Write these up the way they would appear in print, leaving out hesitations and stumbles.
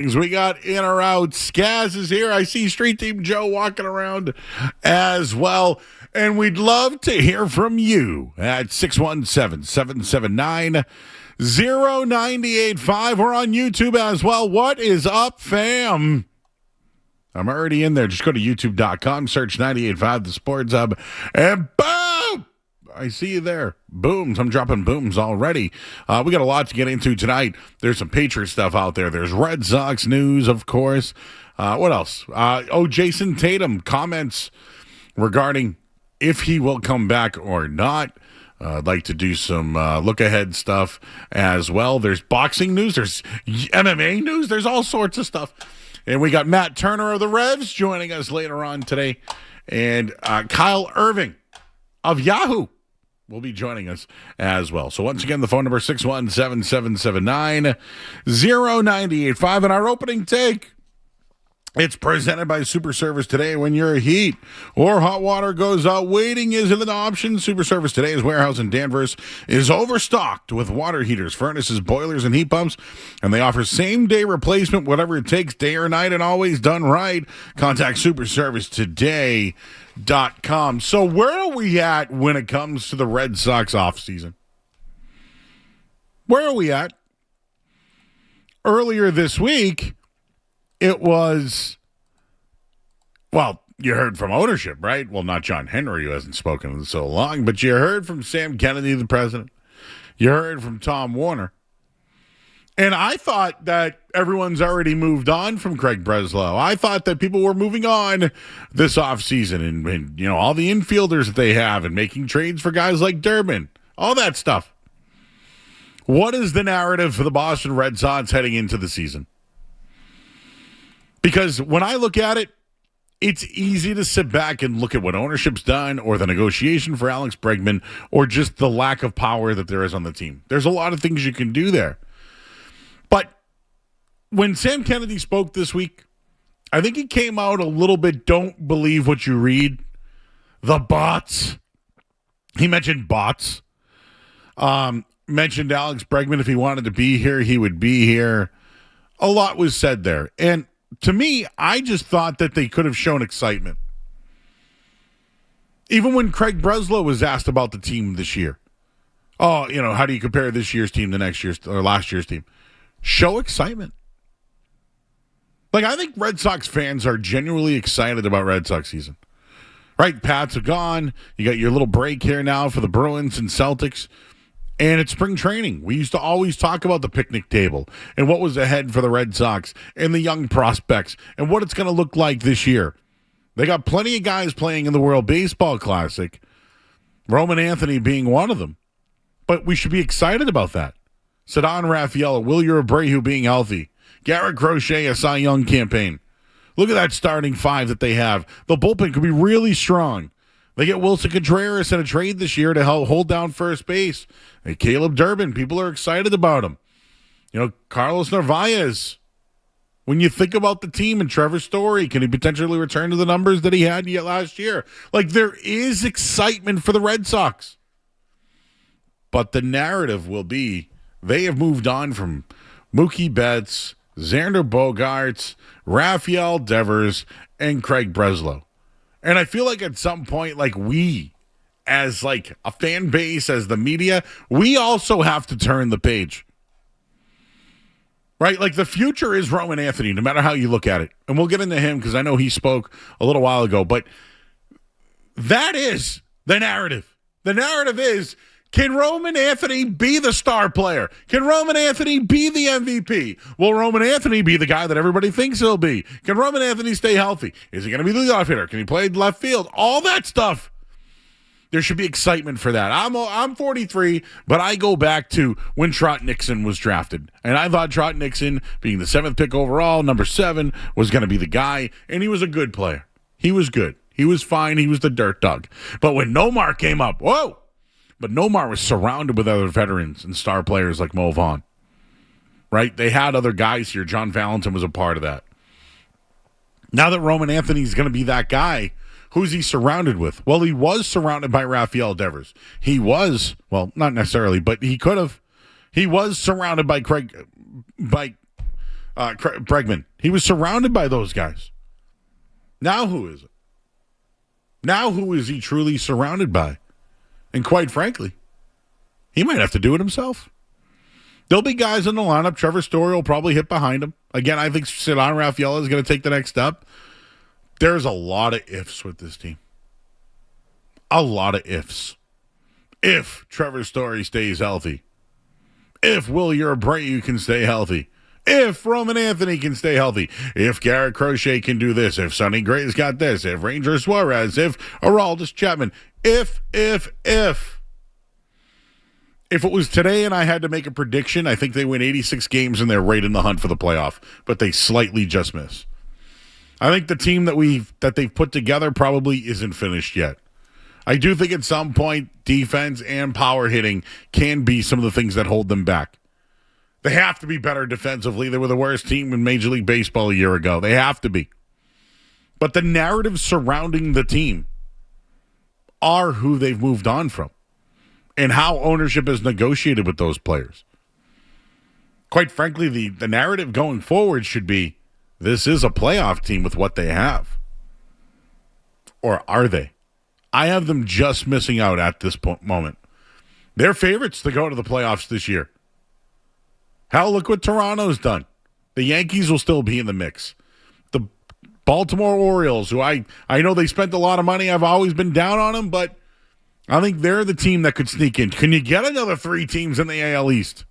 We got in or out. Skaz is here. I see Street Team Joe walking around as well. And we'd love to hear from you at 617-779-0985. We're on YouTube as well. What is up, fam? I'm already in there. Just go to youtube.com, search 98.5 The Sports Hub, and boom! I see you there. Booms. I'm dropping booms already. We got a lot to get into tonight. There's some Patriots stuff out there. There's Red Sox news, of course. What else? Jason Tatum comments regarding if he will come back or not. I'd like to do some look-ahead stuff as well. There's boxing news. There's MMA news. There's all sorts of stuff. And we got Matt Turner of the Revs joining us later on today. And Kyle Irving of Yahoo will be joining us as well. So once again, the phone number 617-779-0985. And our opening take, it's presented by Super Service Today. When your heat or hot water goes out, waiting isn't an option. Super Service Today's warehouse in Danvers is overstocked with water heaters, furnaces, boilers, and heat pumps, and they offer same-day replacement, whatever it takes, day or night, and always done right. Contact superservicetoday.com. So where are we at when it comes to the Red Sox offseason? Where are we at? Earlier this week, it was, well, you heard from ownership, right? Well, not John Henry, who hasn't spoken in so long, but you heard from Sam Kennedy, the president. You heard from Tom Warner. And I thought that everyone's already moved on from Craig Breslow. I thought that people were moving on this offseason and you know, all the infielders that they have and making trades for guys like Durbin, all that stuff. What is the narrative for the Boston Red Sox heading into the season? Because when I look at it, it's easy to sit back and look at what ownership's done or the negotiation for Alex Bregman or just the lack of power that there is on the team. There's a lot of things you can do there. But when Sam Kennedy spoke this week, I think he came out a little bit, don't believe what you read. The bots. He mentioned bots. Mentioned Alex Bregman, if he wanted to be here, he would be here. A lot was said there. And to me, I just thought that they could have shown excitement. Even when Craig Breslow was asked about the team this year. Oh, you know, how do you compare this year's team to next year's or last year's team? Show excitement. Like, I think Red Sox fans are genuinely excited about Red Sox season. Right? Pats are gone. You got your little break here now for the Bruins and Celtics. And it's spring training. We used to always talk about the picnic table and what was ahead for the Red Sox and the young prospects and what it's going to look like this year. They got plenty of guys playing in the World Baseball Classic, Roman Anthony being one of them. But we should be excited about that. Ceddanne Rafaela, Wilyer Abreu being healthy, Garrett Crochet, a Cy Young campaign. Look at that starting five that they have. The bullpen could be really strong. They get Wilson Contreras in a trade this year to help hold down first base. Hey, Caleb Durbin, people are excited about him. You know, Carlos Narvaez. When you think about the team and Trevor Story, can he potentially return to the numbers that he had last year? Like, there is excitement for the Red Sox. But the narrative will be they have moved on from Mookie Betts, Xander Bogaerts, Rafael Devers, and Craig Breslow. And I feel like at some point, like we, as like a fan base, as the media, we also have to turn the page. Right? Like the future is Roman Anthony, no matter how you look at it. And we'll get into him because I know he spoke a little while ago. But that is the narrative. The narrative is, can Roman Anthony be the star player? Can Roman Anthony be the MVP? Will Roman Anthony be the guy that everybody thinks he'll be? Can Roman Anthony stay healthy? Is he going to be the leadoff hitter? Can he play left field? All that stuff. There should be excitement for that. I'm 43, but I go back to when Trot Nixon was drafted. And I thought Trot Nixon, being the 7th pick overall, number 7, was going to be the guy. And he was a good player. He was good. He was fine. He was the dirt dog. But when Nomar came up, whoa! But Nomar was surrounded with other veterans and star players like Mo Vaughn. Right? They had other guys here. John Valentin was a part of that. Now that Roman Anthony's going to be that guy, who's he surrounded with? Well, he was surrounded by Rafael Devers. He was, well, not necessarily, but he could have. He was surrounded by Bregman. He was surrounded by those guys. Now who is it? Now who is he truly surrounded by? And quite frankly, he might have to do it himself. There'll be guys in the lineup. Trevor Story will probably hit behind him. Again, I think Ceddanne Rafaela is going to take the next step. There's a lot of ifs with this team. A lot of ifs. If Trevor Story stays healthy. If Will Abreu can stay healthy. If Roman Anthony can stay healthy. If Garrett Crochet can do this. If Sonny Gray's got this. If Ranger Suarez. If Aroldis Chapman. If. If it was today and I had to make a prediction, I think they win 86 games and they're right in the hunt for the playoff. But they slightly just miss. I think the team that they've put together probably isn't finished yet. I do think at some point defense and power hitting can be some of the things that hold them back. They have to be better defensively. They were the worst team in Major League Baseball a year ago. They have to be. But the narrative surrounding the team are who they've moved on from and how ownership has negotiated with those players. Quite frankly, the narrative going forward should be, this is a playoff team with what they have. Or are they? I have them just missing out at this moment. They're favorites to go to the playoffs this year. Hell, look what Toronto's done. The Yankees will still be in the mix. The Baltimore Orioles, who I know they spent a lot of money. I've always been down on them, but I think they're the team that could sneak in. Can you get another 3 teams in the AL East?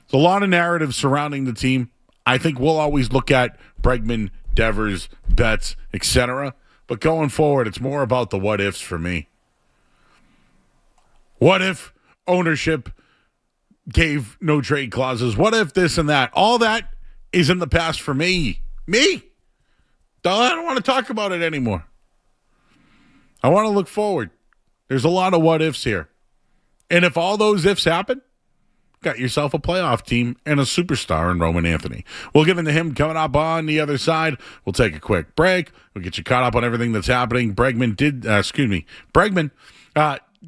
There's a lot of narrative surrounding the team. I think we'll always look at Bregman, Devers, Betts, etc. But going forward, it's more about the what ifs for me. What if ownership gave no trade clauses? What if this and that? All that is in the past for me. Me. I don't want to talk about it anymore. I want to look forward. There's a lot of what ifs here. And if all those ifs happen, got yourself a playoff team and a superstar in Roman Anthony. We'll get into him coming up on the other side. We'll take a quick break. We'll get you caught up on everything that's happening. Bregman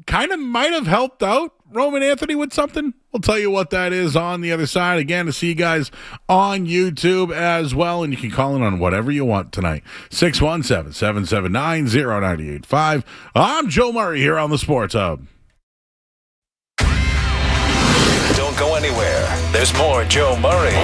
kind of might have helped out Roman Anthony with something. We'll tell you what that is on the other side. Again, to see you guys on YouTube as well. And you can call in on whatever you want tonight. 617-779-0985. I'm Joe Murray here on the Sports Hub. Don't go anywhere. There's more Joe Murray.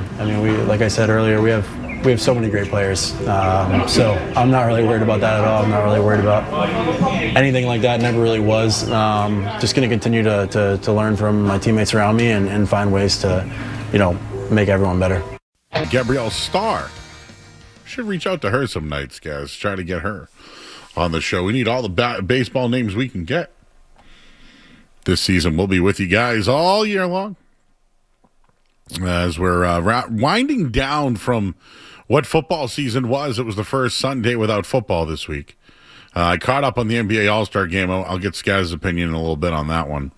I mean, like I said earlier, we have so many great players. So I'm not really worried about that at all. I'm not really worried about anything like that. Never really was. Just going to continue to learn from my teammates around me and find ways to, make everyone better. Gabrielle Starr. Should reach out to her some nights, guys. Try to get her on the show. We need all the baseball names we can get this season. We'll be with you guys all year long as we're winding down from what football season was. It was the first Sunday without football this week. I caught up on the NBA All-Star game. I'll get Skaz's opinion in a little bit on that one.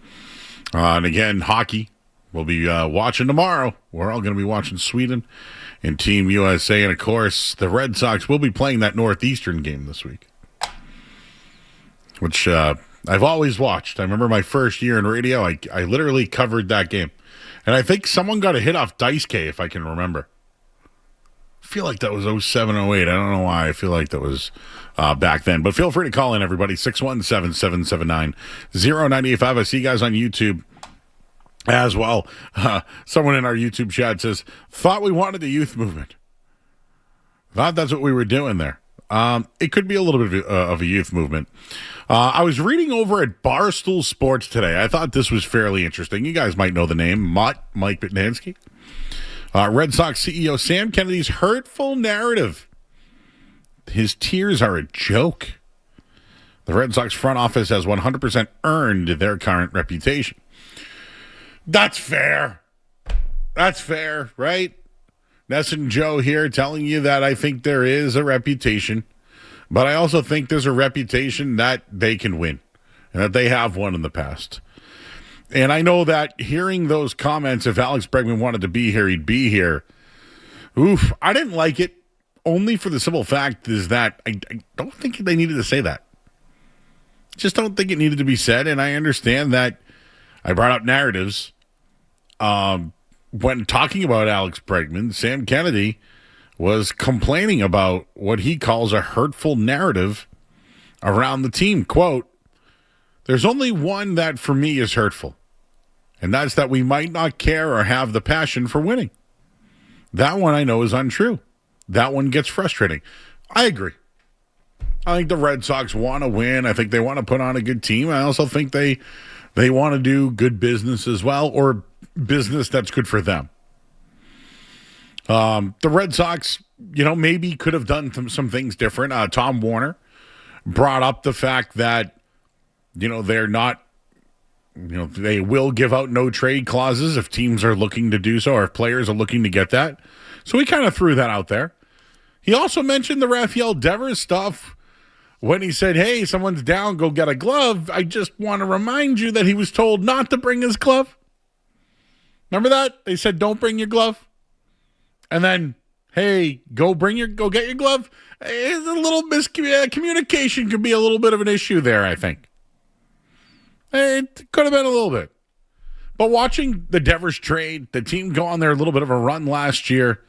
And again, hockey. We'll be watching tomorrow. We're all going to be watching Sweden and Team USA. And, of course, the Red Sox will be playing that Northeastern game this week, which I've always watched. I remember my first year in radio, I literally covered that game. And I think someone got a hit off Dice K, if I can remember. I feel like that was 07, 08. I don't know why. I feel like that was back then. But feel free to call in, everybody. 617-779-0985. I see you guys on YouTube as well. Someone in our YouTube chat says, thought we wanted a youth movement. Thought that's what we were doing there. It could be a little bit of a youth movement. I was reading over at Barstool Sports today. I thought this was fairly interesting. You guys might know the name, Mike Pitnansky. Red Sox CEO Sam Kennedy's hurtful narrative. His tears are a joke. The Red Sox front office has 100% earned their current reputation. That's fair. That's fair, right? Ness and Joe here telling you that I think there is a reputation, but I also think there's a reputation that they can win and that they have won in the past. And I know that hearing those comments, if Alex Bregman wanted to be here, he'd be here. Oof, I didn't like it, only for the simple fact is that I don't think they needed to say that. Just don't think it needed to be said, and I understand that I brought up narratives. When talking about Alex Bregman, Sam Kennedy was complaining about what he calls a hurtful narrative around the team. Quote, there's only one that for me is hurtful, and that's that we might not care or have the passion for winning. That one I know is untrue. That one gets frustrating. I agree. I think the Red Sox want to win. I think they want to put on a good team. I also think they want to do good business as well, or business that's good for them. The Red Sox, maybe could have done some things different. Tom Warner brought up the fact that, they're not, they will give out no trade clauses if teams are looking to do so, or if players are looking to get that. So he kind of threw that out there. He also mentioned the Rafael Devers stuff when he said, hey, someone's down, go get a glove. I just want to remind you that he was told not to bring his glove. Remember that? They said, don't bring your glove. And then, hey, go get your glove. It's a little communication could be a little bit of an issue there, I think. It could have been a little bit. But watching the Devers trade, the team go on there a little bit of a run last year,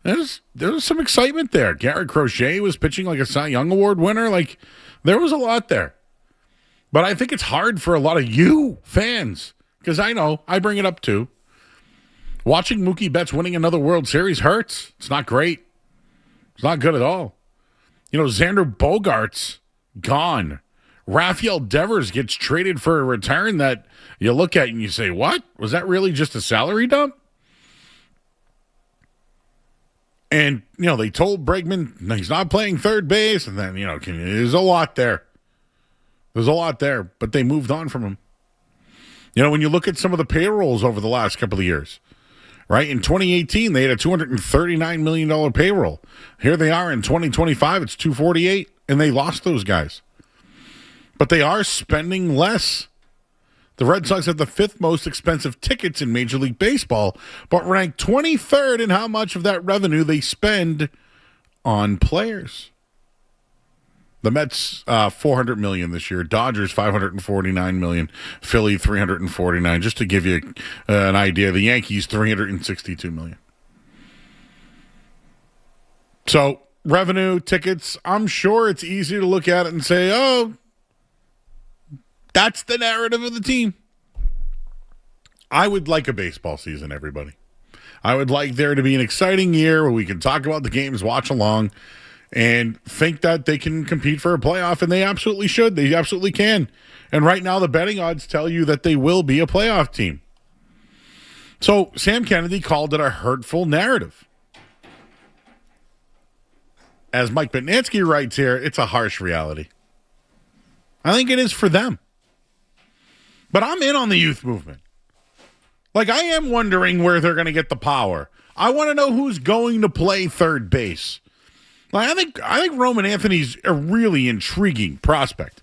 there was some excitement there. Garrett Crochet was pitching like a Cy Young Award winner. Like, there was a lot there. But I think it's hard for a lot of you fans, because I know, I bring it up too. Watching Mookie Betts winning another World Series hurts. It's not great. It's not good at all. Xander Bogaerts, gone. Rafael Devers gets traded for a return that you look at and you say, what? Was that really just a salary dump? And, they told Bregman he's not playing third base. And then, there's a lot there. There's a lot there. But they moved on from him. When you look at some of the payrolls over the last couple of years, right? In 2018, they had a $239 million payroll. Here they are in 2025, it's $248, and they lost those guys. But they are spending less. The Red Sox have the fifth most expensive tickets in Major League Baseball, but rank 23rd in how much of that revenue they spend on players. The Mets, $400 million this year. Dodgers, $549 million. Philly, $349. Just to give you an idea, the Yankees, $362 million. So, revenue, tickets, I'm sure it's easy to look at it and say, oh, that's the narrative of the team. I would like a baseball season, everybody. I would like there to be an exciting year where we can talk about the games, watch along, and think that they can compete for a playoff, and they absolutely should. They absolutely can. And right now, the betting odds tell you that they will be a playoff team. So Sam Kennedy called it a hurtful narrative. As Mike Batnansky writes here, it's a harsh reality. I think it is for them. But I'm in on the youth movement. Like, I am wondering where they're going to get the power. I want to know who's going to play third base. Like, I think Roman Anthony's a really intriguing prospect.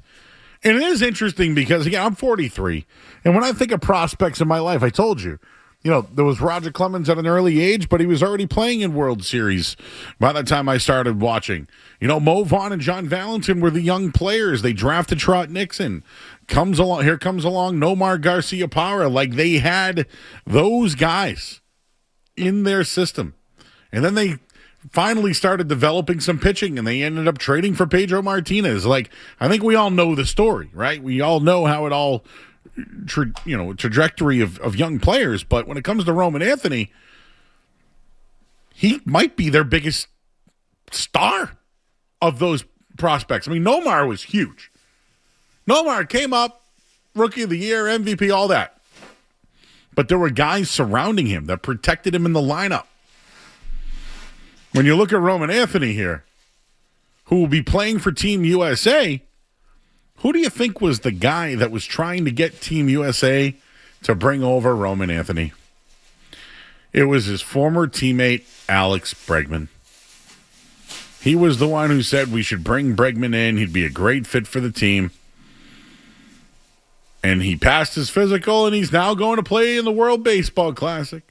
And it is interesting because, again, I'm 43. And when I think of prospects in my life, I told you, there was Roger Clemens at an early age, but he was already playing in World Series by the time I started watching. Mo Vaughn and John Valentin were the young players. They drafted Trot Nixon. Here comes along Nomar Garcia-Parra. Like, they had those guys in their system. And then they finally started developing some pitching, and they ended up trading for Pedro Martinez. Like, I think we all know the story, right? We all know how it all, trajectory of young players. But when it comes to Roman Anthony, he might be their biggest star of those prospects. I mean, Nomar was huge. Nomar came up, Rookie of the Year, MVP, all that. But there were guys surrounding him that protected him in the lineup. When you look at Roman Anthony here, who will be playing for Team USA, who do you think was the guy that was trying to get Team USA to bring over Roman Anthony? It was his former teammate, Alex Bregman. He was the one who said we should bring Bregman in. He'd be a great fit for the team. And he passed his physical, and he's now going to play in the World Baseball Classic.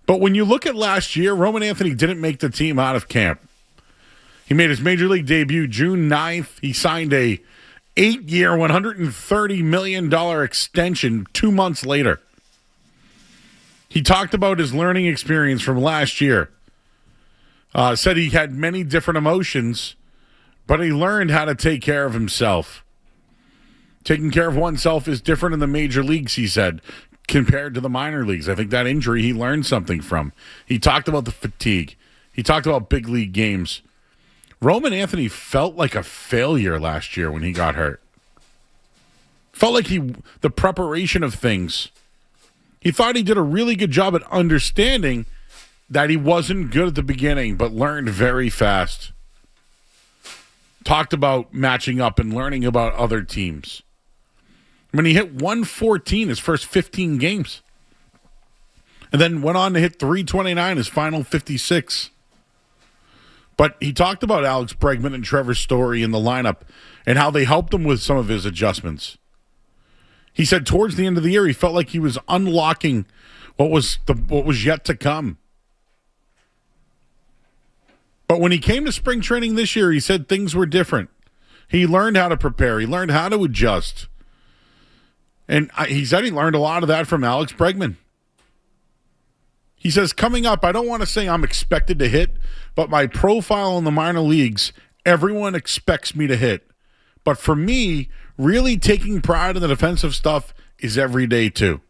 But when you look at last year, Roman Anthony didn't make the team out of camp. He made his Major League debut June 9th. He signed a 8-year, $130 million extension 2 months later. He talked about his learning experience from last year. Said he had many different emotions, but he learned how to take care of himself. Taking care of oneself is different in the major leagues, he said, compared to the minor leagues. I think that injury he learned something from. He talked about the fatigue. He talked about big league games. Roman Anthony felt like a failure last year when he got hurt. Felt like the preparation of things. He thought he did a really good job at understanding that he wasn't good at the beginning, but learned very fast. Talked about matching up and learning about other teams. When he hit 114 his first 15 games. And then went on to hit 329 his final 56. But he talked about Alex Bregman and Trevor Story in the lineup and how they helped him with some of his adjustments. He said towards the end of the year he felt like he was unlocking what was yet to come. But when he came to spring training this year, he said things were different. He learned how to prepare. He learned how to adjust. And he said he learned a lot of that from Alex Bregman. He says, coming up, I don't want to say I'm expected to hit, but my profile in the minor leagues, everyone expects me to hit. But for me, really taking pride in the defensive stuff is every day too.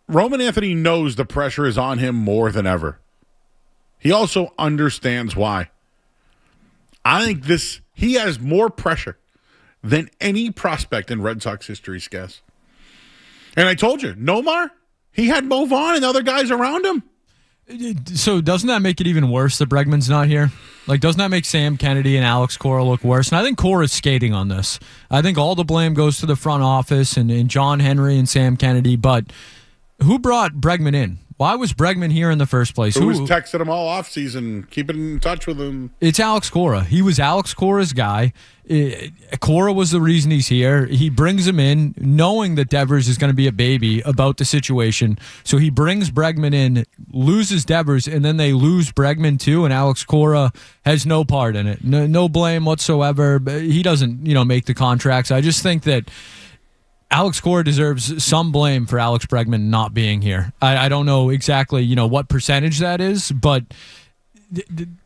Roman Anthony knows the pressure is on him more than ever. He also understands why. I think he has more pressure than any prospect in Red Sox history, Skess. And I told you, Nomar, he had Mo Vaughn and other guys around him. So doesn't that make it even worse that Bregman's not here? Like, doesn't that make Sam Kennedy and Alex Cora look worse? And I think Cora's skating on this. I think all the blame goes to the front office and John Henry and Sam Kennedy. But who brought Bregman in? Why was Bregman here in the first place? Who was texting him all offseason, keeping in touch with him? It's Alex Cora. He was Alex Cora's guy. Cora was the reason he's here. He brings him in knowing that Devers is going to be a baby about the situation. So he brings Bregman in, loses Devers, and then they lose Bregman too, and Alex Cora has no part in it. No blame whatsoever. He doesn't, make the contracts. I just think that Alex Cora deserves some blame for Alex Bregman not being here. I don't know exactly, what percentage that is, but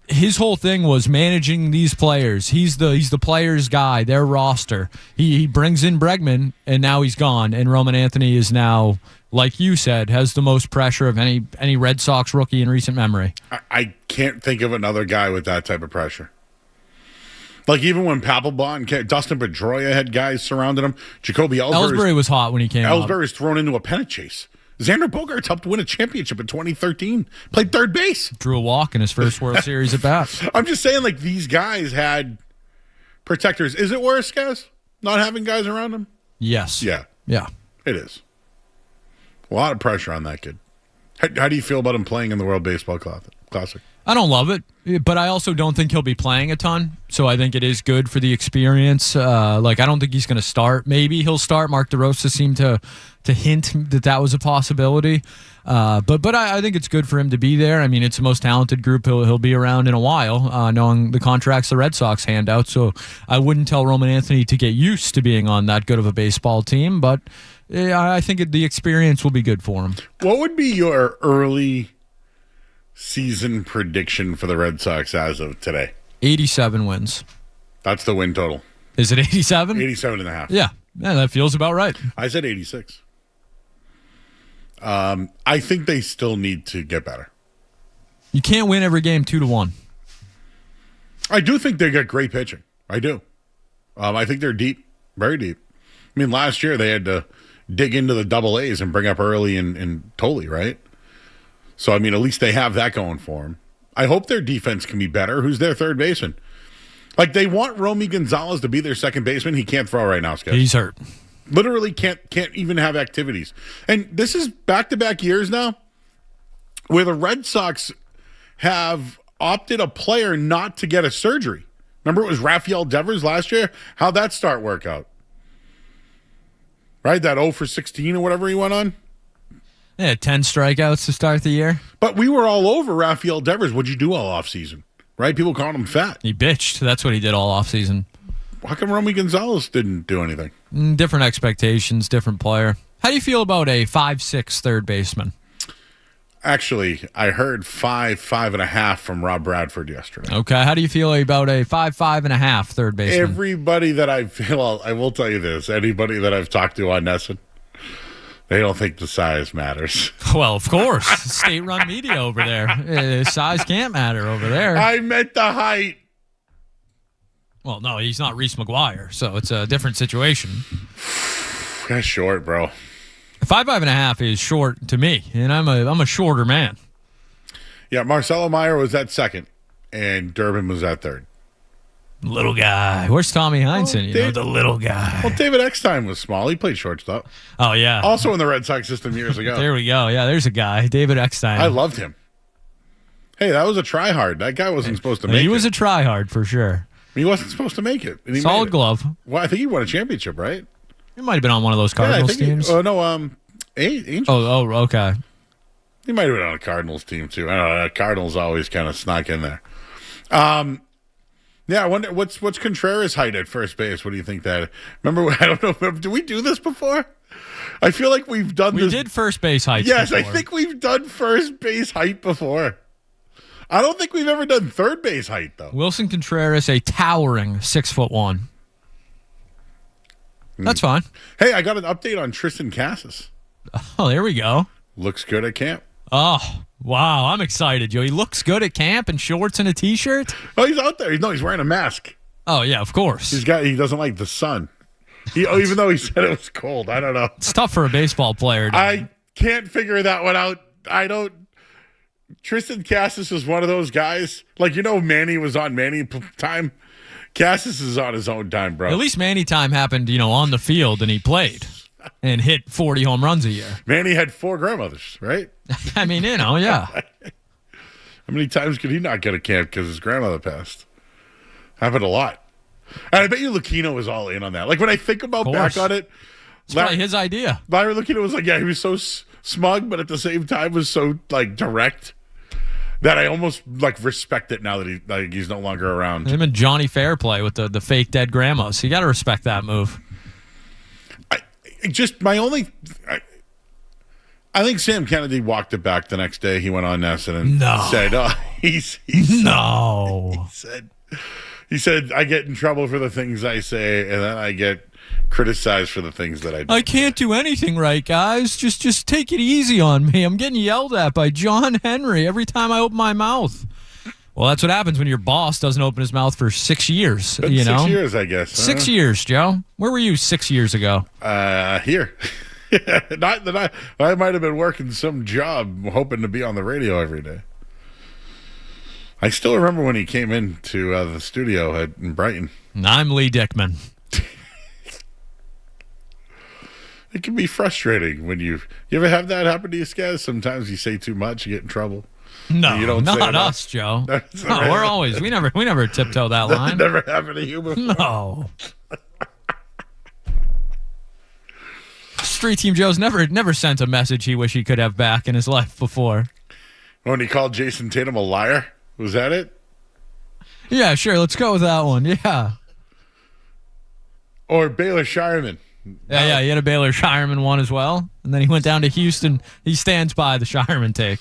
his whole thing was managing these players. He's the players guy, their roster. He brings in Bregman, and now he's gone. And Roman Anthony is now, like you said, has the most pressure of any Red Sox rookie in recent memory. I can't think of another guy with that type of pressure. Like, even when Papelbon and Dustin Pedroia had guys surrounding him, Jacoby Ellsbury was hot when he came up. Ellsbury's thrown into a pennant chase. Xander Bogaerts helped win a championship in 2013. Played third base. Drew a walk in his first World Series at bat. I'm just saying, like, these guys had protectors. Is it worse, guys, not having guys around them? Yes. Yeah. Yeah. It is. A lot of pressure on that kid. How do you feel about him playing in the World Baseball Classic? I don't love it, but I also don't think he'll be playing a ton. So I think it is good for the experience. I don't think he's going to start. Maybe he'll start. Mark DeRosa seemed to hint that was a possibility. But I think it's good for him to be there. I mean, it's the most talented group he'll be around in a while, knowing the contracts the Red Sox hand out. So I wouldn't tell Roman Anthony to get used to being on that good of a baseball team, but I think the experience will be good for him. What would be your early season prediction for the Red Sox as of today? 87 wins. That's the win total. Is it 87? 87 and a half. Yeah, that feels about right. I said 86. I think they still need to get better. You can't win every game 2-1. I do think they got great pitching. I do. I think they're deep, very deep. I mean, last year they had to dig into the double A's and bring up early in Tolley, right? So, I mean, at least they have that going for them. I hope their defense can be better. Who's their third baseman? Like, they want Romy Gonzalez to be their second baseman. He can't throw right now, Scott. He's hurt. Literally can't even have activities. And this is back-to-back years now where the Red Sox have opted a player not to get a surgery. Remember it was Rafael Devers last year? How'd that start work out? Right? That 0 for 16 or whatever he went on? Yeah, 10 strikeouts to start the year. But we were all over Rafael Devers. What'd you do all offseason? Right? People calling him fat. He bitched. That's what he did all offseason. How come Romy Gonzalez didn't do anything? Different expectations, different player. How do you feel about a 5'6" third baseman? Actually, I heard 5.5 from Rob Bradford yesterday. Okay. How do you feel about a 5'5.5" third baseman? Everybody that I will tell you this. Anybody that I've talked to on Nesson, they don't think the size matters. Well, of course. State-run media over there. Size can't matter over there. I meant the height. Well, no, he's not Reese McGuire, so it's a different situation. That's short, bro. 5'5.5" is short to me, and I'm a shorter man. Yeah, Marcelo Meyer was at second, and Durbin was at third. Little guy. Where's Tommy Heinsohn? The little guy. Well, David Eckstein was small. He played shortstop. Oh, yeah. Also in the Red Sox system years ago. There we go. Yeah, there's a guy, David Eckstein. I loved him. Hey, that was a try-hard. That guy wasn't supposed to make it. He was a try-hard for sure. He wasn't supposed to make it. And he Solid glove. Well, I think he won a championship, right? He might have been on one of those Cardinals teams. Angels. Oh, okay. He might have been on a Cardinals team, too. I don't know. Cardinals always kind of snuck in there. Yeah, I wonder, what's Contreras' height at first base? What do you think that? Remember, I don't know. Did we do this before? I feel like we've done this. We did first base height. Yes, before. I think we've done first base height before. I don't think we've ever done third base height, though. Wilson Contreras, a towering 6'1". That's fine. Hey, I got an update on Tristan Cassis. Oh, there we go. Looks good at camp. Oh, wow. I'm excited, Joe. He looks good at camp in shorts and a T-shirt. Oh, he's out there. He's wearing a mask. Oh, yeah, of course. He doesn't like the sun. Even though he said it was cold. I don't know. It's tough for a baseball player. I can't figure that one out. Tristan Cassis is one of those guys. Like, Manny was on Manny time. Cassis is on his own time, bro. At least Manny time happened, on the field, and he played and hit 40 home runs a year. Manny had 4 grandmothers, right? I mean, yeah. How many times could he not get a camp because his grandmother passed? Happened a lot. And I bet you Lucchino was all in on that. Like, when I think about back on it. It's probably his idea. Larry Lucchino was like, yeah, he was so smug, but at the same time was so, direct that I almost, respect it now that he's no longer around. Him and Johnny Fairplay with the fake dead grandmas. You got to I think Sam Kennedy walked it back the next day. He went on Nesson and said, he said, I get in trouble for the things I say, and then I get criticized for the things that I do. I can't do anything right, guys. Just take it easy on me. I'm getting yelled at by John Henry every time I open my mouth. Well, that's what happens when your boss doesn't open his mouth for 6 years. Been 6 years, I guess. 6 years, Joe. Where were you 6 years ago? Here. Not that I might have been working some job hoping to be on the radio every day. I still remember when he came into the studio in Brighton. I'm Lee Dickman. It can be frustrating when you ever have that happen to you guys? Sometimes you say too much, you get in trouble. No, you don't not us, Joe. No, we never tiptoe that line. Never happened to you before. No. Street Team Joe's never sent a message he wish he could have back in his life before. When he called Jason Tatum a liar? Was that it? Yeah, sure. Let's go with that one. Yeah. Or Baylor Shireman. Yeah, he had a Baylor Shireman one as well. And then he went down to Houston. He stands by the Shireman take.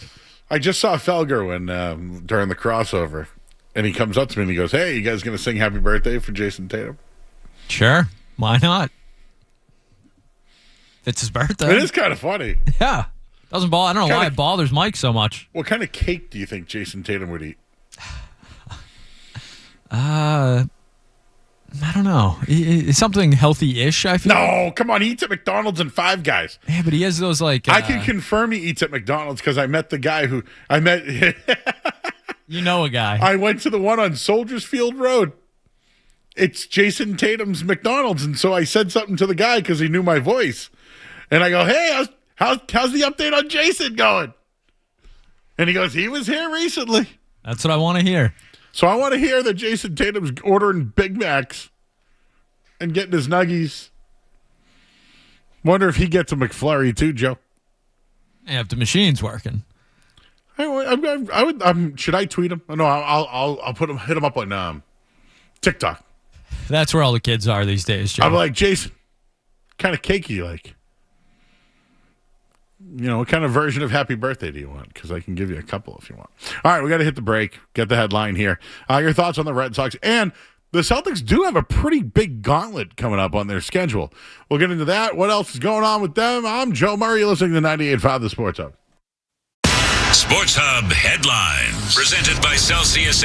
I just saw Felger during the crossover, and he comes up to me and he goes, "Hey, you guys going to sing Happy Birthday for Jason Tatum?" Sure. Why not? It's his birthday. It is kind of funny. Yeah. Doesn't bother. I don't know why it bothers Mike so much. What kind of cake do you think Jason Tatum would eat? I don't know. Something healthy-ish, I feel. No, come on. He eats at McDonald's and Five Guys. Yeah, but he has those like... I can confirm he eats at McDonald's because I met the guy who... You know a guy. I went to the one on Soldiers Field Road. It's Jason Tatum's McDonald's. And so I said something to the guy because he knew my voice. And I go, "Hey, how's the update on Jason going?" And he goes, "He was here recently." That's what I want to hear. So I want to hear that Jason Tatum's ordering Big Macs and getting his nuggies. Wonder if he gets a McFlurry too, Joe. Yeah, if the machine's working. Should I tweet him? No, I'll hit him up on TikTok. That's where all the kids are these days, Joe. I'm like, "Jason, kind of cake you like? You know, what kind of version of Happy Birthday do you want? Because I can give you a couple if you want." All right, we got to hit the break. Get the headline here. Your thoughts on the Red Sox. And the Celtics do have a pretty big gauntlet coming up on their schedule. We'll get into that. What else is going on with them? I'm Joe Murray, listening to 98.5 The Sports Hub. Sports Hub headlines. Presented by Celsius.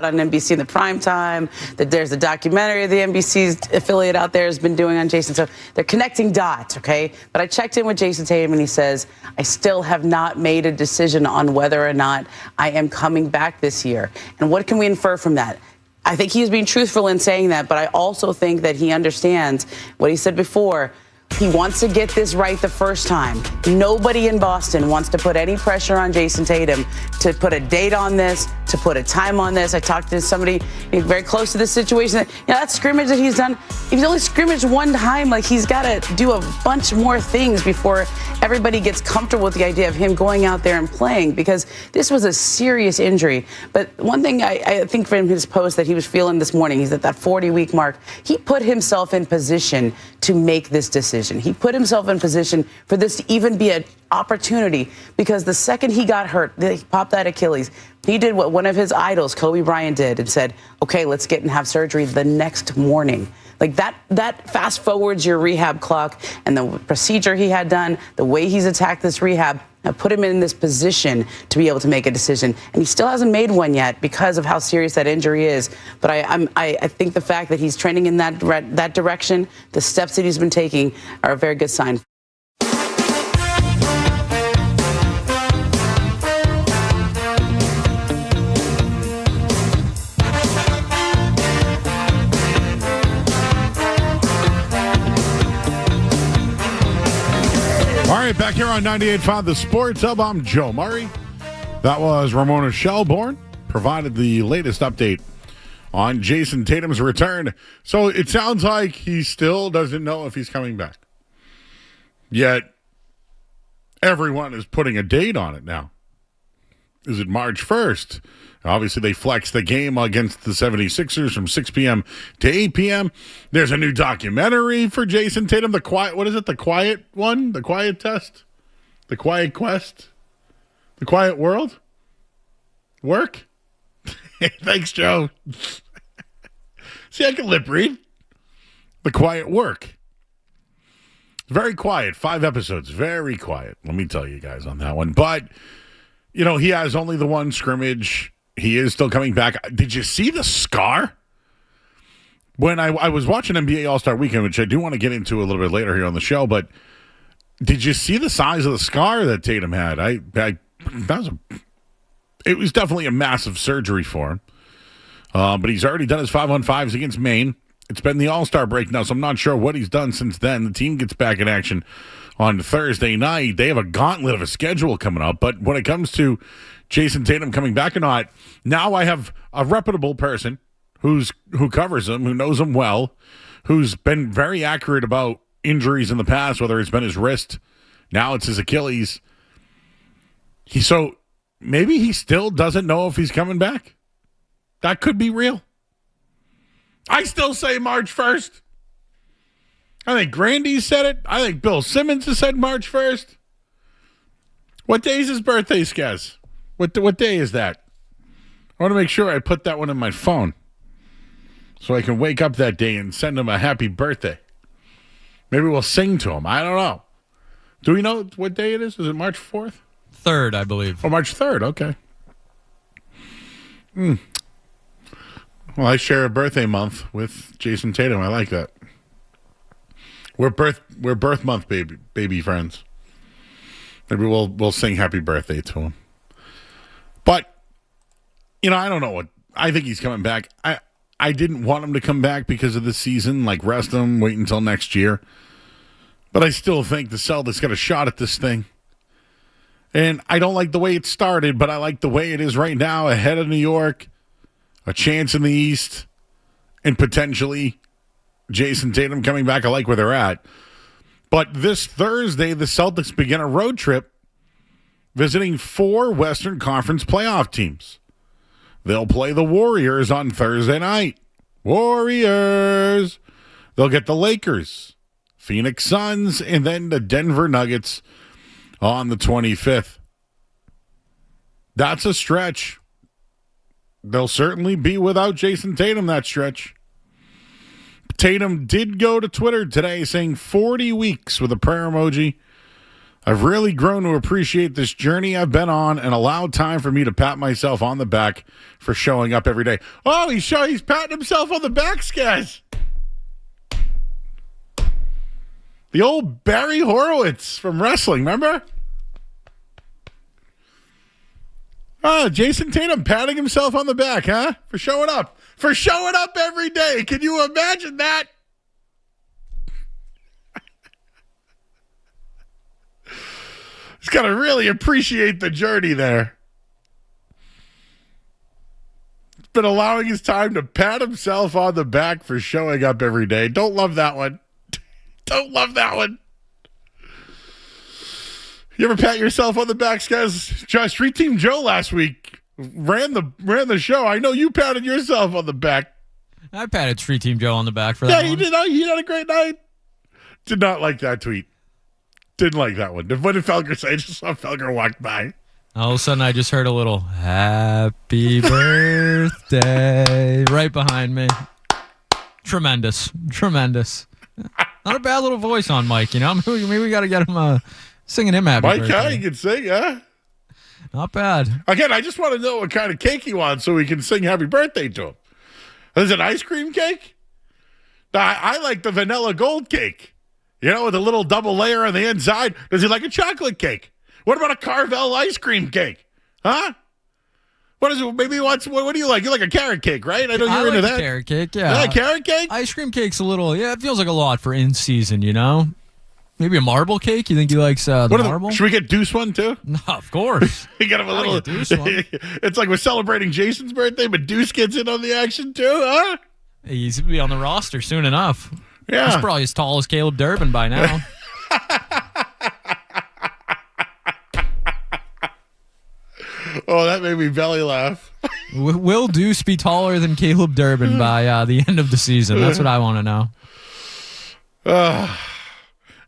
on NBC in the prime time, that there's a documentary the NBC's affiliate out there has been doing on Jason. So they're connecting dots, okay? But I checked in with Jason Tatum, and he says, I still have not made a decision on whether or not I am coming back this year. And what can we infer from that? I think he's being truthful in saying that, but I also think that he understands what he said before. He wants to get this right the first time. Nobody in Boston wants to put any pressure on Jason Tatum to put a date on this, to put a time on this. I talked to somebody very close to this situation. That scrimmage that he's done, he's only scrimmaged one time. Like, he's got to do a bunch more things before everybody gets comfortable with the idea of him going out there and playing, because this was a serious injury. But one thing I think from his post that he was feeling this morning, he's at that 40-week mark. He put himself in position to make this decision. He put himself in position for this to even be an opportunity, because the second he got hurt, he popped that Achilles, he did what one of his idols, Kobe Bryant, did and said, okay, let's get and have surgery the next morning. Like that fast forwards your rehab clock, and the procedure he had done, the way he's attacked this rehab, put him in this position to be able to make a decision. And he still hasn't made one yet because of how serious that injury is. But I think the fact that he's trending in that direction, the steps that he's been taking, are a very good sign. All right, back here on 98.5 The Sports Hub, I'm Joe Murray. That was Ramona Shelbourne, provided the latest update on Jason Tatum's return. So it sounds like he still doesn't know if he's coming back. Yet, everyone is putting a date on it now. Is it March 1st? Obviously, they flexed the game against the 76ers from 6 p.m. to 8 p.m. There's a new documentary for Jason Tatum. The quiet, what is it? The quiet one? The quiet test? The quiet quest? The quiet world? Work? Thanks, Joe. See, I can lip read. The quiet work. Very quiet. 5 episodes. Very quiet. Let me tell you guys on that one. But, you know, he has only the one scrimmage. He is still coming back. Did you see the scar? When I was watching NBA All-Star Weekend, which I do want to get into a little bit later here on the show, but did you see the size of the scar that Tatum had? It was definitely a massive surgery for him. But he's already done his 5-on-5s against Maine. It's been the All-Star break now, so I'm not sure what he's done since then. The team gets back in action on Thursday night. They have a gauntlet of a schedule coming up, but when it comes to Jason Tatum coming back or not, now I have a reputable person who covers him, who knows him well, who's been very accurate about injuries in the past, whether it's been his wrist, now it's his Achilles. So maybe he still doesn't know if he's coming back. That could be real. I still say March 1st. I think Grandy said it. I think Bill Simmons has said March 1st. What day is his birthday, Skez? What day is that? I want to make sure I put that one in my phone so I can wake up that day and send him a happy birthday. Maybe we'll sing to him. I don't know. Do we know what day it is? Is it March 4th? 3rd, I believe. Oh, March 3rd. Okay. Well, I share a birthday month with Jason Tatum. I like that. We're birth month baby friends. Maybe we'll sing happy birthday to him. But, you know, I don't know what. I think he's coming back. I didn't want him to come back because of the season, like rest him, wait until next year. But I still think the Celtics got a shot at this thing. And I don't like the way it started, but I like the way it is right now, ahead of New York, a chance in the East, and potentially Jason Tatum coming back. I like where they're at. But this Thursday, the Celtics begin a road trip visiting 4 Western Conference playoff teams. They'll play the Warriors on Thursday night. Warriors! They'll get the Lakers, Phoenix Suns, and then the Denver Nuggets on the 25th. That's a stretch. They'll certainly be without Jason Tatum that stretch. Tatum did go to Twitter today saying 40 weeks with a prayer emoji. I've really grown to appreciate this journey I've been on and allowed time for me to pat myself on the back for showing up every day. Oh, he's patting himself on the back, guys. The old Barry Horowitz from wrestling, remember? Oh, Jason Tatum patting himself on the back, huh? For showing up. For showing up every day. Can you imagine that? He's got to really appreciate the journey there. He's been allowing his time to pat himself on the back for showing up every day. Don't love that one. Don't love that one. You ever pat yourself on the back, guys? Street Team Joe last week ran the show. I know you patted yourself on the back. I patted Street Team Joe on the back for that. Yeah, he did. He had a great night. Did not like that tweet. Didn't like that one. What did Felger say? I just saw Felger walk by. All of a sudden, I just heard a little "Happy Birthday" right behind me. Tremendous. Not a bad little voice on Mike, you know? Maybe we got to get him singing him happy birthday. Mike, he can sing, huh? Not bad. Again, I just want to know what kind of cake he wants so we can sing happy birthday to him. Is it ice cream cake? I like the vanilla gold cake. You know, with a little double layer on the inside. Does he like a chocolate cake? What about a Carvel ice cream cake? Huh? What is it? Maybe he wants, what do you like? You like a carrot cake, right? I know you're into that. Carrot cake, yeah. Yeah, carrot cake? Ice cream cake's a little, it feels like a lot for in season, you know? Maybe a marble cake? You think he likes the marble? Should we get Deuce one too? No, of course. We got him a little. Deuce one. It's like we're celebrating Jason's birthday, but Deuce gets in on the action too, huh? He's going to be on the roster soon enough. Yeah. He's probably as tall as Caleb Durbin by now. Oh, that made me belly laugh. Will Deuce be taller than Caleb Durbin by the end of the season? That's what I want to know.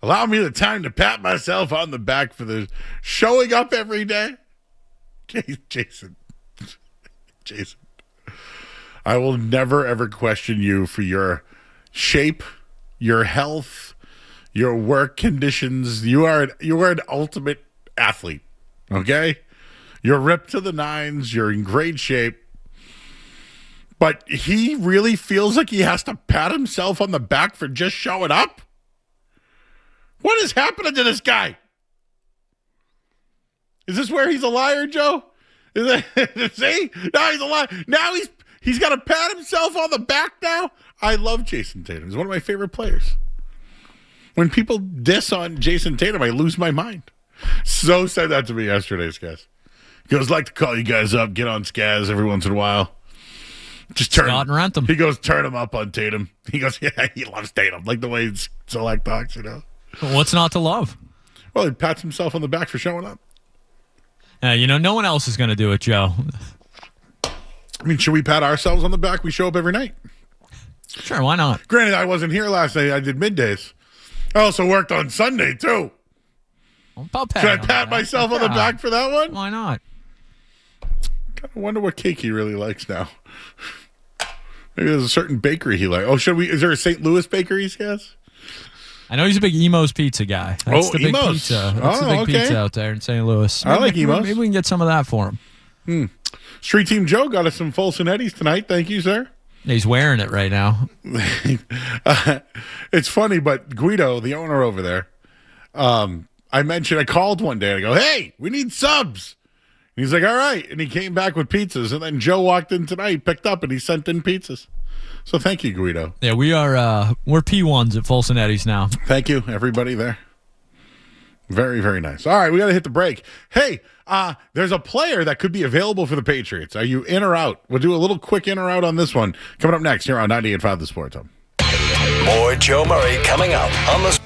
Allow me the time to pat myself on the back for the showing up every day. Jason, I will never, ever question you for your shape, your health, your work conditions. You are an ultimate athlete, okay? You're ripped to the nines. You're in great shape. But he really feels like he has to pat himself on the back for just showing up? What is happening to this guy? Is this where he's a liar, Joe? Is it, see? Now he's a liar. Now he's got to pat himself on the back now? I love Jason Tatum. He's one of my favorite players. When people diss on Jason Tatum, I lose my mind. So said that to me yesterday, guys. He goes, like to call you guys up, get on Skaz every once in a while. Just turn Scott and Rentham. He goes, turn him up on Tatum. He goes, yeah, he loves Tatum. Like the way Select talks, you know. What's not to love? Well, he pats himself on the back for showing up. No one else is going to do it, Joe. I mean, should we pat ourselves on the back? We show up every night. Sure, why not? Granted, I wasn't here last night. I did middays. I also worked on Sunday, too. Should I pat myself on the back for that one? Why not? I wonder what cake he really likes now. Maybe there's a certain bakery he likes. Oh, is there a St. Louis bakery he has? I know he's a big Emo's Pizza guy. That's the big Emo's. pizza. That's the big pizza out there in St. Louis. I like Emo's. Maybe we can get some of that for him. Street Team Joe got us some Folsom Eddies tonight. Thank you, sir. He's wearing it right now. It's funny, but Guido, the owner over there, I called one day and I go, hey, we need subs. And he's like, all right. And he came back with pizzas. And then Joe walked in tonight, picked up, and he sent in pizzas. So thank you, Guido. Yeah, we're P1s at Folsom Eddies now. Thank you, everybody there. Very, very nice. All right, we got to hit the break. Hey, there's a player that could be available for the Patriots. Are you in or out? We'll do a little quick in or out on this one. Coming up next here on 98.5 The Sports Hub. More Joe Murray coming up on the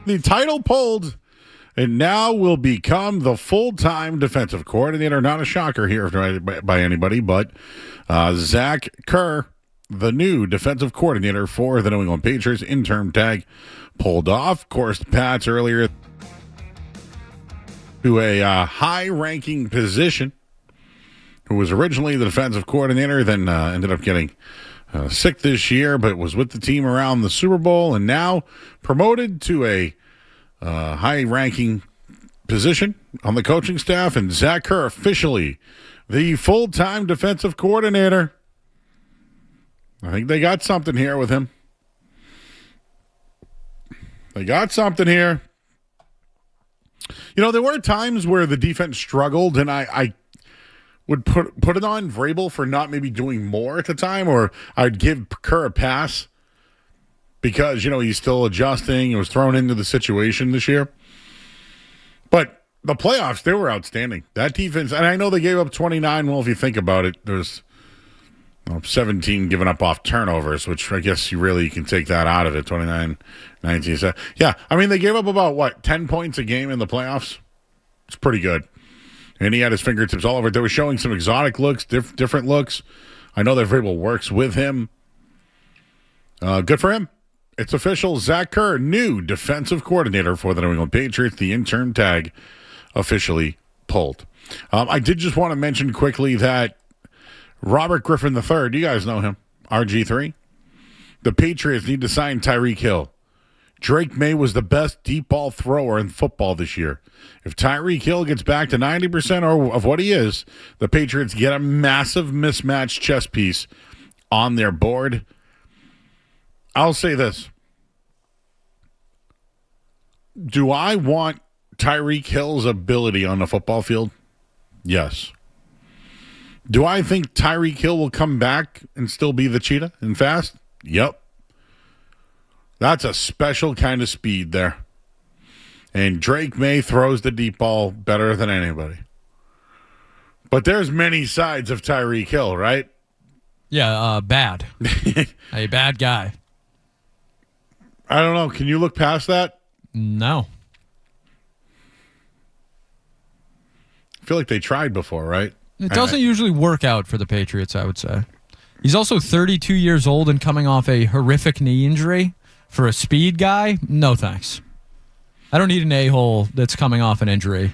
the title pulled and now will become the full-time defensive coordinator. Not a shocker here by anybody, but Zach Kerr, the new defensive coordinator for the New England Patriots, interim tag pulled off. Of course, the Pats earlier to a high-ranking position, who was originally the defensive coordinator, then ended up getting sick this year, but was with the team around the Super Bowl, and now promoted to a high-ranking position on the coaching staff, and Zach Kerr officially the full-time defensive coordinator. I think they got something here with him. They got something here. You know, there were times where the defense struggled, and I would put it on Vrabel for not maybe doing more at the time, or I'd give Kerr a pass because, you know, he's still adjusting and was thrown into the situation this year. But the playoffs, they were outstanding. That defense, and I know they gave up 29. Well, if you think about it, there's 17 given up off turnovers, which I guess you can take that out of it, 29, 19. So, yeah, I mean, they gave up about, 10 points a game in the playoffs? It's pretty good. And he had his fingertips all over it. They were showing some exotic looks, different looks. I know that Vrabel works with him. Good for him. It's official. Zach Kerr, new defensive coordinator for the New England Patriots. The interim tag officially pulled. I did just want to mention quickly that Robert Griffin III, you guys know him, RG3. The Patriots need to sign Tyreek Hill. Drake May was the best deep ball thrower in football this year. If Tyreek Hill gets back to 90% of what he is, the Patriots get a massive mismatched chess piece on their board. I'll say this. Do I want Tyreek Hill's ability on the football field? Yes. Do I think Tyreek Hill will come back and still be the cheetah and fast? Yep. That's a special kind of speed there. And Drake May throws the deep ball better than anybody. But there's many sides of Tyreek Hill, right? Yeah, bad. A bad guy. I don't know. Can you look past that? No. I feel like they tried before, right? It doesn't usually work out for the Patriots, I would say. He's also 32 years old and coming off a horrific knee injury. For a speed guy, no thanks. I don't need an a-hole that's coming off an injury.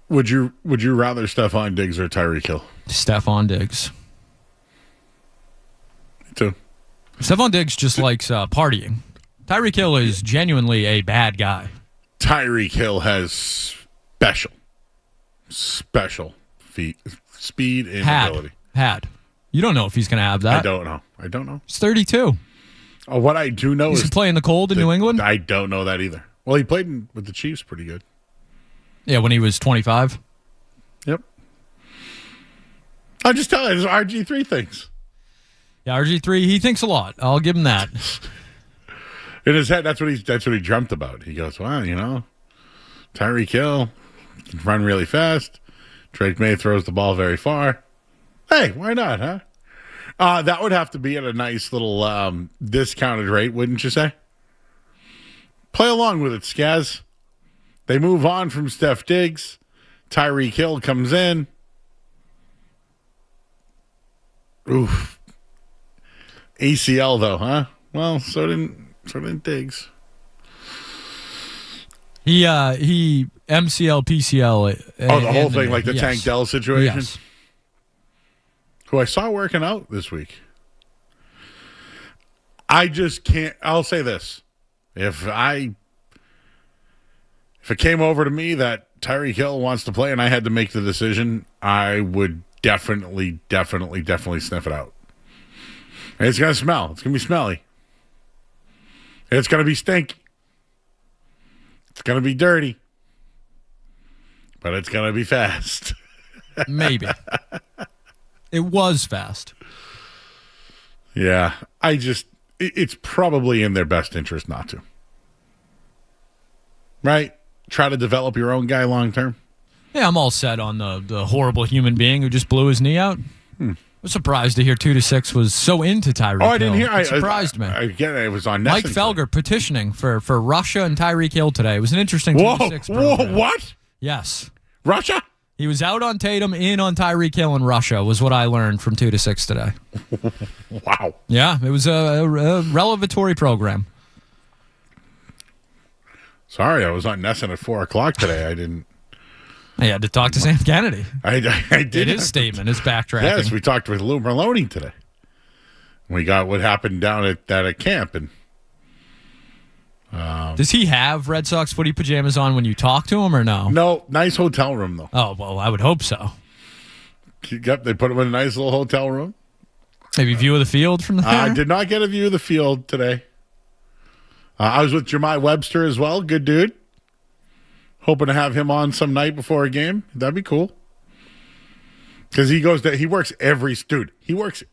Would you rather Stephon Diggs or Tyreek Hill? Stephon Diggs. Me too. Stephon Diggs just likes partying. Tyreek Hill is genuinely a bad guy. Tyreek Hill has special feet, speed and ability. Had. You don't know if he's going to have that. I don't know. He's 32. Oh, what I do know He's playing the cold in New England? I don't know that either. Well, he played with the Chiefs pretty good. Yeah, when he was 25. Yep. I'm just telling you, RG3 thinks. Yeah, RG3, he thinks a lot. I'll give him that. In his head, that's what he dreamt about. He goes, well, you know, Tyreek Hill can run really fast. Drake May throws the ball very far. Hey, why not, huh? That would have to be at a nice little discounted rate, wouldn't you say? Play along with it, Skaz. They move on from Steph Diggs. Tyreek Hill comes in. Oof. ACL, though, huh? Well, so didn't Diggs. He MCL, PCL. Oh, the whole thing, like the yes. Tank Dell situation? Yes. Who I saw working out this week. I just can't. I'll say this. If it came over to me that Tyreek Hill wants to play and I had to make the decision, I would definitely sniff it out. And it's going to smell. It's going to be smelly. It's going to be stinky. It's going to be dirty. But it's going to be fast. Maybe. It was fast. Yeah. It's probably in their best interest not to. Right? Try to develop your own guy long term. Yeah, I'm all set on the horrible human being who just blew his knee out. was surprised to hear 2-6 was so into Tyreek Hill. Oh, I didn't hear. It surprised me. Again, it was on Mike Nesson Felger petitioning for Russia and Tyreek Hill today. It was an interesting Whoa, 2-6 whoa, program. what? Yes. Russia? He was out on Tatum, in on Tyreek Hill in Russia, was what I learned from 2-6 today. Wow. Yeah, it was a revelatory program. Sorry, I was on Nesson at 4 o'clock today. I didn't. I had to talk to Sam Kennedy. I did. Did his statement, his backtracking. Yes, we talked with Lou Merlone today. We got what happened down at camp, and Does he have Red Sox footy pajamas on when you talk to him or no? no, nice hotel room though. Oh, well, I would hope so. Yep, they put him in a nice little hotel room. Maybe view of the field from there? I did not get a view of the field today. I was with Jemai Webster as well. Good dude. Hoping to have him on some night before a game. That'd be cool. Because he works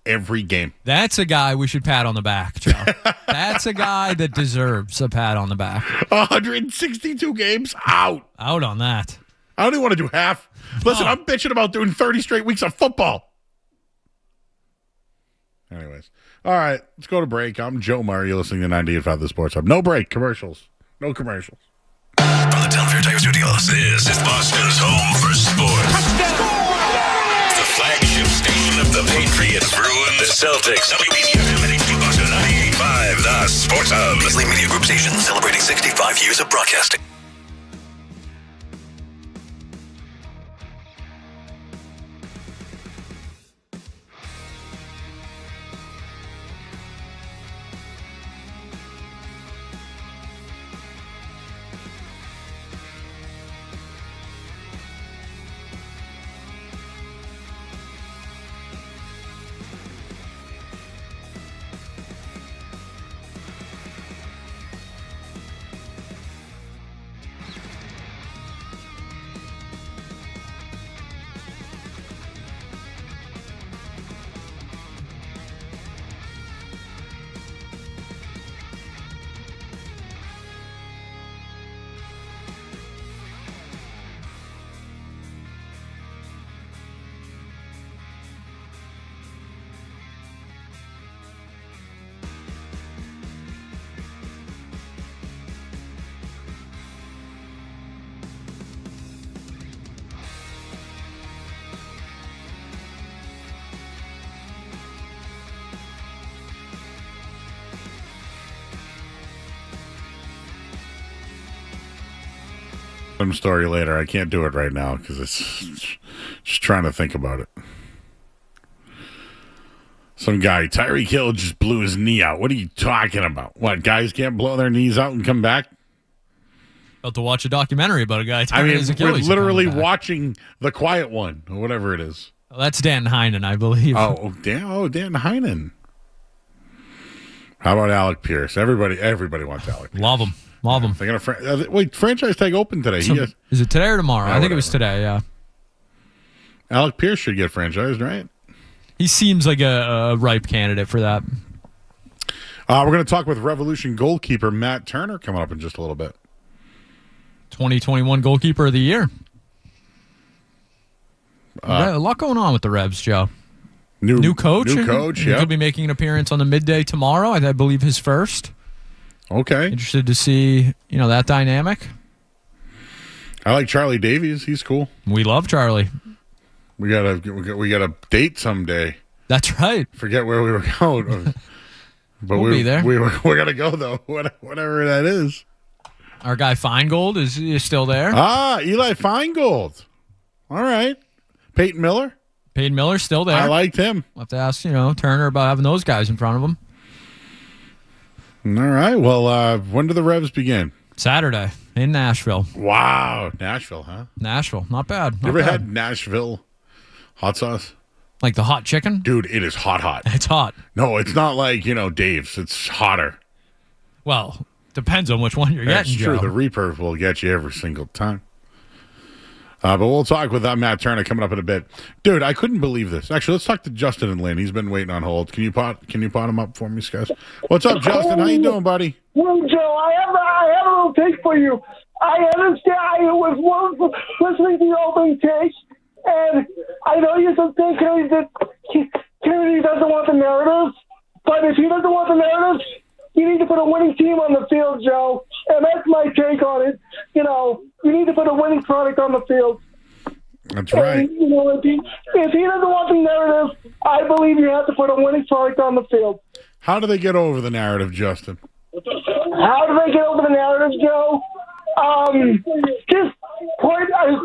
every game. That's a guy we should pat on the back, Joe. That's a guy that deserves a pat on the back. 162 games out. Out on that. I don't even want to do half. Listen, I'm bitching about doing 30 straight weeks of football. Anyways. All right, let's go to break. I'm Joe Murray. You're listening to 98.5 The Sports Hub. No break. Commercials. No commercials. From the Telefair Tiger Studios, this is Boston's home for sports. The flagship station of the Patriots, Bruins, the Celtics. WBCFM and HD Boston 98.5 The Sports Hub. Leslie Media Group station celebrating 65 years of broadcasting. Some story later. I can't do it right now because it's just trying to think about it. Some guy, Tyreek Hill, just blew his knee out. What are you talking about? What, guys can't blow their knees out and come back? About to watch a documentary about a guy. I mean, his we're Achilles literally coming back. watching The Quiet One or whatever it is. Well, that's Dan Heinen, I believe. Dan Heinen. How about Alec Pierce? Everybody wants Alec Pierce. Love him. Love him. They're gonna wait. Franchise tag open today. Is it today or tomorrow? I think it was today. Yeah. Alec Pierce should get franchised, right? He seems like a ripe candidate for that. We're going to talk with Revolution goalkeeper Matt Turner coming up in just a little bit. 2021 goalkeeper of the year. A lot going on with the Revs, Joe. New coach. Yeah. He'll be making an appearance on the midday tomorrow. I believe his first. Okay. Interested to see that dynamic. I like Charlie Davies. He's cool. We love Charlie. We got a date someday. That's right. Forget where we were going, but we'll be there. We're gonna go though. Whatever that is. Our guy Feingold is still there. Eli Feingold. All right. Peyton Miller. Peyton Miller's still there. I liked him. We'll have to ask Turner about having those guys in front of him. All right. Well, when do the Revs begin? Saturday in Nashville. Wow, Nashville, huh? Nashville, not bad. You ever had Nashville hot sauce? Like the hot chicken? Dude, it is hot. It's hot. No, it's not like, Dave's. It's hotter. Well, depends on which one you're That's getting, true. Joe. The Reaper will get you every single time. But we'll talk with Matt Turner coming up in a bit. Dude, I couldn't believe this. Actually, let's talk to Justin and Lynn. He's been waiting on hold. Can you pot him up for me, guys? What's up, Justin? How you doing, buddy? Well, Joe, I have a little take for you. I understand. I was listening to your opening take, and I know you're thinking that community doesn't want the narrative, but if he doesn't want the narrative, you need to put a winning team on the field, Joe. And that's my take on it. You know, you need to put a winning product on the field. That's right. And, you know, if he doesn't want the narrative, I believe you have to put a winning product on the field. How do they get over the narrative, Justin? How do they get over the narrative, Joe? Just put a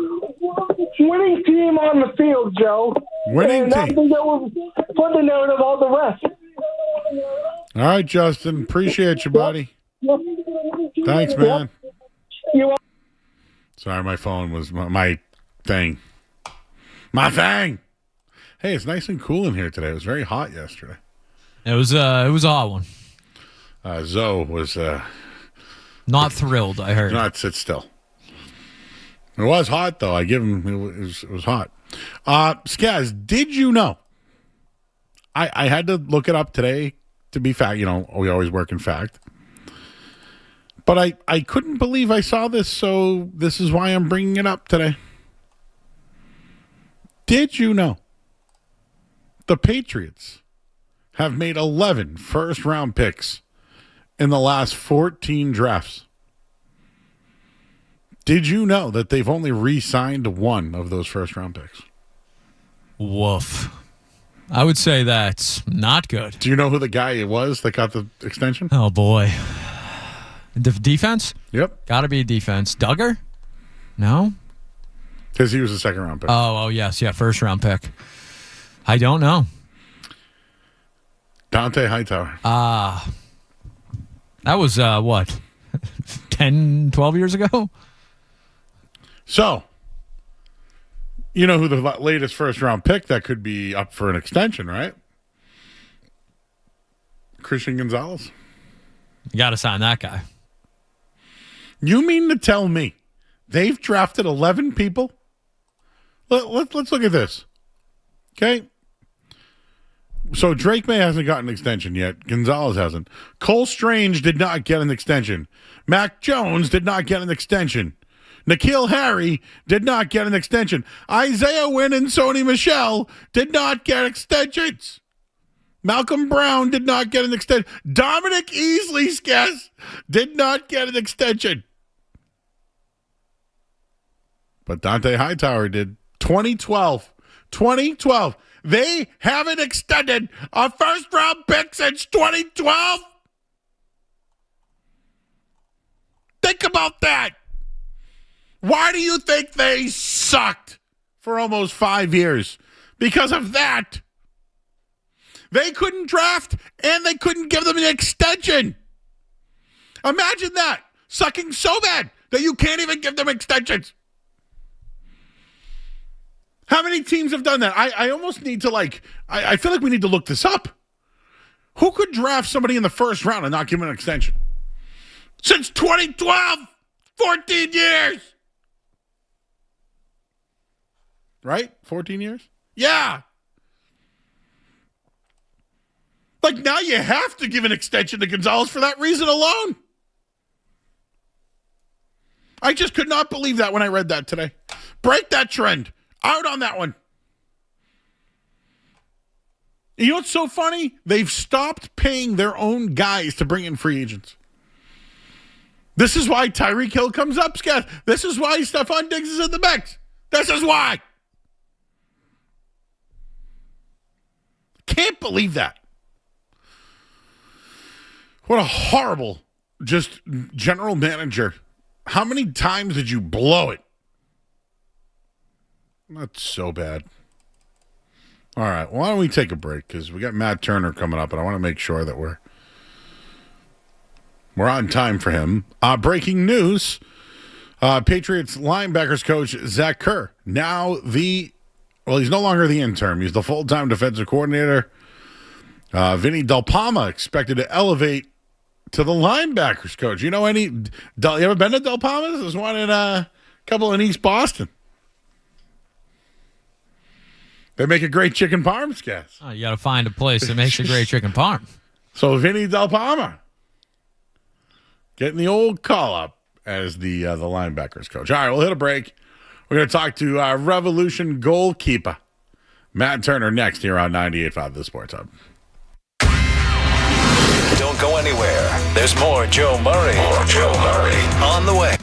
winning team on the field, Joe. Winning and team. That will put the narrative all the rest. All right, Justin. Appreciate you, buddy. Thanks, man. Sorry, my phone was my thing. My thing. Hey, it's nice and cool in here today. It was very hot yesterday. It was a hot one. Zoe was Not thrilled, I heard. not sit still. It was hot, though. I give him, it was hot. Skaz, did you know? I had to look it up today to be fact. You know, we always work in fact. But I couldn't believe I saw this, so this is why I'm bringing it up today. Did you know the Patriots have made 11 first-round picks in the last 14 drafts? Did you know that they've only re-signed one of those first-round picks? Woof. I would say that's not good. Do you know who the guy was that got the extension? Oh, boy. Defense? Yep. Got to be defense. Duggar? No? Because he was a second-round pick. Oh, yes. Yeah, first-round pick. I don't know. Dante Hightower. That was, what, 10, 12 years ago? So, you know who the latest first-round pick that could be up for an extension, right? Christian Gonzalez. You got to sign that guy. You mean to tell me they've drafted 11 people? Let's look at this. Okay? So Drake May hasn't gotten an extension yet. Gonzalez hasn't. Cole Strange did not get an extension. Mac Jones did not get an extension. N'Keal Harry did not get an extension. Isaiah Wynn and Sony Michel did not get extensions. Malcolm Brown did not get an extension. Dominic Easley's guess did not get an extension. But Dante Hightower did. 2012. They haven't extended a first-round pick since 2012. Think about that. Why do you think they sucked for almost 5 years? Because of that. They couldn't draft, and they couldn't give them an extension. Imagine that. Sucking so bad that you can't even give them extensions. How many teams have done that? I almost need to, I feel like we need to look this up. Who could draft somebody in the first round and not give them an extension? Since 2012, 14 years. Right? 14 years? Yeah. Like, now you have to give an extension to Gonzalez for that reason alone. I just could not believe that when I read that today. Break that trend. Out on that one. You know what's so funny? They've stopped paying their own guys to bring in free agents. This is why Tyreek Hill comes up, Scott. This is why Stephon Diggs is in the mix. This is why. Can't believe that. What a horrible, just general manager. How many times did you blow it? Not so bad. All right, why don't we take a break? Because we got Matt Turner coming up, and I want to make sure that we're on time for him. Breaking news. Patriots linebackers coach Zach Kerr. He's no longer the interim. He's the full-time defensive coordinator. Vinny Del Palma expected to elevate to the linebackers coach. You know you ever been to Del Palma's? There's one in a couple in East Boston. They make a great chicken parm, Scats. Oh, you got to find a place that makes a great chicken parm. So Vinny Del Palma getting the old call-up as the linebackers coach. All right, we'll hit a break. We're going to talk to Revolution goalkeeper Matt and Turner next here on 98.5 The Sports Hub. Don't go anywhere. There's more Joe Murray. On the way.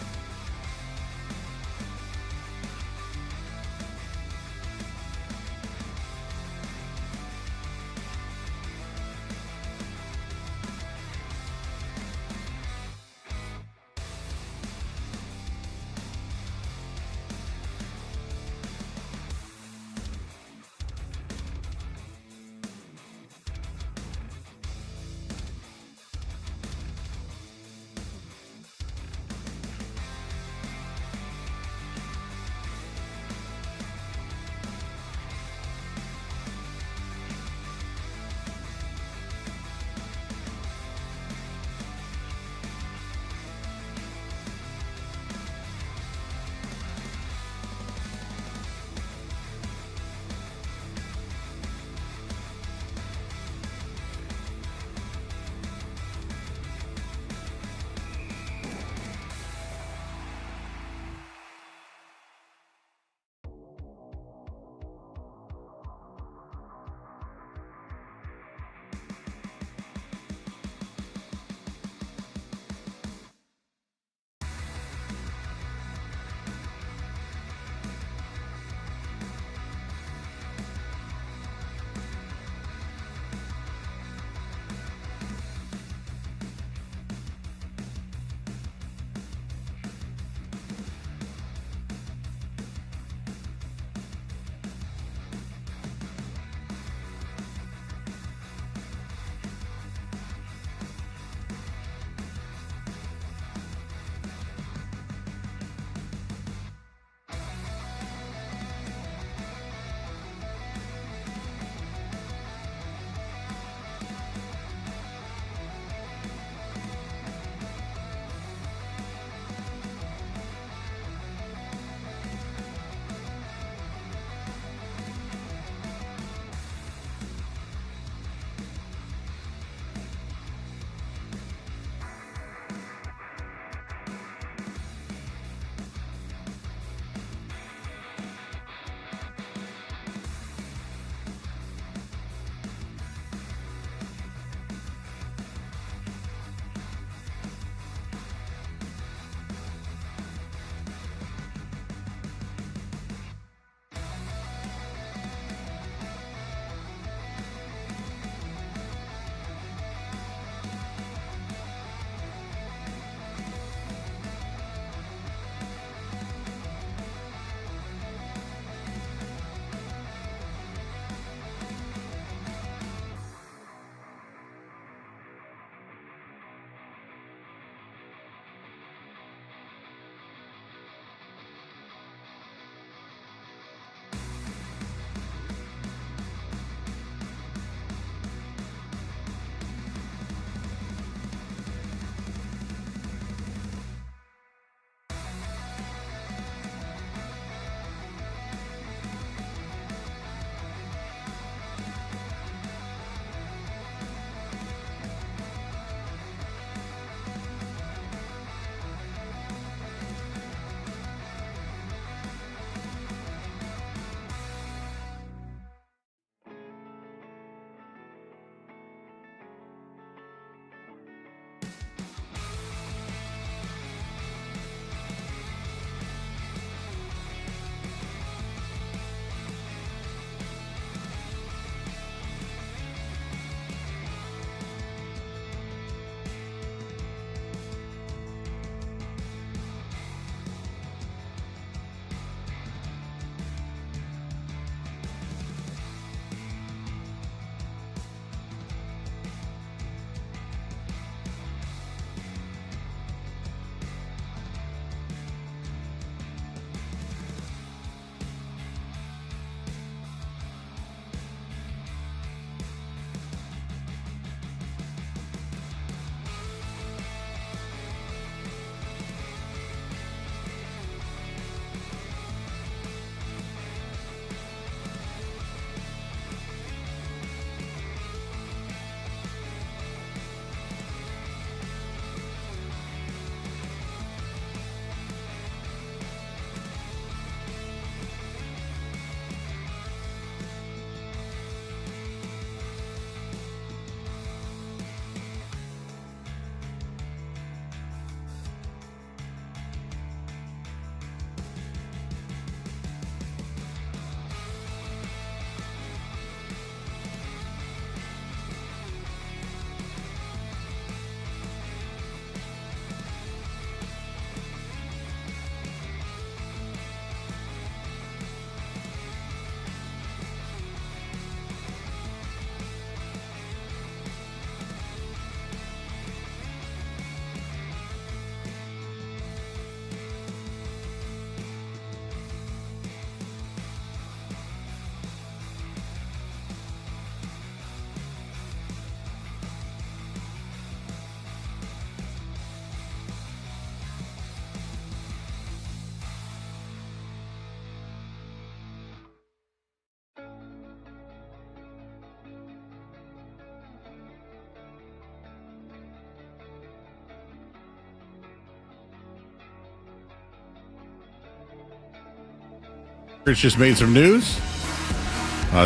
It's just made some news.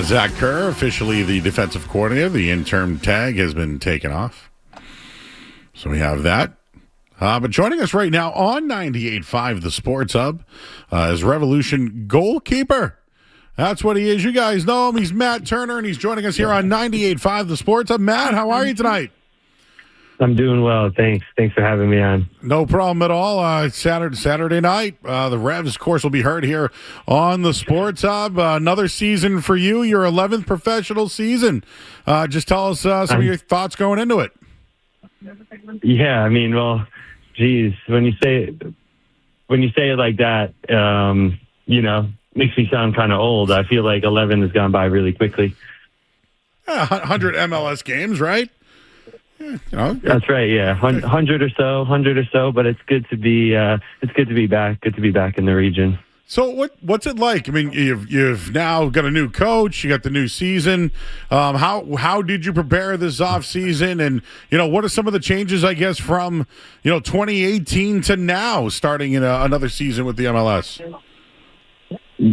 Zach Kerr, officially the defensive coordinator. The interim tag has been taken off. So we have that. But joining us right now on 98.5 The Sports Hub is Revolution goalkeeper. That's what he is. You guys know him. He's Matt Turner, and he's joining us here on 98.5 The Sports Hub. Matt, how are you tonight? I'm doing well. Thanks for having me on. No problem at all. Saturday night. The Revs, of course, will be heard here on the Sports Hub. Another season for you, your 11th professional season. Just tell us some of your thoughts going into it. Yeah, I mean, well, geez, when you say it like that, makes me sound kind of old. I feel like 11 has gone by really quickly. 100 MLS games, right? Yeah, That's right. Yeah, 100 or so. But it's good to be back. Good to be back in the region. So what's it like? I mean, you've now got a new coach. You got the new season. How did you prepare this off season? And what are some of the changes, I guess, from 2018 to now, starting in another season with the MLS?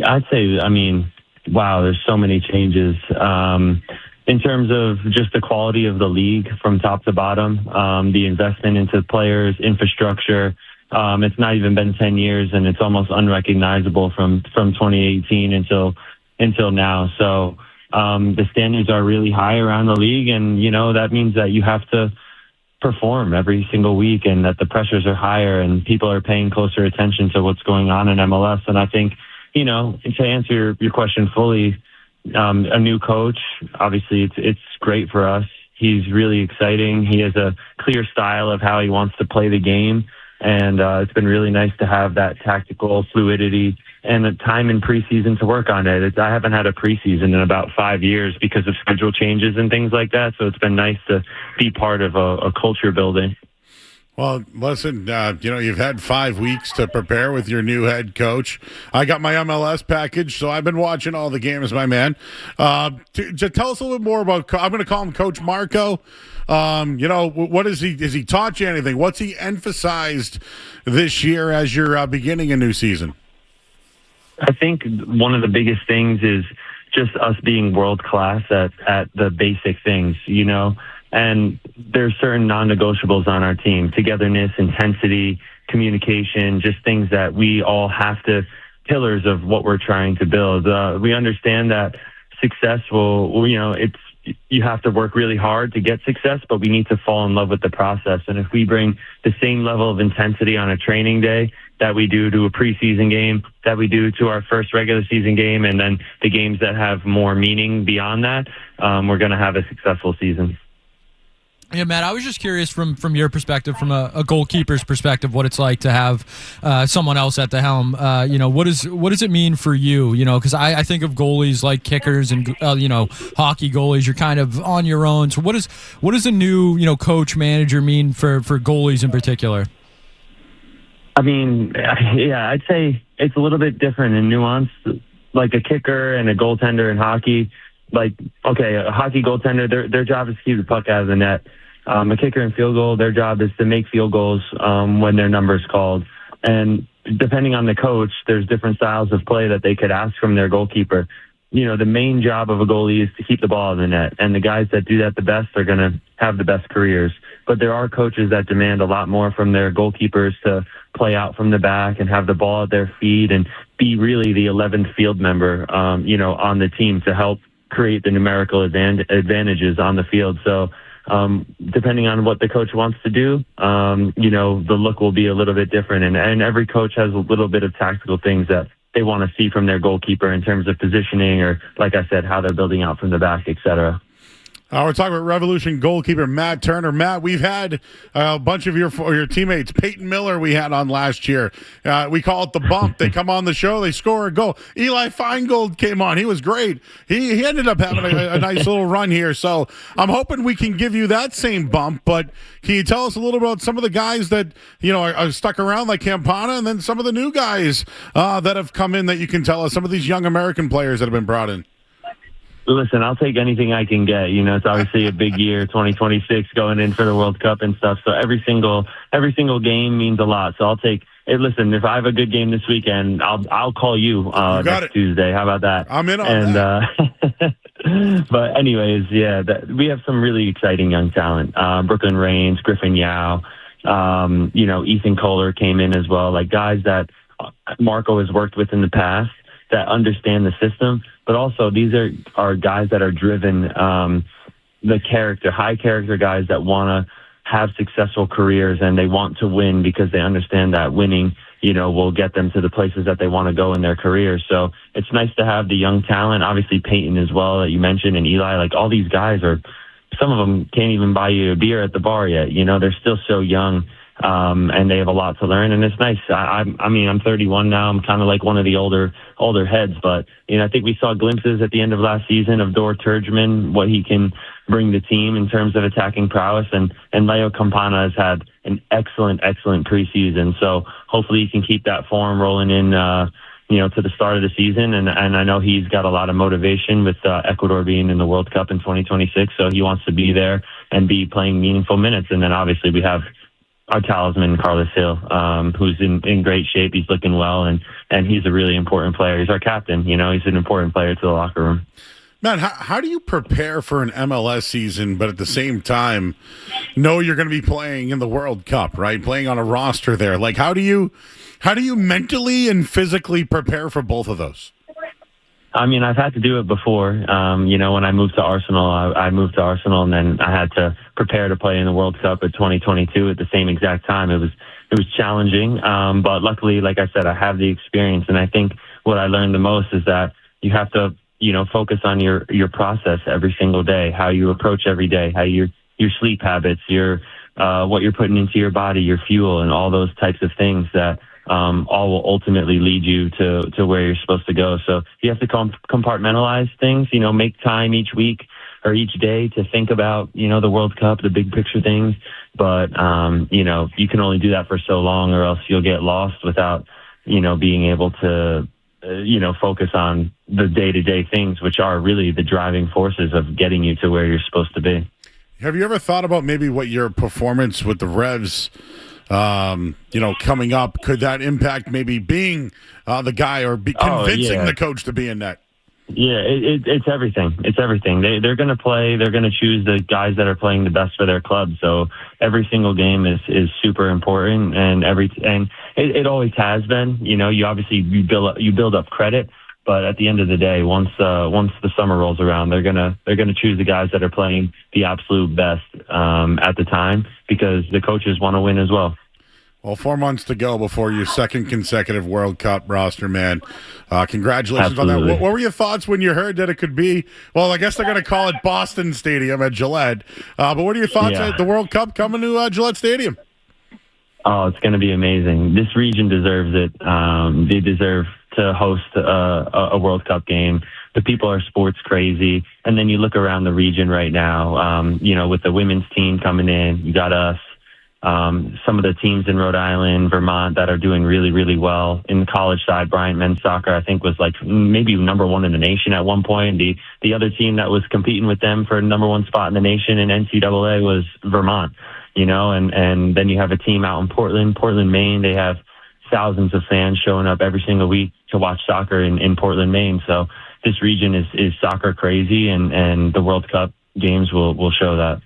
I'd say, I mean, wow, there's so many changes. In terms of just the quality of the league from top to bottom, the investment into players, infrastructure, it's not even been 10 years and it's almost unrecognizable from 2018 until now. So the standards are really high around the league, and that means that you have to perform every single week, and that the pressures are higher and people are paying closer attention to what's going on in MLS. And I think, to answer your question fully, a new coach, obviously it's great for us. He's really exciting. He has a clear style of how he wants to play the game. And it's been really nice to have that tactical fluidity and the time in preseason to work on it. I haven't had a preseason in about 5 years because of schedule changes and things like that. So it's been nice to be part of a culture building. Well, listen, you've had 5 weeks to prepare with your new head coach. I got my MLS package, so I've been watching all the games, my man. To tell us a little bit more about, I'm going to call him Coach Marco. What is he? Has he taught you anything? What's he emphasized this year as you're beginning a new season? I think one of the biggest things is just us being world class at the basic things, And there's certain non-negotiables on our team: togetherness, intensity, communication, just things that we all have to, pillars of what we're trying to build. We understand that success you have to work really hard to get success, but we need to fall in love with the process. And if we bring the same level of intensity on a training day that we do to a preseason game, that we do to our first regular season game, and then the games that have more meaning beyond that, we're going to have a successful season. Yeah, Matt, I was just curious from your perspective, from a goalkeeper's perspective, what it's like to have someone else at the helm. What does it mean for you? Because I think of goalies like kickers and hockey goalies. You're kind of on your own. So what does a new coach manager mean for goalies in particular? I mean, yeah, I'd say it's a little bit different in nuance. Like a kicker and a goaltender in hockey. Like, okay, a hockey goaltender, their job is to keep the puck out of the net. A kicker in field goal, their job is to make field goals when their number's called. And depending on the coach, there's different styles of play that they could ask from their goalkeeper. The main job of a goalie is to keep the ball in the net. And the guys that do that the best are going to have the best careers. But there are coaches that demand a lot more from their goalkeepers to play out from the back and have the ball at their feet and be really the 11th field member, on the team to help create the numerical advantages on the field. So depending on what the coach wants to do, the look will be a little bit different. And every coach has a little bit of tactical things that they want to see from their goalkeeper in terms of positioning or, like I said, how they're building out from the back, et cetera. We're talking about Revolution goalkeeper Matt Turner. Matt, we've had a bunch of your teammates. Peyton Miller we had on last year. We call it the bump. They come on the show, they score a goal. Eli Feingold came on. He was great. He ended up having a nice little run here. So I'm hoping we can give you that same bump. But can you tell us a little about some of the guys that are stuck around, like Campana, and then some of the new guys that have come in that you can tell us, some of these young American players that have been brought in? Listen, I'll take anything I can get. It's obviously a big year, 2026, going in for the World Cup and stuff. So every single game means a lot. So I'll take listen, if I have a good game this weekend, I'll call you next Tuesday. How about that? I'm in on that. But anyways, we have some really exciting young talent. Brooklyn Raines, Griffin Yao, Ethan Kohler came in as well. Like guys that Marco has worked with in the past that understand the system, but also these are guys that are driven, high character guys that want to have successful careers and they want to win because they understand that winning, will get them to the places that they want to go in their careers. So it's nice to have the young talent, obviously Peyton as well that you mentioned, and Eli. Like all these guys some of them can't even buy you a beer at the bar yet. They're still so young, and they have a lot to learn. And it's nice. I'm 31 now. I'm kind of like one of the older heads, but I think we saw glimpses at the end of last season of Dor Turgeman, what he can bring the team in terms of attacking prowess, and Leo Campana has had an excellent preseason. So hopefully he can keep that form rolling in, to the start of the season. And I know he's got a lot of motivation with Ecuador being in the World Cup in 2026. So he wants to be there and be playing meaningful minutes. And then obviously we have our talisman, Carlos Hill, who's in great shape. He's looking well, and he's a really important player. He's our captain. He's an important player to the locker room. Man, how do you prepare for an MLS season, but at the same time know you're going to be playing in the World Cup, right? Playing on a roster there. Like, how do you mentally and physically prepare for both of those? I mean, I've had to do it before. When I moved to Arsenal, I moved to Arsenal, and then I had to prepare to play in the World Cup at 2022 at the same exact time. It was challenging, but luckily, like I said, I have the experience, and I think what I learned the most is that you have to focus on your process every single day, how you approach every day, how your sleep habits, what you're putting into your body, your fuel, and all those types of things that all will ultimately lead you to where you're supposed to go. So you have to compartmentalize things, make time each week or each day to think about, the World Cup, the big picture things. But, you can only do that for so long, or else you'll get lost without, being able to focus on the day-to-day things, which are really the driving forces of getting you to where you're supposed to be. Have you ever thought about maybe what your performance with the Revs, coming up, could that impact maybe being the guy or convincing the coach to be in net? Yeah, it's everything. It's everything. They're going to play. They're going to choose the guys that are playing the best for their club. So every single game is super important, and it always has been. You obviously you build up credit, but at the end of the day, once the summer rolls around, they're gonna choose the guys that are playing the absolute best at the time, because the coaches want to win as well. Well, 4 months to go before your second consecutive World Cup roster, man. Congratulations on that. What were your thoughts when you heard that it could be, well, I guess they're going to call it Boston Stadium at Gillette. But what are your thoughts at the World Cup coming to Gillette Stadium? Oh, it's going to be amazing. This region deserves it. They deserve to host a World Cup game. The people are sports crazy. And then you look around the region right now, with the women's team coming in, you got us. Some of the teams in Rhode Island, Vermont that are doing really, really well. In the college side, Bryant men's soccer, I think, was like maybe number one in the nation at one point. The other team that was competing with them for number one spot in the nation in NCAA was Vermont, and then you have a team out in Portland, Maine. They have thousands of fans showing up every single week to watch soccer in Portland, Maine. So this region is soccer crazy, and the World Cup games will show that.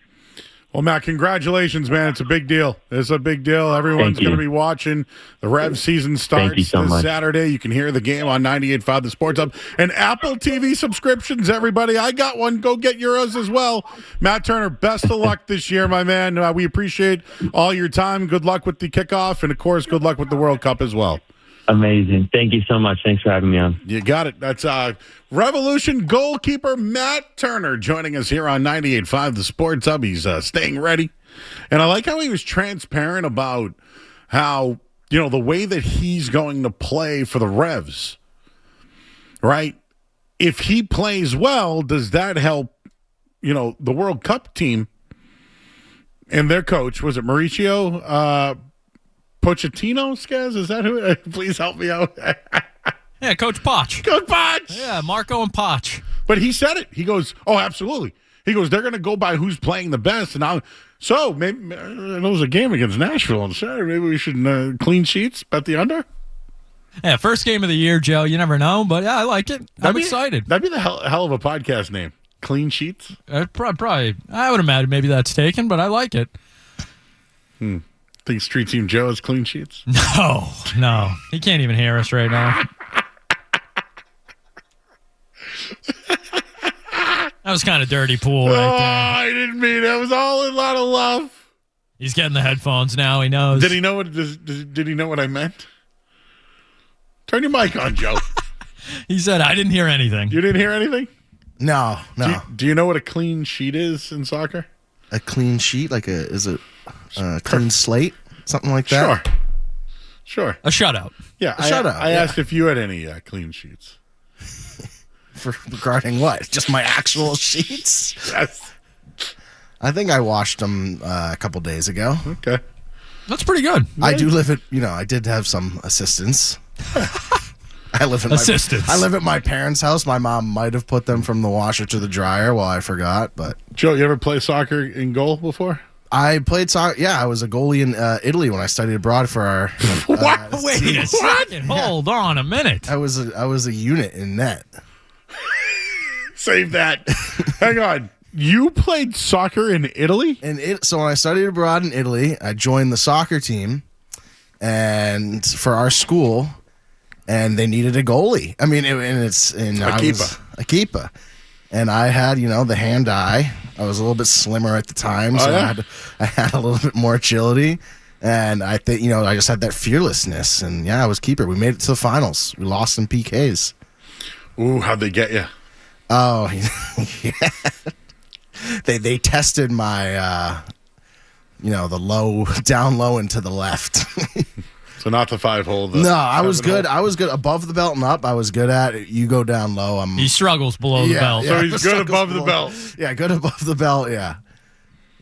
Well, Matt, congratulations, man. It's a big deal. It's a big deal. Everyone's going to be watching. The Rev season starts this Saturday. You can hear the game on 98.5 The Sports Hub. And Apple TV subscriptions, everybody. I got one. Go get yours as well. Matt Turner, best of luck this year, my man. We appreciate all your time. Good luck with the kickoff. And, of course, good luck with the World Cup as well. Amazing. Thank you so much. Thanks for having me on. You got it. That's Revolution goalkeeper Matt Turner joining us here on 98.5 The Sports Hub. He's staying ready. And I like how he was transparent about how, the way that he's going to play for the Revs, right? If he plays well, does that help, the World Cup team and their coach? Was it Mauricio Pochettino, Skaz? Is that who? Please help me out. Coach Poch. Coach Poch. Yeah, Marco and Poch. But he said it. He goes, oh, absolutely. He goes, they're going to go by who's playing the best. And maybe it was a game against Nashville on Saturday. Maybe we should clean sheets, bet the under. Yeah, first game of the year, Joe. You never know, but yeah, I like it. I'm excited. That'd be the hell of a podcast name. Clean sheets. Probably. I would imagine maybe that's taken, but I like it. Think Street Team Joe has clean sheets? No. He can't even hear us right now. That was kind of dirty pool right there. I didn't mean it. It was all a lot of love. He's getting the headphones now. He knows. Did he know what I meant? Turn your mic on, Joe. He said, I didn't hear anything. You didn't hear anything? No. Do you know what a clean sheet is in soccer? A clean sheet? Is it a clean slate? Something like that? Sure. A shutout. Yeah, I asked if you had any clean sheets. Regarding what? Just my actual sheets? Yes. I think I washed them a couple days ago. Okay. That's pretty good. I do live at, I did have some assistance. I live at my parents' house. My mom might have put them from the washer to the dryer while I forgot, but. Joe, you ever play soccer in goal before? I played soccer. Yeah, I was a goalie in Italy when I studied abroad for our. Wait a second. Hold on a minute. I was a unit in net. Save that. Hang on. You played soccer in Italy? So when I studied abroad in Italy, I joined the soccer team, and for our school, and they needed a goalie. I mean, a keeper. And I had, the hand eye. I was a little bit slimmer at the time, so I had a little bit more agility. And I think, I just had that fearlessness. And I was keeper. We made it to the finals. We lost in PKs. Ooh, how'd they get you? Oh, yeah. They tested my, the down low and to the left. So not the 5-hole. No, I was good. I was good above the belt and up. I was good at it. You go down low. He struggles below the belt. So he's good above the belt. Yeah, good above the belt. Yeah,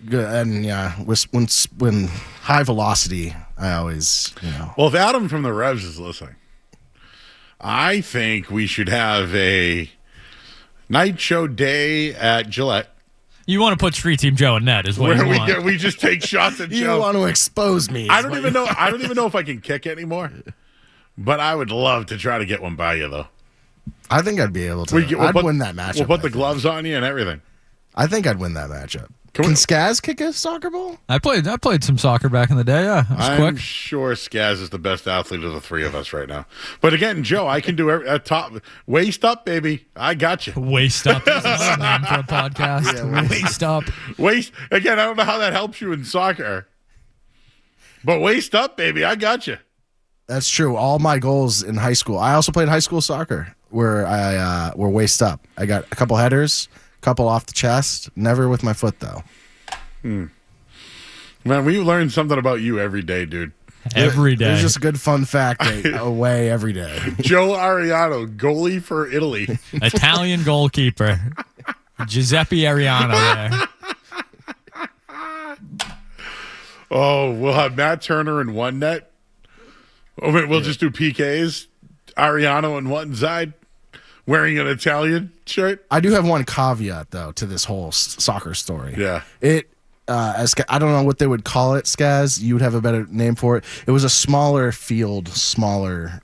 good. And when high velocity, I always Well, if Adam from the Revs is listening, I think we should have a night show day at Gillette. You want to put Street Team Joe in net is what you want. We just take shots at Joe. You want to expose me. I don't even know if I can kick anymore. But I would love to try to get one by you, though. I think I'd be able to. I'd win that matchup. We'll put the gloves on you and everything. I think I'd win that matchup. Can Skaz kick a soccer ball? I played some soccer back in the day. Yeah, it was I'm quick. sure Skaz is the best athlete of the three of us right now. But again, Joe, I can do at top waist up, baby. I got you. Waist up is another name for a podcast. Yeah, waist up. Waist again. I don't know how that helps you in soccer, but waist up, baby. I got you. That's true. All my goals in high school. I also played high school soccer where I were waist up. I got a couple headers. Couple off the chest, never with my foot though. Man, we learn something about you every day, dude. Every day. It's just a good fun fact away every day. Joe Ariano, goalie for Italy. Italian goalkeeper. Giuseppe Ariano there. Oh, we'll have Matt Turner in one net. Oh, wait, we'll just do PKs. Ariano on one side. Wearing an Italian shirt. I do have one caveat though to this whole soccer story. Yeah, I don't know what they would call it, Skaz. You would have a better name for it. It was a smaller field, smaller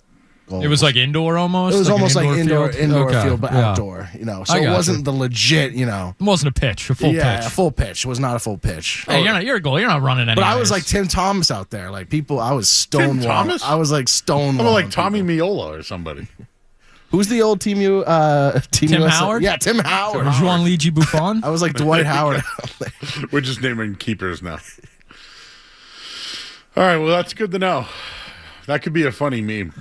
goals. It was like indoor almost. It was almost like indoor okay. field, but outdoor. So it wasn't the legit. It wasn't a pitch, a full pitch. Yeah, a full pitch. It was not a full pitch. Hey, you're a goal. You're not running anything. But I was like Tim Thomas out there. Like people, I was stonewall. Tim Thomas? I was like stonewall. I'm like Tommy Miola or somebody. Who's the old Tim USA? Howard? Yeah, Tim Howard. Gianluigi Buffon? I was like Dwight Howard. We're just naming keepers now. All right, well, that's good to know. That could be a funny meme.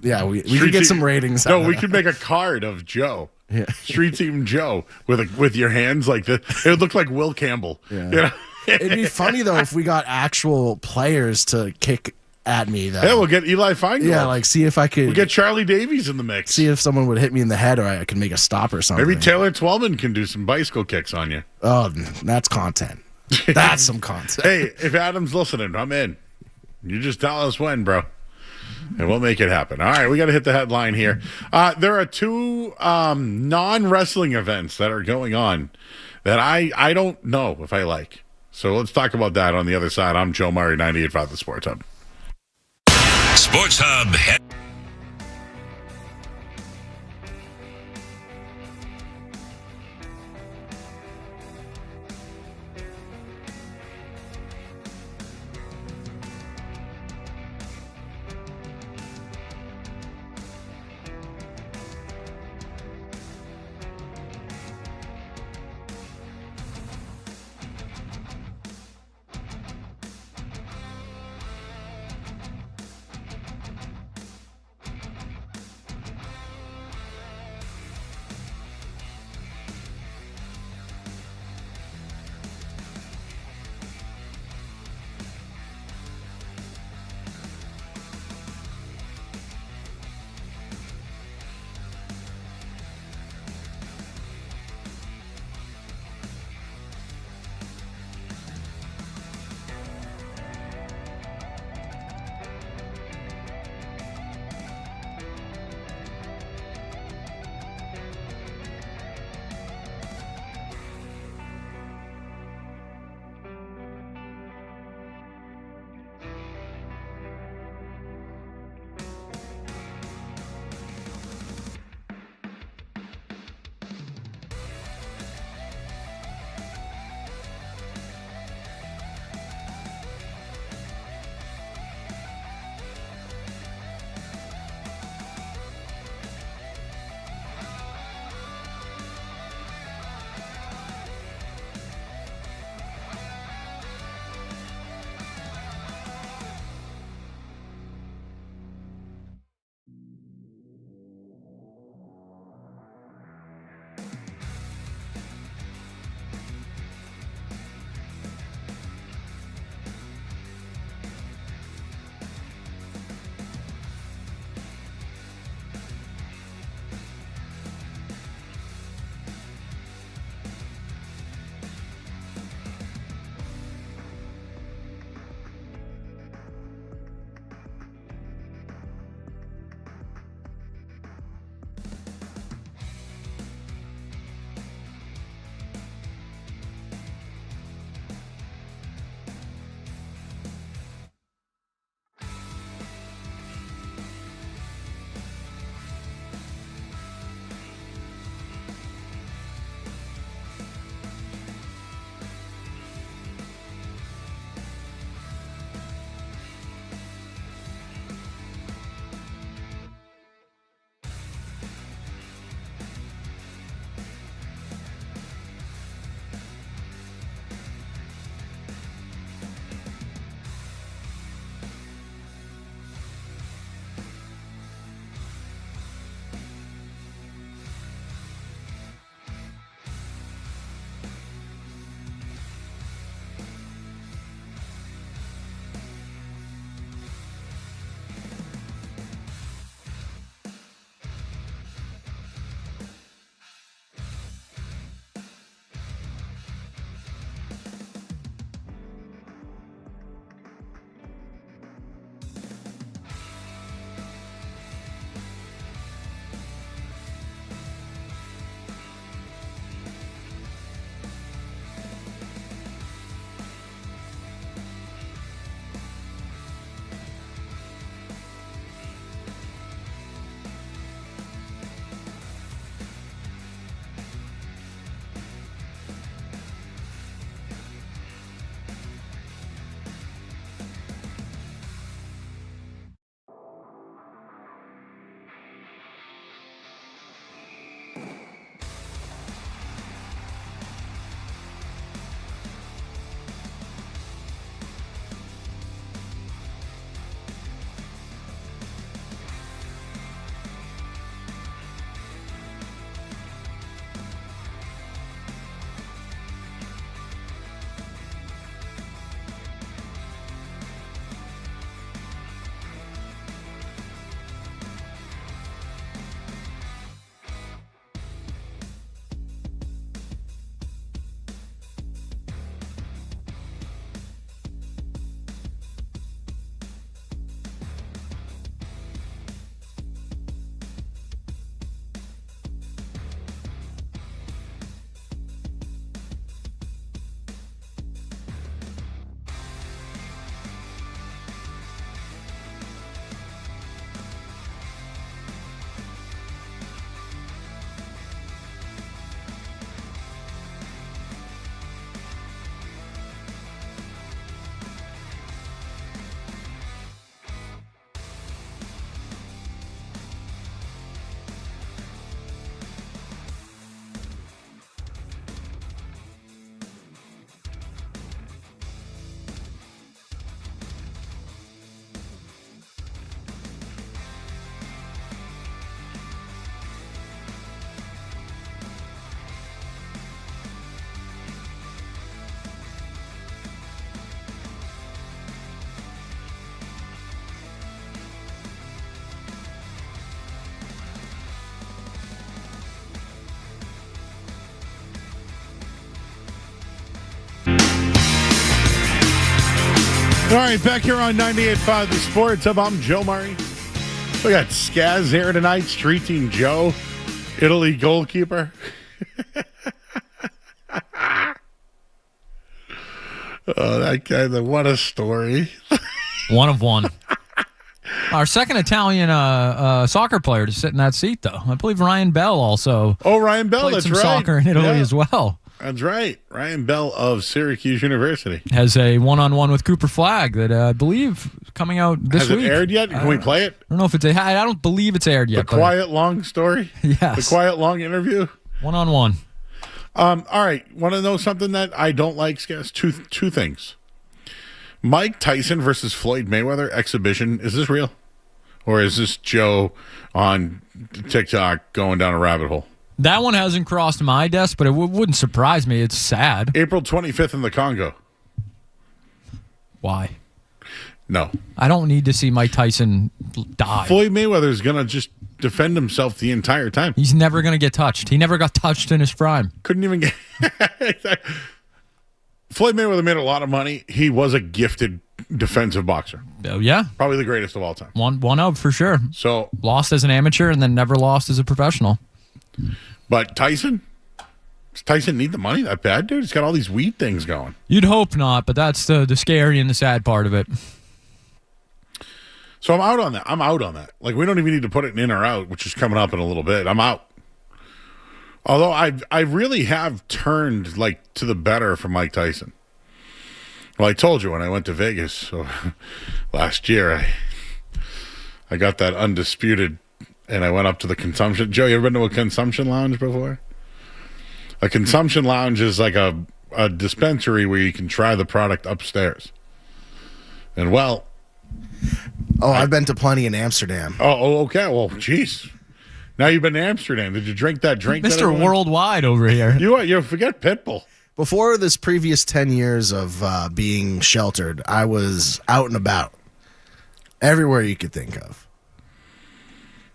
Yeah, we could get some ratings. No, we could make a card of Joe. Yeah. Street Team Joe with your hands like this. It would look like Will Campbell. Yeah. It'd be funny, though, if we got actual players to kick at me, though. Yeah, we'll get Eli Feingold. Yeah, like see if I could. We'll get Charlie Davies in the mix. See if someone would hit me in the head, or I could make a stop or something. Maybe Taylor Twellman can do some bicycle kicks on you. Oh, that's content. That's some content. Hey, if Adam's listening, I'm in. You just tell us when, bro, and we'll make it happen. All right, we got to hit the headline here. There are two non-wrestling events that are going on that I don't know if I like. So let's talk about that on the other side. I'm Joe Murray, 98.5 The Sports Hub. Sports Hub. All right, back here on 98.5 The Sports Hub. I'm Joe Murray. We got Skaz here tonight, Street Team Joe, Italy goalkeeper. Oh, that guy, what a story. One of one. Our second Italian soccer player to sit in that seat, though. I believe Ryan Bell also Ryan Bell, played that's some right. soccer in Italy as well. That's right. Ryan Bell of Syracuse University. Has a one-on-one with Cooper Flagg that I believe is coming out this week. Has it aired yet? Can we play it? I don't know if I don't believe it's aired yet. The quiet, long story? Yes. The quiet, long interview? One-on-one. All right. Want to know something that I don't like, Skaz? Two things. Mike Tyson versus Floyd Mayweather exhibition. Is this real? Or is this Joe on TikTok going down a rabbit hole? That one hasn't crossed my desk, but it wouldn't surprise me. It's sad. April 25th in the Congo. Why? No. I don't need to see Mike Tyson die. Floyd Mayweather is going to just defend himself the entire time. He's never going to get touched. He never got touched in his prime. Couldn't even get... Floyd Mayweather made a lot of money. He was a gifted defensive boxer. Oh, yeah. Probably the greatest of all time. One of, for sure. So, lost as an amateur and then never lost as a professional. But Tyson? Does Tyson need the money that bad, dude? He's got all these weed things going. You'd hope not, but that's the scary and the sad part of it. So I'm out on that. Like, we don't even need to put it in or out, which is coming up in a little bit. I'm out. Although I really have turned, like, to the better for Mike Tyson. Well, I told you when I went to Vegas last year, I got that undisputed, and I went up to the consumption. Joe, you ever been to a consumption lounge before? A consumption lounge is like a dispensary where you can try the product upstairs. And, well... I've been to plenty in Amsterdam. Oh, okay. Well, jeez. Now you've been to Amsterdam. Did you drink that drink? Mr. Worldwide over here. You forget Pitbull. Before this previous 10 years of being sheltered, I was out and about. Everywhere you could think of.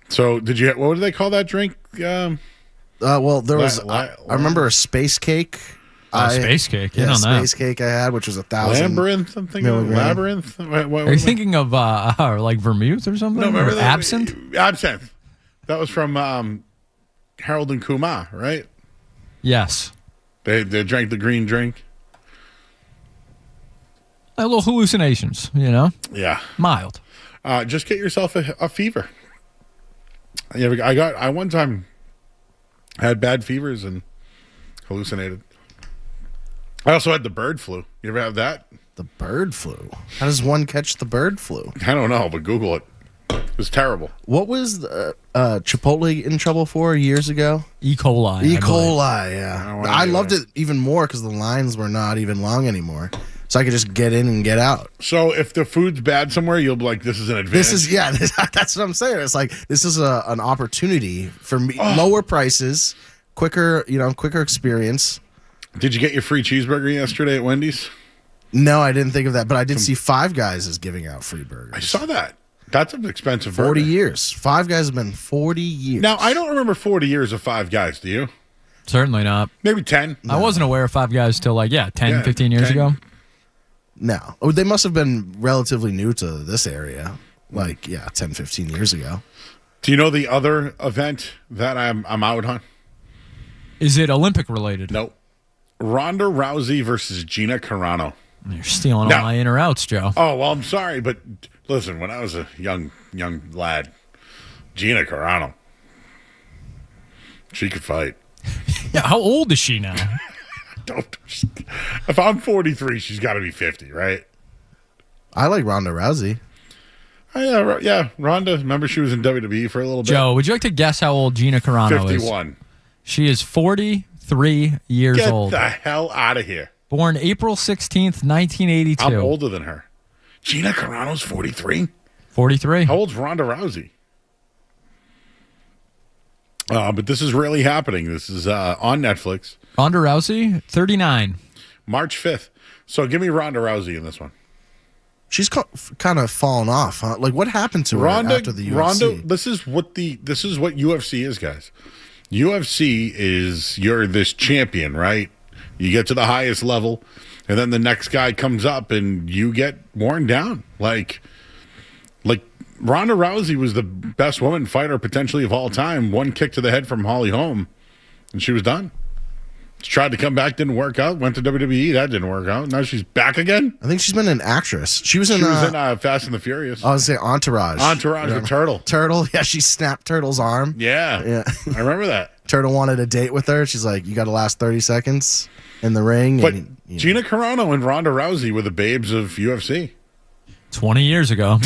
So, what did they call that drink? Well, there was, I remember a space cake. Space cake. Yeah, on that. space cake I had, which was 1,000. Labyrinth, something. Labyrinth. Are you thinking of like vermouth or something? No, remember or absinthe? Absinthe. That was from Harold and Kumar, right? Yes. They drank the green drink. A little hallucinations, you know? Yeah. Mild. Just get yourself a fever. I one time had bad fevers and hallucinated. I also had the bird flu. You ever have that? The bird flu? How does one catch the bird flu? I don't know, but Google it. It was terrible. What was Chipotle in trouble for years ago? E. coli. E. coli, yeah. I loved it even more because the lines were not even long anymore. So I could just get in and get out. So if the food's bad somewhere, you'll be like, this is an advantage. That's what I'm saying. It's like, this is an opportunity for me. Lower prices, quicker experience. Did you get your free cheeseburger yesterday at Wendy's? No, I didn't think of that, but I did see Five Guys is giving out free burgers. I saw that. That's an expensive burger. 40 years. Five Guys have been 40 years. Now, I don't remember 40 years of Five Guys, do you? Certainly not. Maybe 10. No. I wasn't aware of Five Guys till 10, 15 years ago. No. They must have been relatively new to this area. 10, 15 years ago. Do you know the other event that I'm out on? Is it Olympic related? Nope. Ronda Rousey versus Gina Carano. You're stealing all my in or outs, Joe. Oh, well, I'm sorry, but listen, when I was a young lad, Gina Carano, she could fight. Yeah, how old is she now? If I'm 43, she's got to be 50, right? I like Ronda Rousey. Yeah, Ronda. Remember she was in WWE for a little bit? Joe, would you like to guess how old Gina Carano is? 51. She is 43 years old. Get the hell out of here. Born April 16th, 1982. I'm older than her. Gina Carano's 43? 43. How old's Ronda Rousey? But this is really happening. This is on Netflix. Ronda Rousey, 39. March 5th. So give me Ronda Rousey in this one. She's kind of fallen off, huh? Like, what happened to her after the UFC? Ronda, this is what UFC is, guys. UFC is, you're this champion, right? You get to the highest level, And then the next guy comes up and you get worn down. Like Ronda Rousey was the best woman fighter potentially of all time. One kick to the head from Holly Holm, and she was done. She tried to come back, didn't work out. Went to WWE, that didn't work out. Now she's back again. I think she's been an actress. She was in Fast and the Furious. I was say Entourage. Entourage with Turtle. Turtle, yeah, she snapped Turtle's arm. Yeah. I remember that. Turtle wanted a date with her. She's like, you got to last 30 seconds in the ring. But Gina Carano and Ronda Rousey were the babes of UFC. 20 years ago.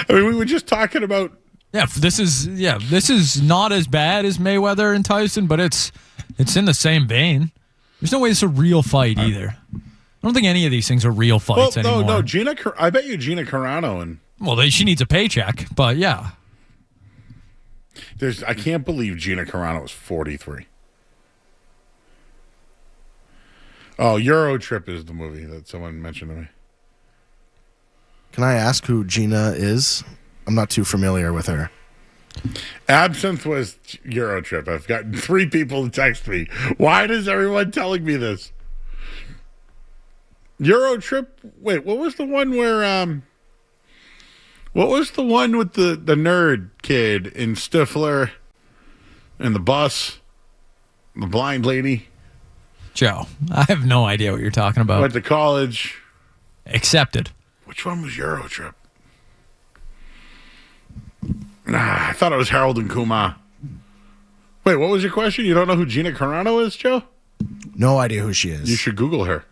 I mean, we were just talking about. This is not as bad as Mayweather and Tyson, but it's in the same vein. There's no way it's a real fight either. I don't think any of these things are real fights anymore. No, I bet you Gina Carano and. Well, she needs a paycheck, but yeah. I can't believe Gina Carano is 43. Oh, Euro Trip is the movie that someone mentioned to me. Can I ask who Gina is? I'm not too familiar with her. Absinthe was Euro Trip. I've gotten 3 people to text me. Why does everyone telling me this? Euro Trip. Wait, what was the one where? What was the one with the nerd kid in Stifler and the bus, the blind lady? Joe, I have no idea what you're talking about. Went to college. Accepted. Which one was Euro Trip? I thought it was Harold and Kumar. Wait, what was your question? You don't know who Gina Carano is, Joe? No idea who she is. You should Google her.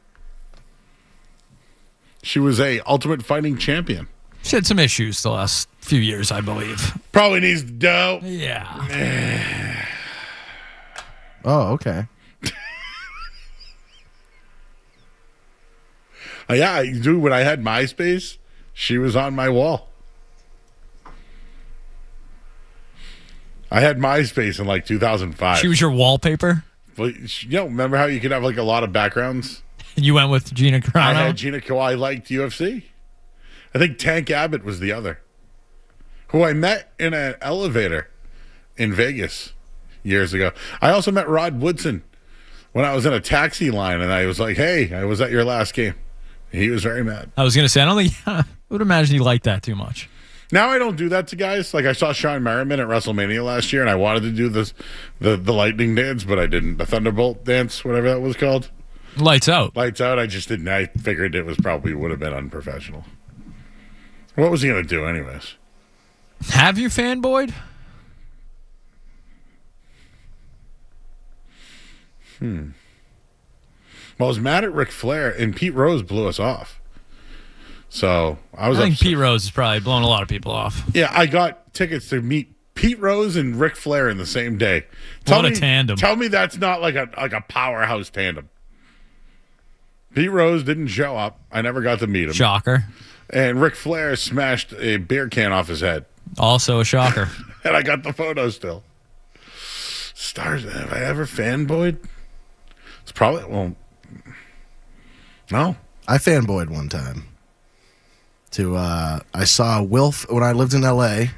She was a Ultimate Fighting champion. She had some issues the last few years, I believe. Probably needs dough. Yeah. Oh, okay. Yeah, dude, when I had MySpace, she was on my wall. I had MySpace in like 2005. She was your wallpaper? Well, remember how you could have like a lot of backgrounds? You went with Gina Carano? I had Gina Carano. I liked UFC. I think Tank Abbott was the other, who I met in an elevator in Vegas years ago. I also met Rod Woodson when I was in a taxi line, and I was like, hey, I was at your last game. He was very mad. I was going to say, I would imagine you liked that too much. Now I don't do that to guys. Like I saw Sean Merriman at WrestleMania last year, and I wanted to do the lightning dance, but I didn't. The Thunderbolt dance, whatever that was called. Lights out. Lights out. I just didn't. I figured it would have been unprofessional. What was he going to do anyways? Have you fanboyed? Well, I was mad at Ric Flair, and Pete Rose blew us off. So I think Pete Rose has probably blown a lot of people off. Yeah, I got tickets to meet Pete Rose and Ric Flair in the same day. What a tandem. Tell me that's not like a powerhouse tandem. Pete Rose didn't show up. I never got to meet him. Shocker. And Ric Flair smashed a beer can off his head. Also a shocker. And I got the photo still. Stars, have I ever fanboyed? It's probably, no. I fanboyed one time. I saw when I lived in LA, I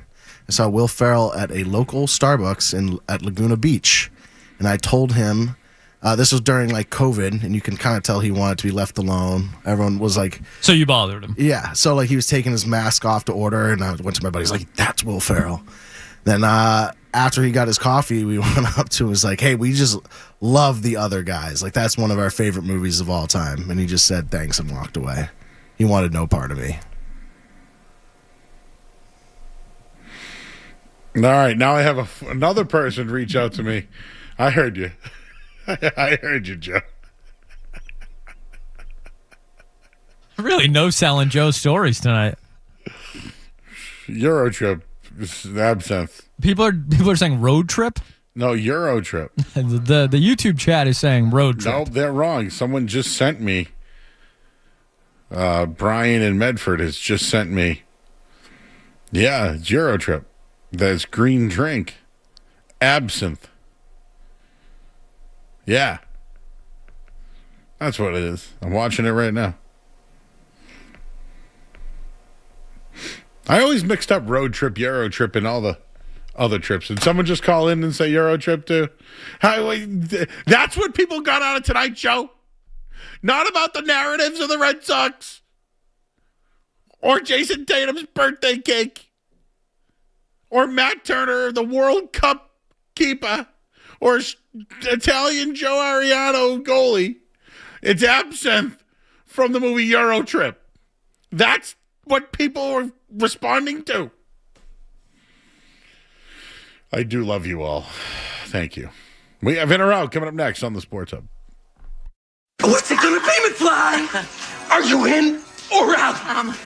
saw Will Ferrell at a local Starbucks at Laguna Beach. And I told him, this was during like COVID, and you can kind of tell he wanted to be left alone. Everyone was like... So you bothered him? Yeah. So like he was taking his mask off to order, and I went to my buddy. He's like, that's Will Ferrell. Then after he got his coffee, we went up to him. Was like, hey, we just love The Other Guys. Like that's one of our favorite movies of all time. And he just said thanks and walked away. He wanted no part of me. All right, now I have another person reach out to me. I heard you. I heard you, Joe. Really, no selling Joe stories tonight. Euro Trip, absinthe. People are saying road trip. No, Euro Trip. The YouTube chat is saying road trip. No, they're wrong. Someone just sent me. Brian in Medford has just sent me. Yeah, it's Euro Trip. That's green drink. Absinthe. Yeah. That's what it is. I'm watching it right now. I always mixed up road trip, Euro Trip, and all the other trips. Did someone just call in and say Euro Trip too? That's what people got out of tonight, Joe? Not about the narratives of the Red Sox or Jason Tatum's birthday cake or Matt Turner, the World Cup keeper, or Italian Joe Ariano goalie. It's absinthe from the movie Euro Trip. That's what people are responding to. I do love you all. Thank you. We have In or Out coming up next on the Sports Hub. What's it gonna be, McFly? Are you in or out?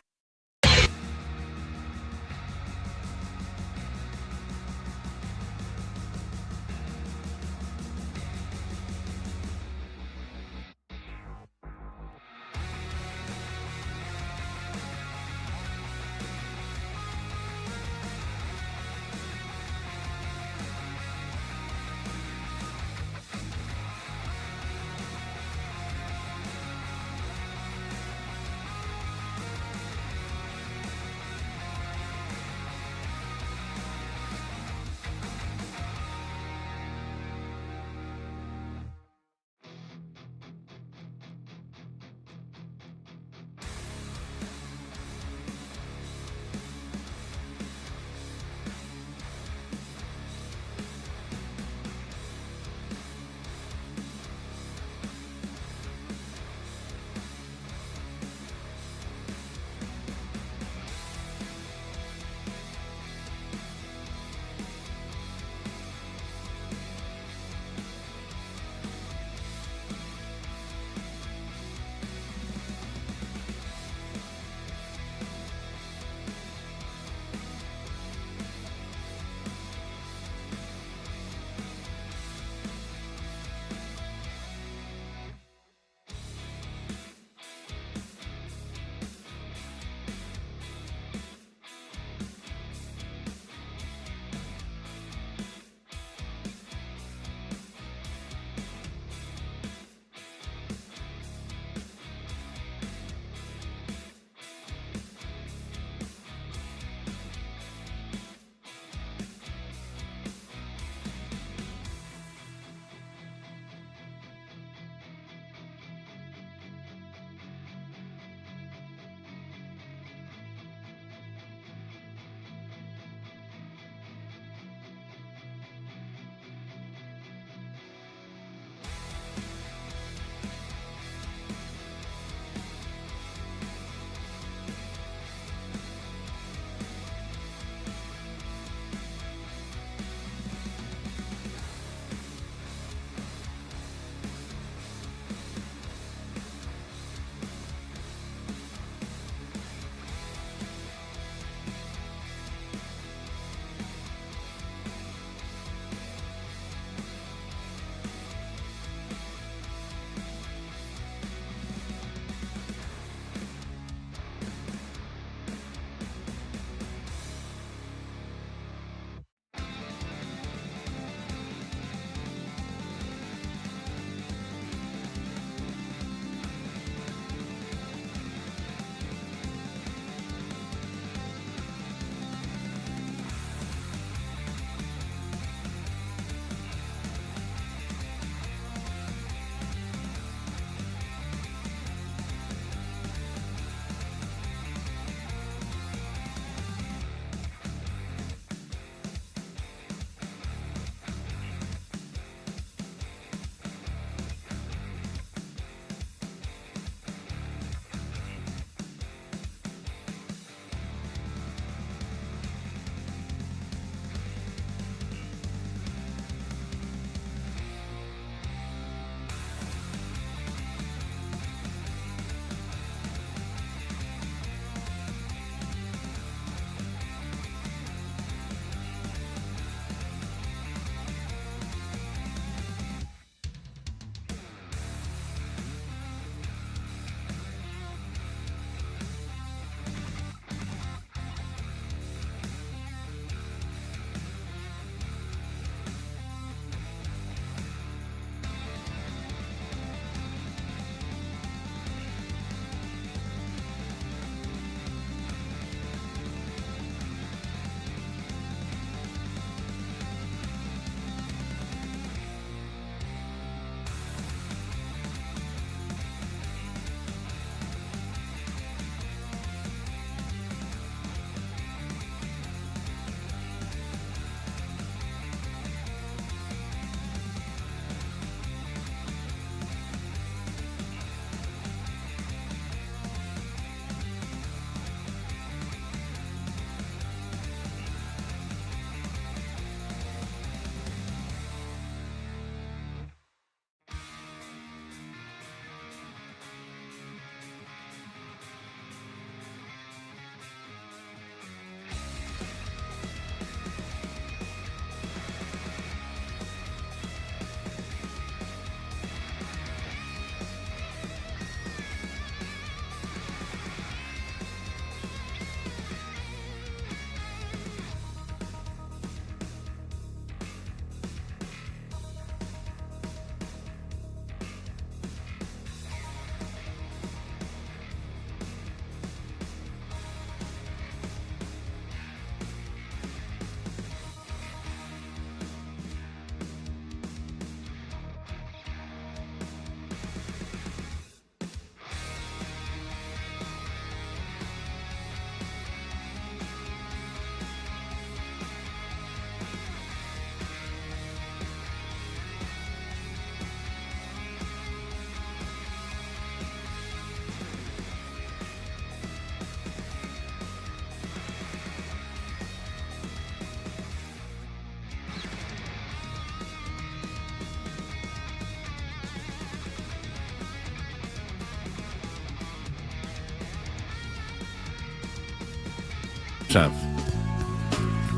10th.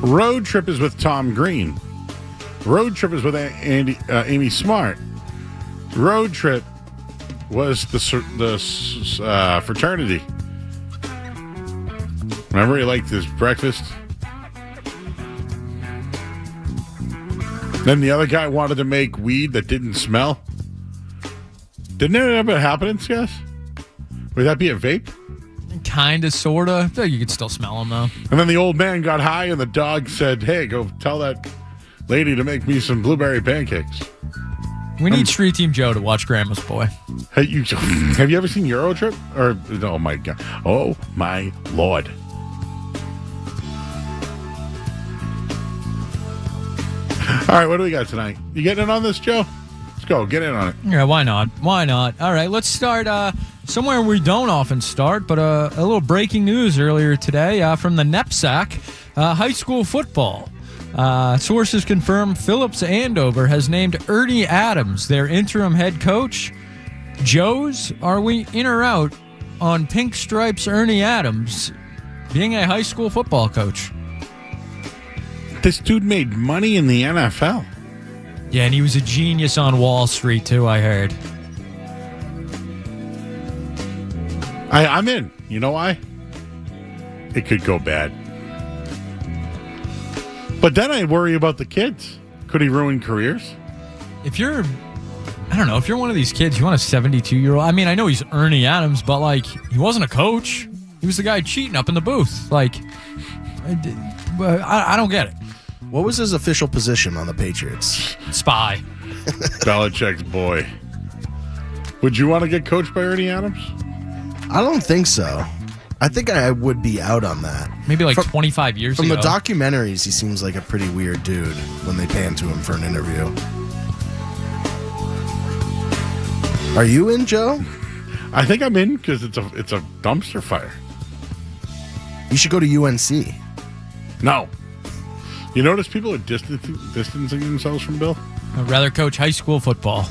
Road Trip is with Tom Green. Road Trip is with Amy Smart. Road Trip was the fraternity. Remember he liked his breakfast? Then the other guy wanted to make weed that didn't smell. Didn't it ever happen, guys? Would that be a vape? Kind of, sort of. You could still smell them, though. And then the old man got high and the dog said, hey, go tell that lady to make me some blueberry pancakes. We need Street Team Joe to watch Grandma's Boy. Hey, have you ever seen Euro Trip? Or, oh my God. Oh my Lord. All right, what do we got tonight? You getting in on this, Joe? Let's go. Get in on it. Yeah, why not? Why not? All right, let's start somewhere we don't often start, but a little breaking news earlier today from the Knapsack. High school football. Sources confirm Phillips Andover has named Ernie Adams their interim head coach. Joe's, are we in or out on Pink Stripes Ernie Adams being a high school football coach? This dude made money in the NFL. Yeah, and he was a genius on Wall Street, too, I heard. I'm in. You know why? It could go bad. But then I worry about the kids. Could he ruin careers? If you're one of these kids, you want a 72-year-old. I mean, I know he's Ernie Adams, but, like, he wasn't a coach. He was the guy cheating up in the booth. Like, I don't get it. What was his official position on the Patriots? Spy. Belichick's boy. Would you want to get coached by Ernie Adams? I don't think so. I think I would be out on that. Maybe like 25 years ago. From the documentaries, he seems like a pretty weird dude when they pan to him for an interview. Are you in, Joe? I think I'm in because it's a dumpster fire. You should go to UNC. No. You notice people are distancing themselves from Bill? I'd rather coach high school football.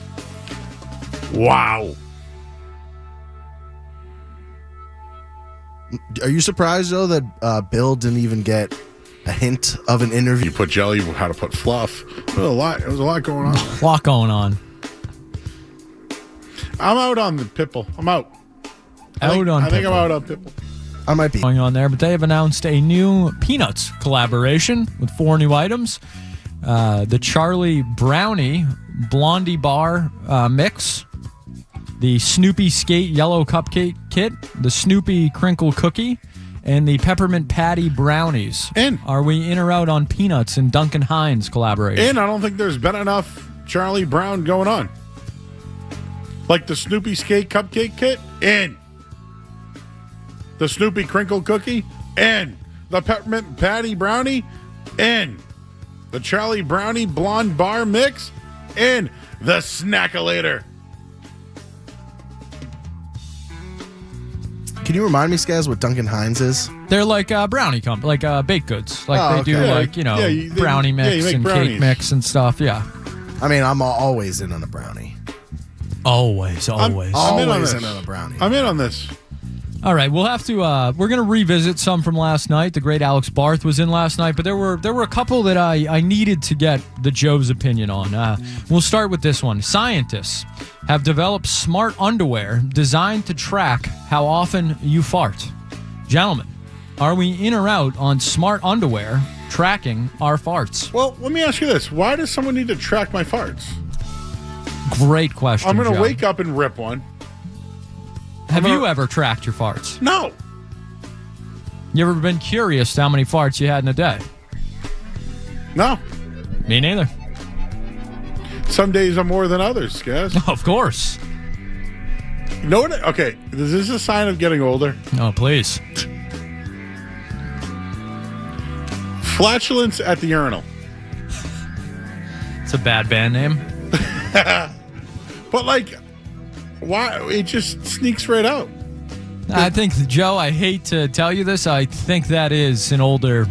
Wow. Are you surprised, though, that Bill didn't even get a hint of an interview? You put jelly, how to put fluff. There was a lot going on. A lot going on. I'm out on the Pipple. I'm out. I think I'm out on Pipple. I might be going on there, but they have announced a new Peanuts collaboration with 4 new items. The Charlie Brownie Blondie Bar mix, the Snoopy Skate Yellow Cupcake Kit, the Snoopy Crinkle Cookie, and the Peppermint Patty Brownies. In. Are we in or out on Peanuts and Duncan Hines collaboration? And I don't think there's been enough Charlie Brown going on. Like the Snoopy Skate Cupcake Kit, in. The Snoopy Crinkle Cookie, in. The Peppermint Patty Brownie, in. The Charlie Brownie Blonde Bar Mix, in. The Snackalator. Can you remind me, Skaz, what Duncan Hines is? They're like brownie company, like baked goods. Like they do brownie mix and brownies. Cake mix and stuff. Yeah. I mean, I'm always in on a brownie. Always. I'm Always in on a brownie. I'm in on this. All right, we'll have to. We're going to revisit some from last night. The great Alex Barth was in last night, but there were a couple that I needed to get the Joe's opinion on. We'll start with this one. Scientists have developed smart underwear designed to track how often you fart. Gentlemen, are we in or out on smart underwear tracking our farts? Well, let me ask you this: why does someone need to track my farts? Great question. I'm going to Joe. wake up and rip one. Have you ever tracked your farts? No. You ever been curious how many farts you had in a day? No. Me neither. Some days are more than others, guys. Of course. You know what? Okay, is this a sign of getting older? Oh, please. Flatulence at the urinal. It's a bad band name. But like, why? It just sneaks right out. I think, Joe, I hate to tell you this, I think that is an older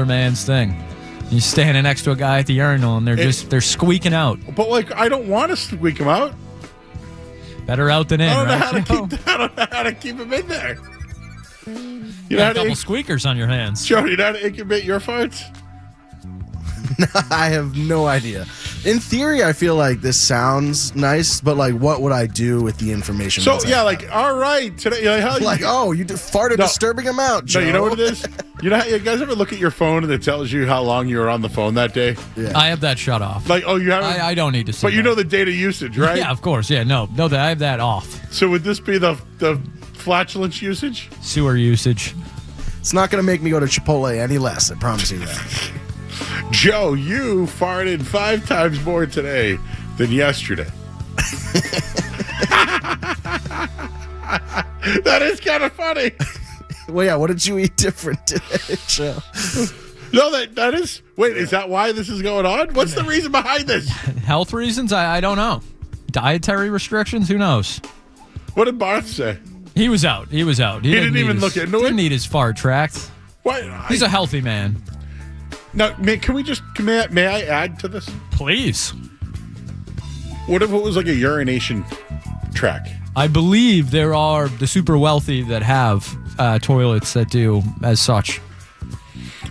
man's thing. You're standing next to a guy at the urinal and they're squeaking out. But like, I don't want to squeak them out. Better out than in, I don't know right? how to keep them in there. You know how a couple to squeakers on your hands. Joe, you know how to incubate your farts? I have no idea. In theory, I feel like this sounds nice, but like, what would I do with the information? So, once I yeah, have like, it? all right. Today, like, oh, you farted a disturbing amount, Joe. No, you know what it is? You know how you guys ever look at your phone and it tells you how long you were on the phone that day? Yeah. I have that shut off. Like, oh, you have I don't need to see But you that. know the data usage, right? Yeah, of course. Yeah, no, that I have that off. So would this be the flatulence usage? Sewer usage. It's not going to make me go to Chipotle any less, I promise you that. Joe, you farted 5 times more today than yesterday. That is kind of funny. Well, yeah, what did you eat different today, Joe? No, that is... Wait, is that why this is going on? What's the reason behind this? Health reasons? I don't know. Dietary restrictions? Who knows? What did Barth say? He was out. He didn't even need look into it? Didn't need his fart tracked. What? He's a healthy man. Now, may I add to this? Please. What if it was like a urination track? I believe there are the super wealthy that have toilets that do as such.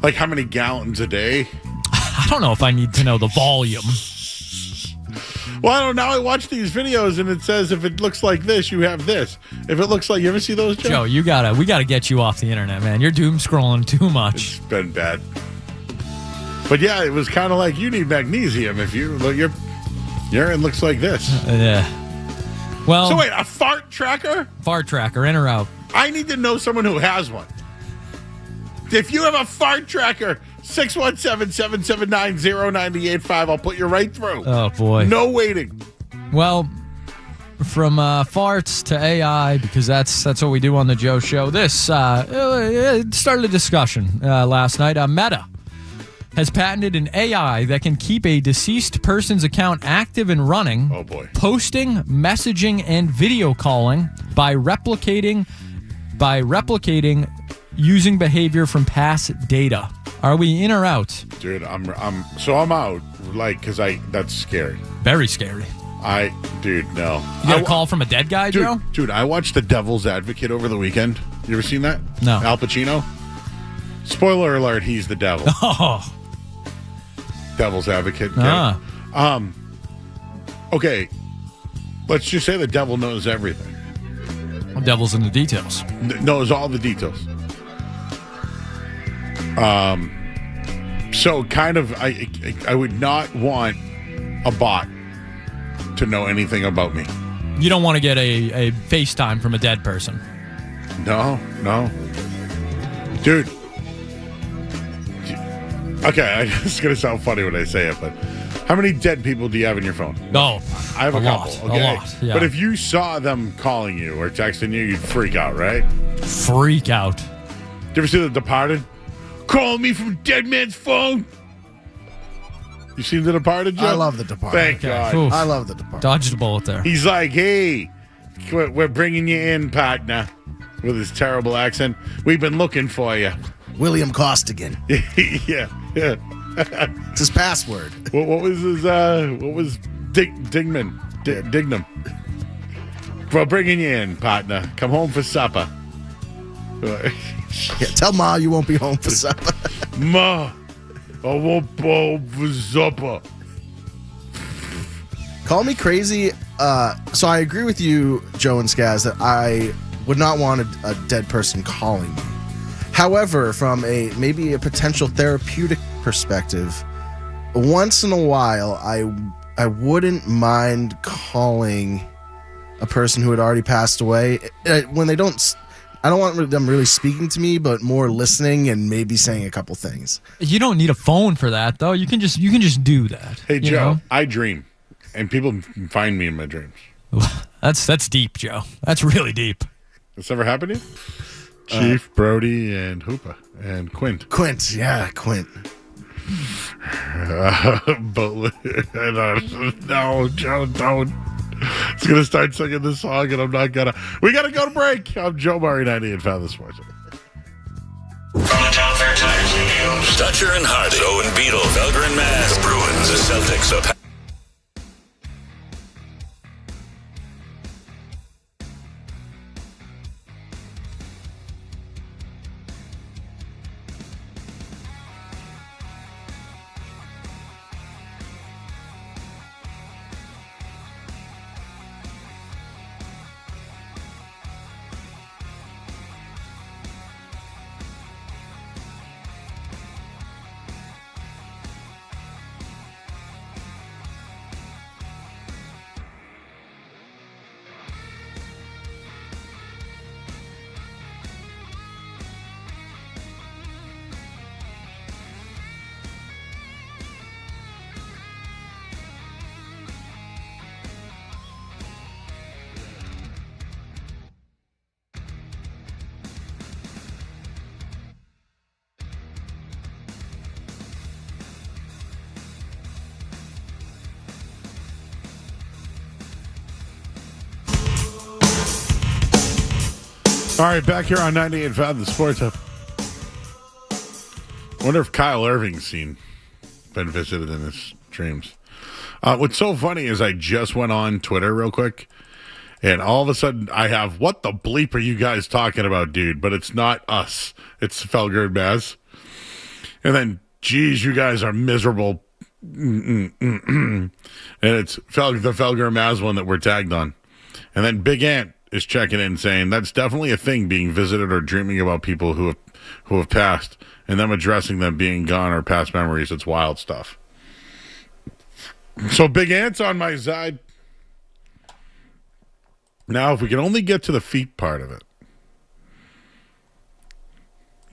Like how many gallons a day? I don't know if I need to know the volume. Well, I don't know. I watch these videos and it says if it looks like this, you have this. If it looks like, you ever see those, Joe? Joe, we gotta get you off the internet, man. You're doom scrolling too much. It's been bad. But yeah, it was kind of like you need magnesium if you look. Your urine looks like this. Yeah. Well. So wait, a fart tracker? Fart tracker, in or out? I need to know someone who has one. If you have a fart tracker, 617-779-0985. I'll put you right through. Oh boy. No waiting. Well, from farts to AI, because that's what we do on the Joe Show. This it started a discussion last night. Meta has patented an AI that can keep a deceased person's account active and running. Oh boy. Posting, messaging, and video calling by replicating using behavior from past data. Are we in or out? Dude, I'm out. Like, cause that's scary. Very scary. Dude, no. You got a call from a dead guy, Joe? Dude, I watched The Devil's Advocate over the weekend. You ever seen that? No. Al Pacino? Spoiler alert, he's the devil. Oh. Devil's Advocate. Okay. Okay. Let's just say the devil knows everything. The devil's in the details. Knows all the details. So kind of, I would not want a bot to know anything about me. You don't want to get a FaceTime from a dead person. No. Dude. Okay, it's going to sound funny when I say it, but how many dead people do you have in your phone? No. I have a couple. Lot, okay? A lot, yeah. But if you saw them calling you or texting you, you'd freak out, right? Freak out. Do you ever see The Departed? Call me from dead man's phone. You seen The Departed, Joe? I love The Departed. Thank God. Oof. I love The Departed. Dodged a bullet there. He's like, hey, we're bringing you in, partner, with his terrible accent. We've been looking for you. William Costigan. yeah. It's his password. What was his, Dignam. We're bringing you in, partner. Come home for supper. Yeah, tell Ma you won't be home for supper. Ma, I won't be home for supper. Call me crazy. So I agree with you, Joe and Skaz, that I would not want a dead person calling me. However, from maybe a potential therapeutic perspective, once in a while, I wouldn't mind calling a person who had already passed away when they don't. I don't want them really speaking to me, but more listening and maybe saying a couple things. You don't need a phone for that, though. You can just do that. Hey, Joe, know? I dream, and people find me in my dreams. That's deep, Joe. That's really deep. This ever happened to you? Chief, Brody, and Hoopa, and Quint. Quint. No, Joe, don't. It's going to start singing this song, and I'm not going to. We got to go to break. I'm Joe Murray, 98 Found Sports. From the Town Fair Tires Studios, Dutcher and Hardy, Owen Beetle, Felger and Mass, the Bruins, the Celtics, the All right, back here on 98.5, the Sports Hub. Wonder if Kyle Irving's been visited in his dreams. What's so funny is I just went on Twitter real quick, and all of a sudden I have, what the bleep are you guys talking about, dude? But it's not us. It's Felger and Maz. And then, geez, you guys are miserable. And it's the Felger and Maz one that we're tagged on. And then Big Ant is checking in saying that's definitely a thing, being visited or dreaming about people who have passed and them addressing them being gone or past memories. It's wild stuff. So Big Ant's on my side. Now, if we can only get to the feet part of it.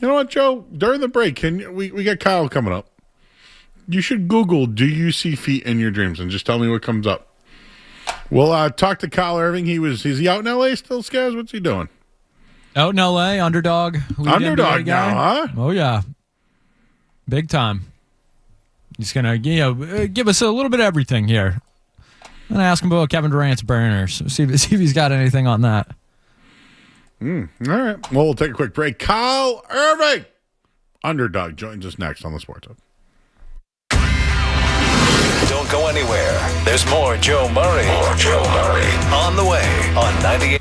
You know what, Joe? During the break, we got Kyle coming up. You should Google, do you see feet in your dreams? And just tell me what comes up. We'll talk to Kyle Irving. Is he out in L.A. still, Skaz? What's he doing? Out in L.A., underdog. Underdog now, huh? Oh, yeah. Big time. He's going to give us a little bit of everything here. I'm going to ask him about Kevin Durant's burners. See if he's got anything on that. All right. Well, we'll take a quick break. Kyle Irving, underdog, joins us next on the Sports Hub. Don't go anywhere. There's more Joe Murray. On the way on 98.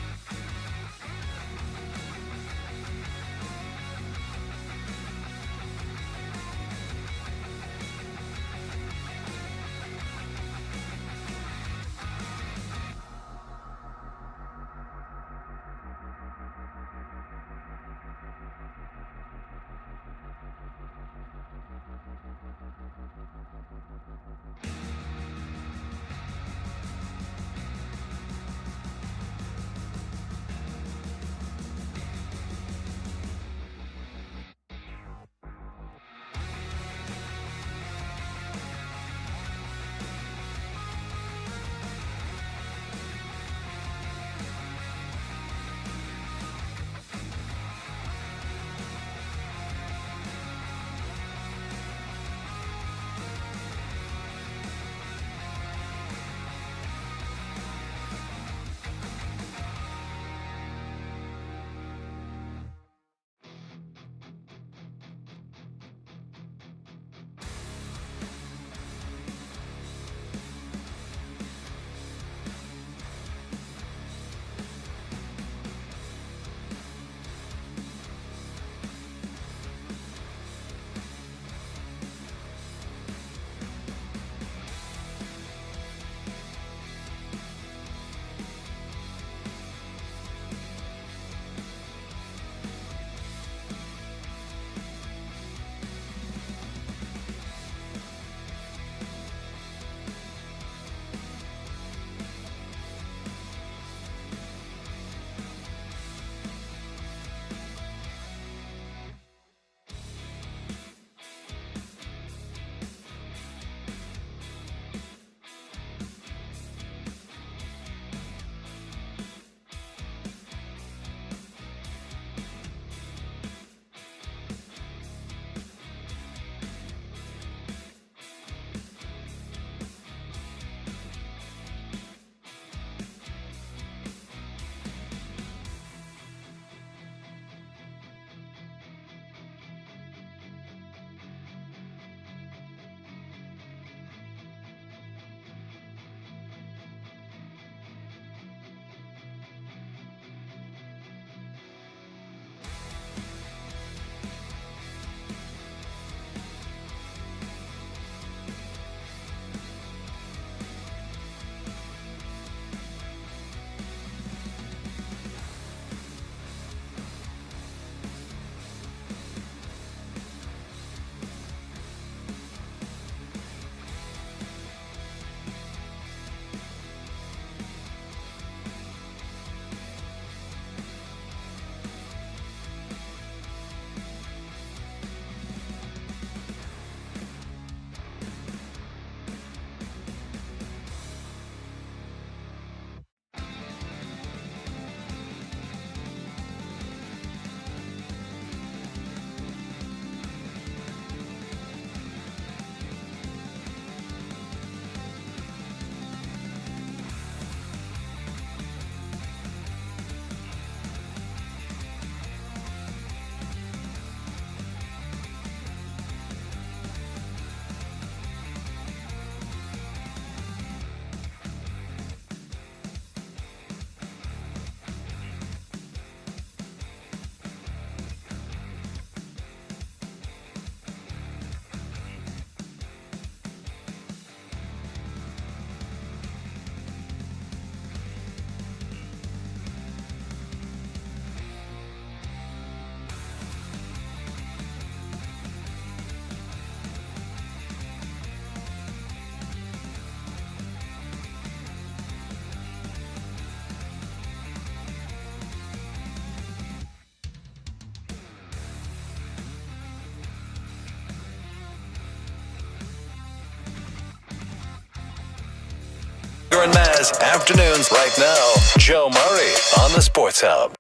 Jazz afternoons right now. Joe Murray on the Sports Hub.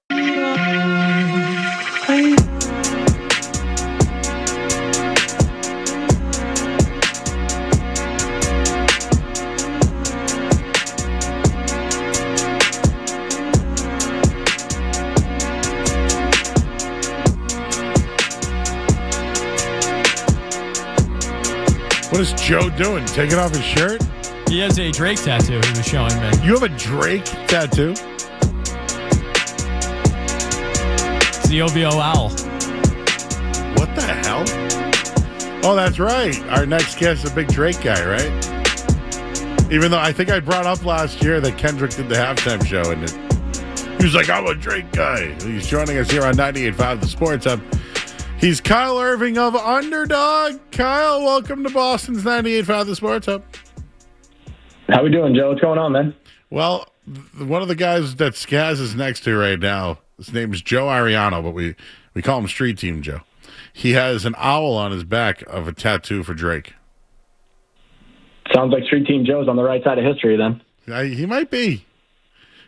What is Joe doing? Taking off his shirt? He has a Drake tattoo he was showing me. You have a Drake tattoo? It's the OVO owl. What the hell? Oh, that's right. Our next guest is a big Drake guy, right? Even though I think I brought up last year that Kendrick did the halftime show, and he was like, I'm a Drake guy. He's joining us here on 98.5 The Sports Hub. He's Kyle Irving of Underdog. Kyle, welcome to Boston's 98.5 The Sports Hub. How we doing, Joe? What's going on, man? Well, one of the guys that Skaz is next to right now, his name is Joe Ariano, but we call him Street Team Joe. He has an owl on his back of a tattoo for Drake. Sounds like Street Team Joe's on the right side of history, then. He might be.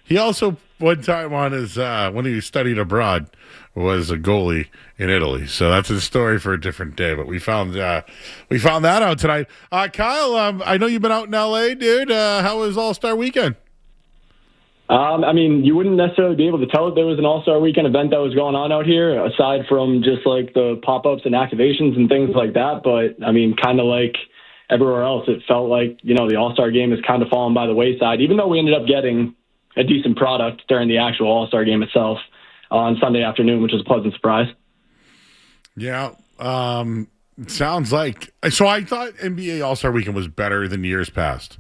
He also, one time on his, when he studied abroad, was a goalie in Italy. So that's a story for a different day. But we found that out tonight. Kyle, I know you've been out in L.A., dude. How was All-Star Weekend? I mean, you wouldn't necessarily be able to tell if there was an All-Star Weekend event that was going on out here, aside from just like the pop-ups and activations and things like that. But I mean, kind of like everywhere else, it felt like, you know, the All-Star game has kind of fallen by the wayside, even though we ended up getting a decent product during the actual All-Star game itself on Sunday afternoon, which was a pleasant surprise. Yeah. It sounds like, so I thought NBA All-Star Weekend was better than years past,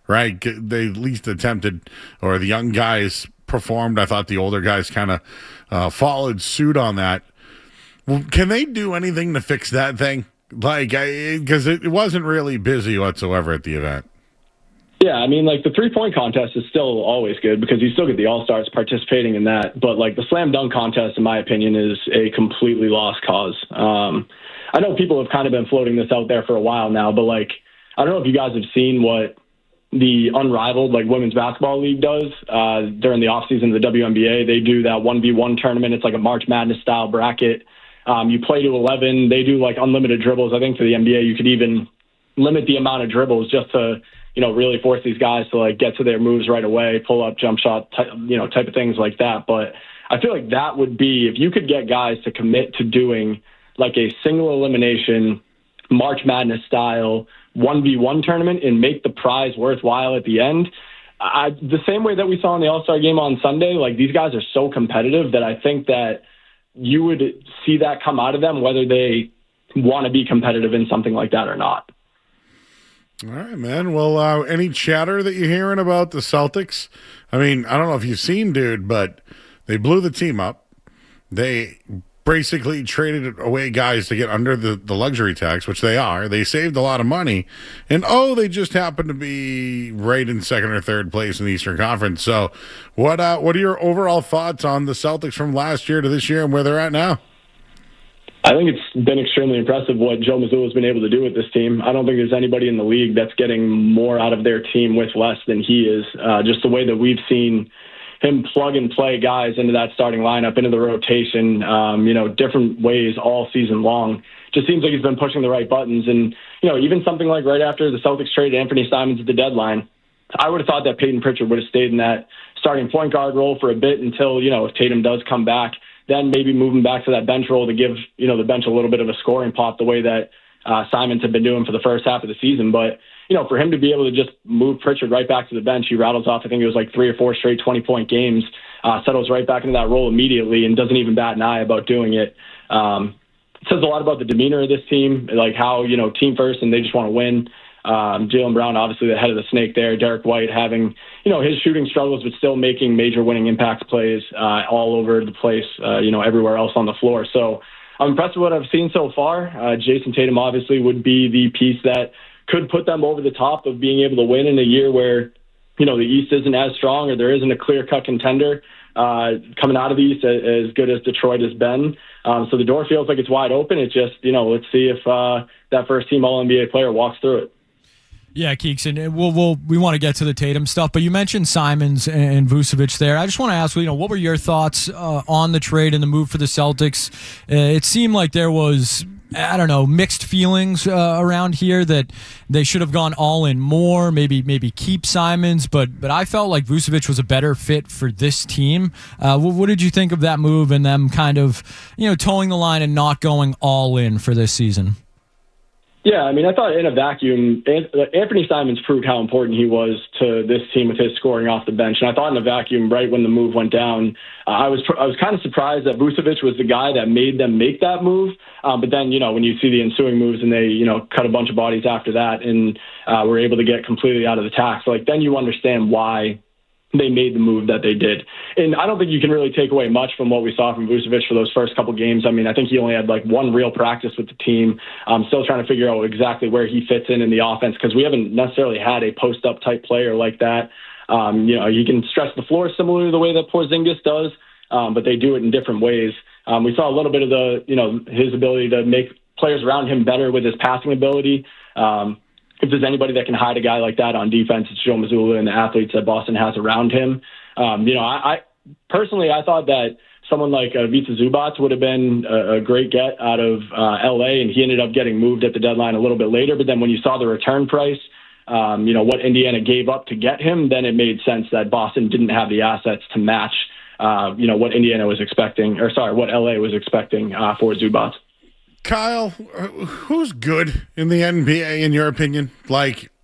right? They at least attempted, or the young guys performed. I thought the older guys kind of followed suit on that. Well, can they do anything to fix that thing? Like, because it wasn't really busy whatsoever at the event. Yeah, I mean, like, the three-point contest is still always good because you still get the All-Stars participating in that. But, like, the slam dunk contest, in my opinion, is a completely lost cause. I know people have kind of been floating this out there for a while now, but, like, I don't know if you guys have seen what the Unrivaled, like, Women's Basketball League does during the offseason of the WNBA. They do that 1v1 tournament. It's like a March Madness-style bracket. You play to 11. They do, like, unlimited dribbles. I think for the NBA, you could even limit the amount of dribbles just to, you know, really force these guys to, like, get to their moves right away, pull up, jump shot, type of things like that. But I feel like that would be, if you could get guys to commit to doing, like, a single elimination March Madness style 1v1 tournament and make the prize worthwhile at the end. The same way that we saw in the All-Star game on Sunday, like, these guys are so competitive that I think that you would see that come out of them, whether they want to be competitive in something like that or not. All right, man. Well, any chatter that you're hearing about the Celtics? I mean, I don't know if you've seen, dude, but they blew the team up. They basically traded away guys to get under the luxury tax, which they are. They saved a lot of money. And, they just happen to be right in second or third place in the Eastern Conference. So what are your overall thoughts on the Celtics from last year to this year and where they're at now? I think it's been extremely impressive what Joe Mazzulla has been able to do with this team. I don't think there's anybody in the league that's getting more out of their team with less than he is. Just the way that we've seen him plug and play guys into that starting lineup, into the rotation, different ways all season long. Just seems like he's been pushing the right buttons. And, even something like right after the Celtics traded Anthony Simons at the deadline, I would have thought that Peyton Pritchard would have stayed in that starting point guard role for a bit until, if Tatum does come back. Then maybe moving back to that bench role to give, the bench a little bit of a scoring pop the way that Simons had been doing for the first half of the season. But, for him to be able to just move Pritchard right back to the bench, he rattles off, I think it was like 3 or 4 straight 20-point games, settles right back into that role immediately and doesn't even bat an eye about doing it. It says a lot about the demeanor of this team, like how, team first and they just want to win. Jaylen Brown, obviously the head of the snake there. Derek White having, his shooting struggles, but still making major winning impact plays all over the place, everywhere else on the floor. So I'm impressed with what I've seen so far. Jason Tatum obviously would be the piece that could put them over the top of being able to win in a year where, the East isn't as strong or there isn't a clear-cut contender coming out of the East as good as Detroit has been. So the door feels like it's wide open. It's just, let's see if that first-team All-NBA player walks through it. Yeah, Keeks, and we want to get to the Tatum stuff, but you mentioned Simons and Vucevic there. I just want to ask, what were your thoughts on the trade and the move for the Celtics? It seemed like there was, mixed feelings around here that they should have gone all in more, maybe keep Simons, but I felt like Vucevic was a better fit for this team. What did you think of that move and them kind of, towing the line and not going all in for this season? Yeah, I mean, I thought in a vacuum, Anthony Simons proved how important he was to this team with his scoring off the bench. And I thought in a vacuum, right when the move went down, I was kind of surprised that Vucevic was the guy that made them make that move. But then, when you see the ensuing moves and they, cut a bunch of bodies after that and were able to get completely out of the tax, then you understand why they made the move that they did. And I don't think you can really take away much from what we saw from Vucevic for those first couple games. I mean, I think he only had one real practice with the team. I'm still trying to figure out exactly where he fits in the offense because we haven't necessarily had a post-up type player like that. He can stretch the floor similar to the way that Porzingis does, but they do it in different ways. We saw a little bit of his ability to make players around him better with his passing ability. If there's anybody that can hide a guy like that on defense, it's Joe Mazzulla and the athletes that Boston has around him. I personally thought that someone like Ivica Zubac would have been a great get out of LA, and he ended up getting moved at the deadline a little bit later. But then when you saw the return price, what Indiana gave up to get him, then it made sense that Boston didn't have the assets to match, what Indiana was expecting, what LA was expecting for Zubac. Kyle, who's good in the NBA in your opinion?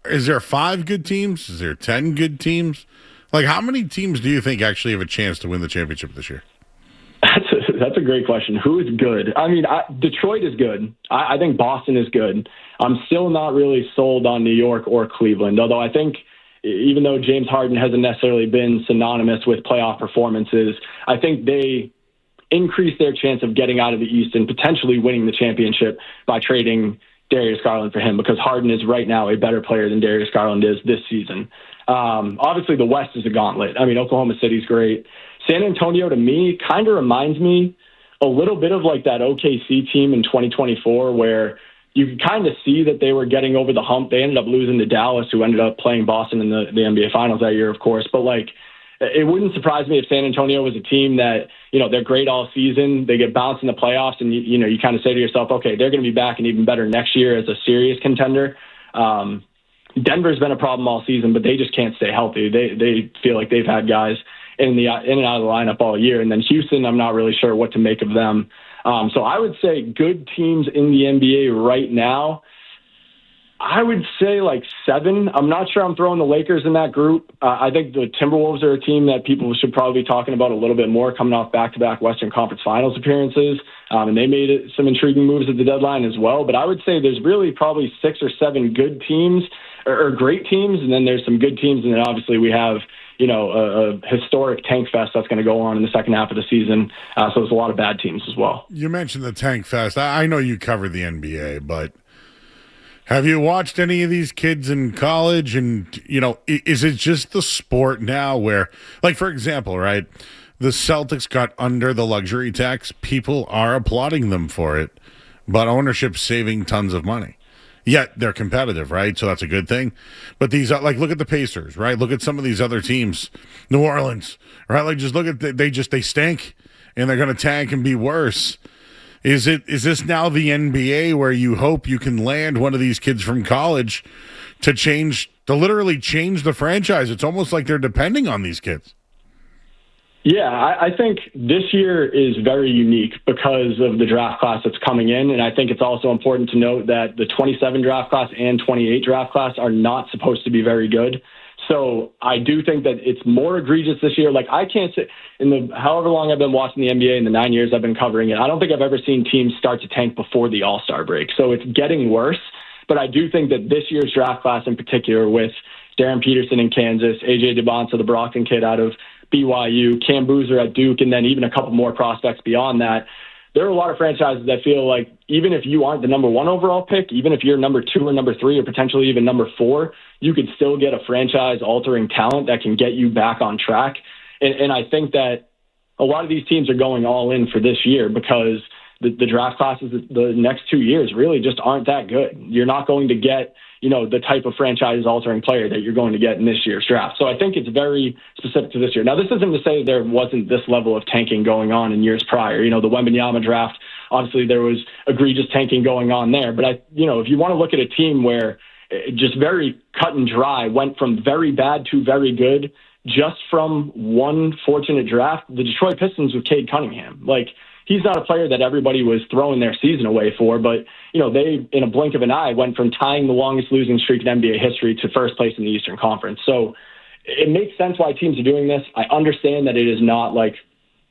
Is there 5 good teams? Is there 10 good teams? How many teams do you think actually have a chance to win the championship this year? That's a great question. Who is good? I mean, Detroit is good. I think Boston is good. I'm still not really sold on New York or Cleveland, although I think even though James Harden hasn't necessarily been synonymous with playoff performances, I think they increase their chance of getting out of the East and potentially winning the championship by trading Darius Garland for him, because Harden is right now a better player than Darius Garland is this season. Obviously, the West is a gauntlet. I mean, Oklahoma City's great. San Antonio, to me, kind of reminds me a little bit of that OKC team in 2024, where you could kind of see that they were getting over the hump. They ended up losing to Dallas, who ended up playing Boston in the NBA Finals that year, of course. But it wouldn't surprise me if San Antonio was a team that, they're great all season. They get bounced in the playoffs, and you kind of say to yourself, okay, they're going to be back and even better next year as a serious contender. Denver's been a problem all season, but they just can't stay healthy. They feel like they've had guys in and out of the lineup all year. And then Houston, I'm not really sure what to make of them. So I would say good teams in the NBA right now, I would say 7. I'm not sure I'm throwing the Lakers in that group. I think the Timberwolves are a team that people should probably be talking about a little bit more, coming off back-to-back Western Conference Finals appearances. And they made some intriguing moves at the deadline as well. But I would say there's really probably 6 or 7 good teams or great teams. And then there's some good teams. And then obviously we have, a historic tank fest that's going to go on in the second half of the season. So there's a lot of bad teams as well. You mentioned the tank fest. I know you cover the NBA, but have you watched any of these kids in college? And, is it just the sport now where, for example, right, the Celtics got under the luxury tax. People are applauding them for it, but ownership's saving tons of money. Yet they're competitive, right? So that's a good thing. But these are look at the Pacers, right? Look at some of these other teams, New Orleans, right? Just look at they stink, and they're going to tank and be worse. Is this now the NBA where you hope you can land one of these kids from college to literally change the franchise? It's almost like they're depending on these kids. Yeah, I think this year is very unique because of the draft class that's coming in. And I think it's also important to note that the 27 draft class and 28 draft class are not supposed to be very good. So I do think that it's more egregious this year. I can't say in the however long I've been watching the NBA in the 9 years I've been covering it, I don't think I've ever seen teams start to tank before the All-Star break. So it's getting worse. But I do think that this year's draft class in particular, with Darren Peterson in Kansas, AJ DeBonta, the Brockton kid out of BYU, Cam Boozer at Duke, and then even a couple more prospects beyond that, there are a lot of franchises that feel like even if you aren't the number 1 overall pick, even if you're number 2 or number 3 or potentially even number 4, you could still get a franchise-altering talent that can get you back on track. And I think that a lot of these teams are going all in for this year because the draft classes the next 2 years really just aren't that good. You're not going to get, the type of franchise-altering player that you're going to get in this year's draft. So I think it's very specific to this year. Now, this isn't to say there wasn't this level of tanking going on in years prior. The Wembanyama draft, obviously there was egregious tanking going on there. But, if you want to look at a team where just very cut and dry went from very bad to very good just from one fortunate draft, the Detroit Pistons with Cade Cunningham. He's not a player that everybody was throwing their season away for, but, they, in a blink of an eye, went from tying the longest losing streak in NBA history to first place in the Eastern Conference. So it makes sense why teams are doing this. I understand that it is not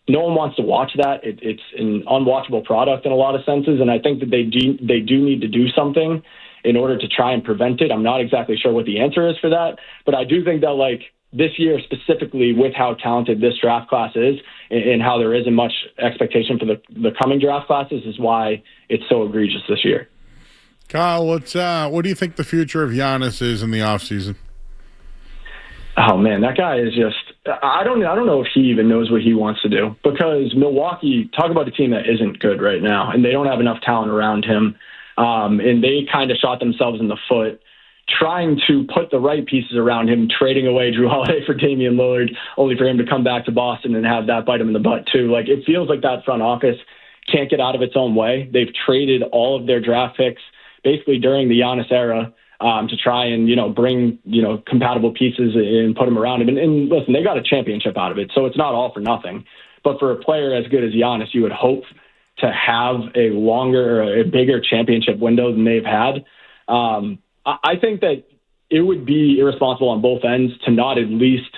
no one wants to watch that. It's an unwatchable product in a lot of senses, and I think that they do need to do something in order to try and prevent it. I'm not exactly sure what the answer is for that, but I do think that, this year specifically, with how talented this draft class is and how there isn't much expectation for the coming draft classes, is why it's so egregious this year. Kyle, what do you think the future of Giannis is in the offseason? Oh man, that guy is just, I don't know if he even knows what he wants to do, because Milwaukee, talk about a team that isn't good right now, and they don't have enough talent around him. And they kind of shot themselves in the foot trying to put the right pieces around him, trading away Drew Holiday for Damian Lillard, only for him to come back to Boston and have that bite him in the butt too. It feels like that front office can't get out of its own way. They've traded all of their draft picks basically during the Giannis era to try and, bring, compatible pieces and put them around him. And listen, they got a championship out of it, so it's not all for nothing. But for a player as good as Giannis, you would hope to have a longer, a bigger championship window than they've had. I think that it would be irresponsible on both ends to not at least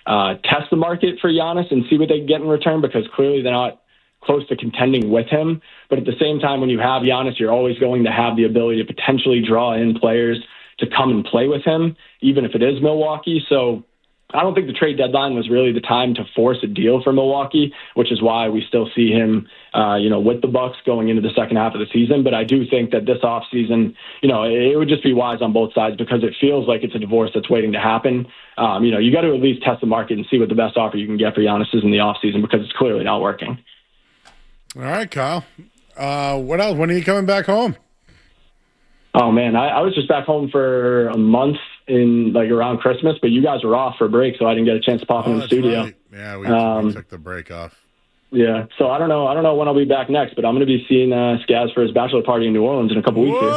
test the market for Giannis and see what they can get in return, because clearly they're not close to contending with him. But at the same time, when you have Giannis, you're always going to have the ability to potentially draw in players to come and play with him, even if it is Milwaukee. So I don't think the trade deadline was really the time to force a deal for Milwaukee, which is why we still see him, with the Bucks going into the second half of the season. But I do think that this offseason, it would just be wise on both sides, because it feels like it's a divorce that's waiting to happen. You got to at least test the market and see what the best offer you can get for Giannis is in the offseason, because it's clearly not working. All right, Kyle. What else? When are you coming back home? Oh man, I was just back home for a month in around Christmas, but you guys were off for a break, so I didn't get a chance to pop in the studio. Right. Yeah, we took the break off. Yeah, so I don't know when I'll be back next, but I'm going to be seeing Skaz for his bachelor party in New Orleans in a couple weeks here.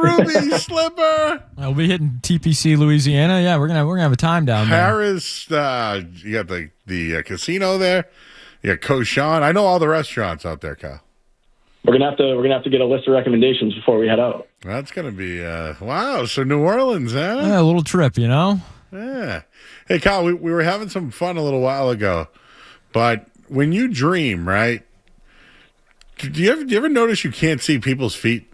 Ruby Slipper. We'll be hitting TPC, Louisiana. Yeah, we're gonna have a time down there. Paris, you got the casino there. You got Cochon. I know all the restaurants out there, Kyle. We're gonna have to get a list of recommendations before we head out. That's gonna be wow. So New Orleans, huh? Yeah, a little trip, Yeah. Hey, Kyle, we were having some fun a little while ago, but when you dream, right? Do you ever notice you can't see people's feet?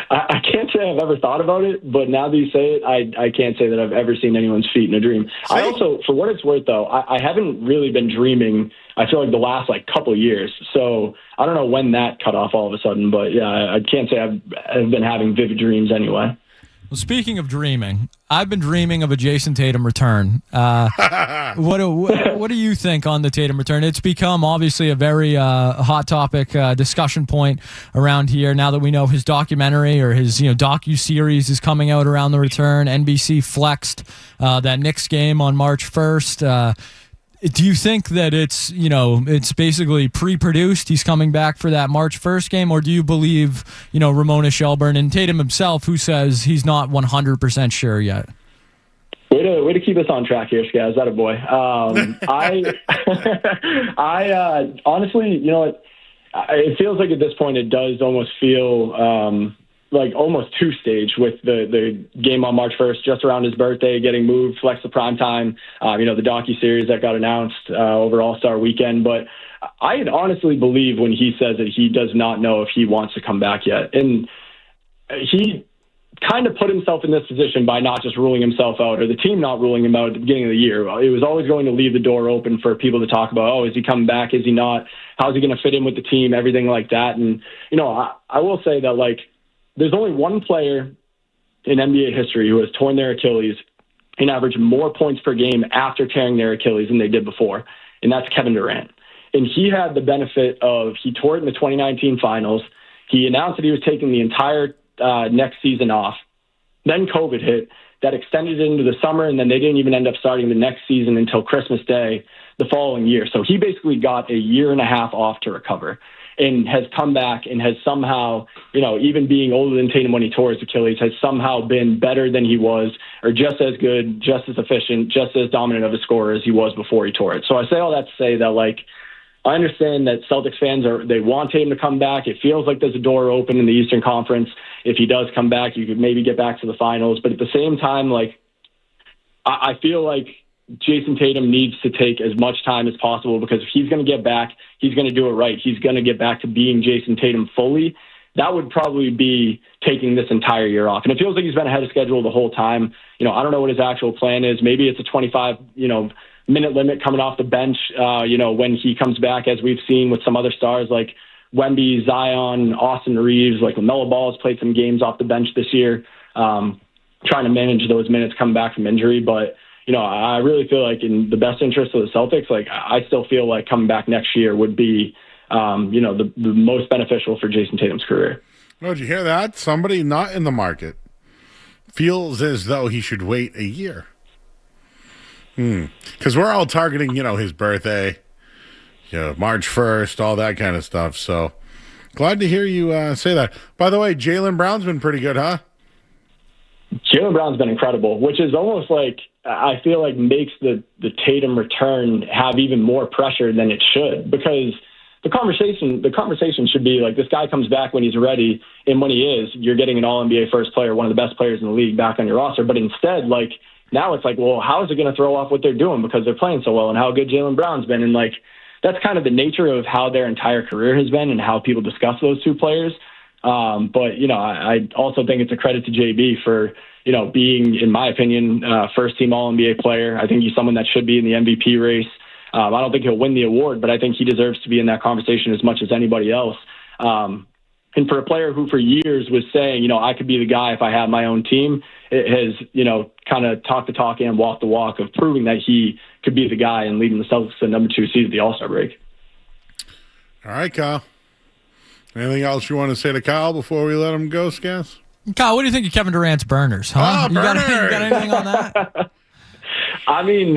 I can't say I've ever thought about it, but now that you say it, I can't say that I've ever seen anyone's feet in a dream. I also, for what it's worth, though, I haven't really been dreaming, I feel like, the last couple of years. So I don't know when that cut off all of a sudden, but yeah, I can't say I've been having vivid dreams anyway. Well, speaking of dreaming, I've been dreaming of a Jason Tatum return. What do you think on the Tatum return? It's become obviously a very hot topic discussion point around here now that we know his documentary or his docu-series is coming out around the return. NBC flexed that Knicks game on March 1st. Do you think that it's basically pre-produced? He's coming back for that March 1st game, or do you believe, Ramona Shelburne and Tatum himself, who says he's not 100% sure yet? Way to keep us on track here, Skaz. That a boy. I honestly, it feels like at this point it does almost feel like almost two-stage with the game on March 1st, just around his birthday, getting moved, flex to prime time, the docu-series that got announced over All-Star Weekend. But I honestly believe when he says that he does not know if he wants to come back yet. And he kind of put himself in this position by not just ruling himself out, or the team not ruling him out at the beginning of the year. It was always going to leave the door open for people to talk about, is he coming back? Is he not? How's he going to fit in with the team? Everything like that. And, I will say that, there's only one player in NBA history who has torn their Achilles and averaged more points per game after tearing their Achilles than they did before. and that's Kevin Durant. And he had the benefit of, he tore it in the 2019 finals. He announced that he was taking the entire next season off. Then COVID hit. That extended into the summer, and then they didn't even end up starting the next season until Christmas Day the following year. So he basically got a year and a half off to recover and has come back and has somehow, even being older than Tatum when he tore his Achilles, has somehow been better than he was, or just as good, just as efficient, just as dominant of a scorer as he was before he tore it. So I say all that to say that, I understand that Celtics fans they want Tatum to come back. It feels like there's a door open in the Eastern Conference. If he does come back, you could maybe get back to the finals. But at the same time, I feel like Jason Tatum needs to take as much time as possible, because if he's going to get back, he's going to do it right. He's going to get back to being Jason Tatum fully. That would probably be taking this entire year off. And it feels like he's been ahead of schedule the whole time. I don't know what his actual plan is. Maybe it's a 25, minute limit coming off the bench, when he comes back, as we've seen with some other stars like Wemby, Zion, Austin Reeves, LaMelo Ball has played some games off the bench this year, trying to manage those minutes coming back from injury. But, I really feel like in the best interest of the Celtics, I still feel like coming back next year would be, the most beneficial for Jason Tatum's career. Oh, did you hear that? Somebody not in the market feels as though he should wait a year. Because we're all targeting, his birthday, March 1st, all that kind of stuff. So glad to hear you say that. By the way, Jaylen Brown's been pretty good, huh? Jaylen Brown's been incredible, which is almost I feel like makes the Tatum return have even more pressure than it should, because the conversation should be this guy comes back when he's ready, and when he is, you're getting an all-NBA first player, one of the best players in the league, back on your roster. But instead, now it's well, how is it going to throw off what they're doing because they're playing so well and how good Jaylen Brown's been? And that's kind of the nature of how their entire career has been and how people discuss those two players. But, I also think it's a credit to JB for, being, in my opinion, first team All-NBA player. I think he's someone that should be in the MVP race. I don't think he'll win the award, but I think he deserves to be in that conversation as much as anybody else. And for a player who for years was saying, I could be the guy if I had my own team, it has, kind of talk the talk and walk the walk of proving that he could be the guy and leading the Celtics to number 2 seed at the All-Star break. All right, Kyle. Anything else you want to say to Kyle before we let him go, Scaz? Kyle, what do you think of Kevin Durant's burners? Huh? Oh, you got anything on that? I mean,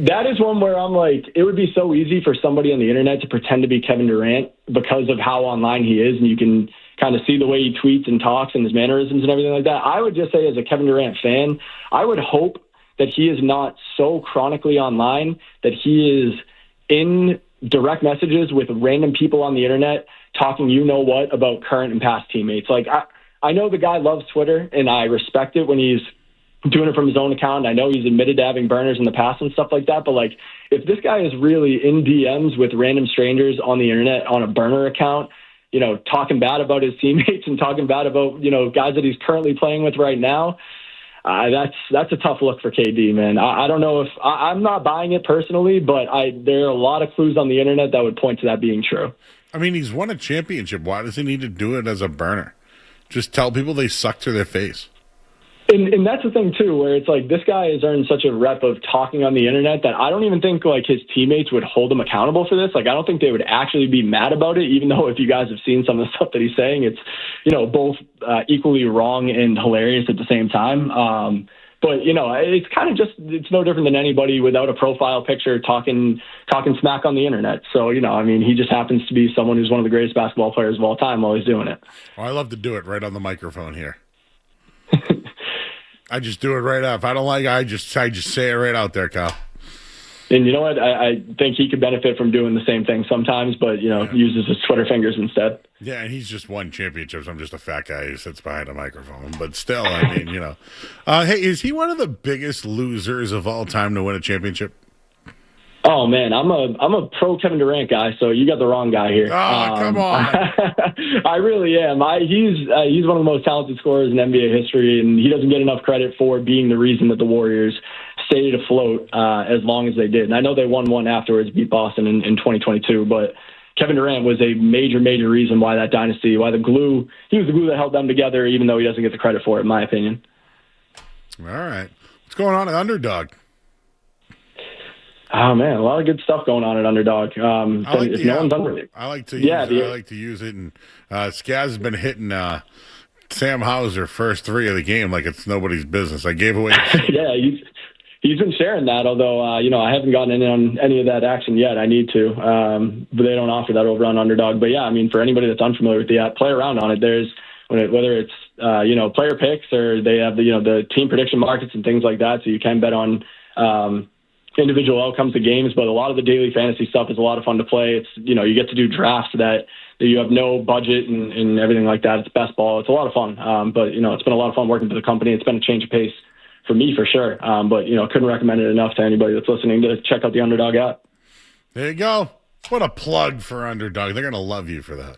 that is one where I'm it would be so easy for somebody on the internet to pretend to be Kevin Durant because of how online he is, and you can kind of see the way he tweets and talks and his mannerisms and everything like that. I would just say, as a Kevin Durant fan, I would hope that he is not so chronically online that he is in direct messages with random people on the internet talking about current and past teammates. I know the guy loves Twitter, and I respect it when he's doing it from his own account. I know he's admitted to having burners in the past and stuff like that, but if this guy is really in DMs with random strangers on the internet on a burner account, talking bad about his teammates and talking bad about, guys that he's currently playing with right now, that's a tough look for KD, man. I don't know if I'm not buying it personally, but there are a lot of clues on the internet that would point to that being true. I mean, he's won a championship. Why does he need to do it as a burner? Just tell people they suck to their face. And that's the thing, too, where it's this guy has earned such a rep of talking on the internet that I don't even think, his teammates would hold him accountable for this. I don't think they would actually be mad about it, even though if you guys have seen some of the stuff that he's saying, it's, both equally wrong and hilarious at the same time. But, it's kind of just, it's no different than anybody without a profile picture talking smack on the internet. So, he just happens to be someone who's one of the greatest basketball players of all time while he's doing it. Well, I love to do it right on the microphone here. I just do it right up. If I don't like it, I just say it right out there, Kyle. And you know what? I think he could benefit from doing the same thing sometimes, but, uses his Twitter fingers instead. Yeah, and he's just won championships. I'm just a fat guy who sits behind a microphone. But still, hey, is he one of the biggest losers of all time to win a championship? Oh, man, I'm a pro Kevin Durant guy, so you got the wrong guy here. Oh, come on. I really am. He's one of the most talented scorers in NBA history, and he doesn't get enough credit for being the reason that the Warriors stayed afloat as long as they did. And I know they won one afterwards, beat Boston in 2022, but Kevin Durant was a major, major reason why that dynasty, he was the glue that held them together, even though he doesn't get the credit for it, in my opinion. All right. What's going on at Underdog? Oh man, a lot of good stuff going on at Underdog. If no one's under it. I like to use it, and Skaz has been hitting Sam Hauser first 3 of the game like it's nobody's business. I gave away. Yeah, he's been sharing that. Although I haven't gotten in on any of that action yet. I need to, but they don't offer that over on Underdog. But yeah, I mean, for anybody that's unfamiliar with the app, play around on it. There's whether it's player picks or they have the team prediction markets and things like that, so you can bet on individual outcomes of games. But a lot of the daily fantasy stuff is a lot of fun to play. It's you get to do drafts that you have no budget and everything like that. It's best ball. It's a lot of fun. But it's been a lot of fun working for the company. It's been a change of pace for me for sure. But couldn't recommend it enough to anybody that's listening to check out the Underdog app. There you go. What a plug for Underdog. They're gonna love you for that.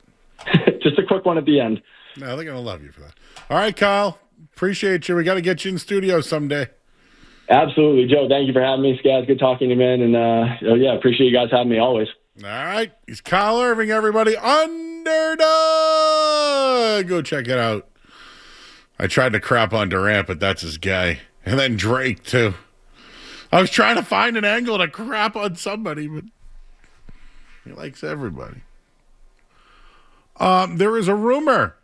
Just a quick one at the end. No, they're gonna love you for that. All right, Kyle. Appreciate you. We got to get you in studio someday. Absolutely, Joe. Thank you for having me, Skaz. Good talking to you, man. And appreciate you guys having me always. All right. He's Kyle Irving, everybody. Underdog. Go check it out. I tried to crap on Durant, but that's his guy. And then Drake, too. I was trying to find an angle to crap on somebody, but he likes everybody. There is a rumor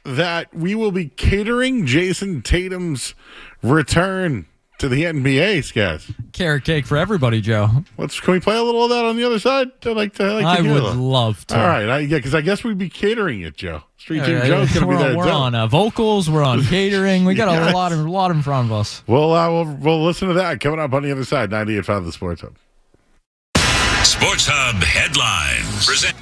that we will be catering Jason Tatum's return to the NBA, Skaz. Carrot cake for everybody, Joe. Can we play a little of that on the other side? I would love to. All right, because I guess we'd be catering it, Joe. Street Team Joe's going to be there. We're on vocals. We're on catering. We got a lot in front of us. We'll listen to that coming up on the other side. 98.5 The Sports Hub. Sports Hub headlines. Present.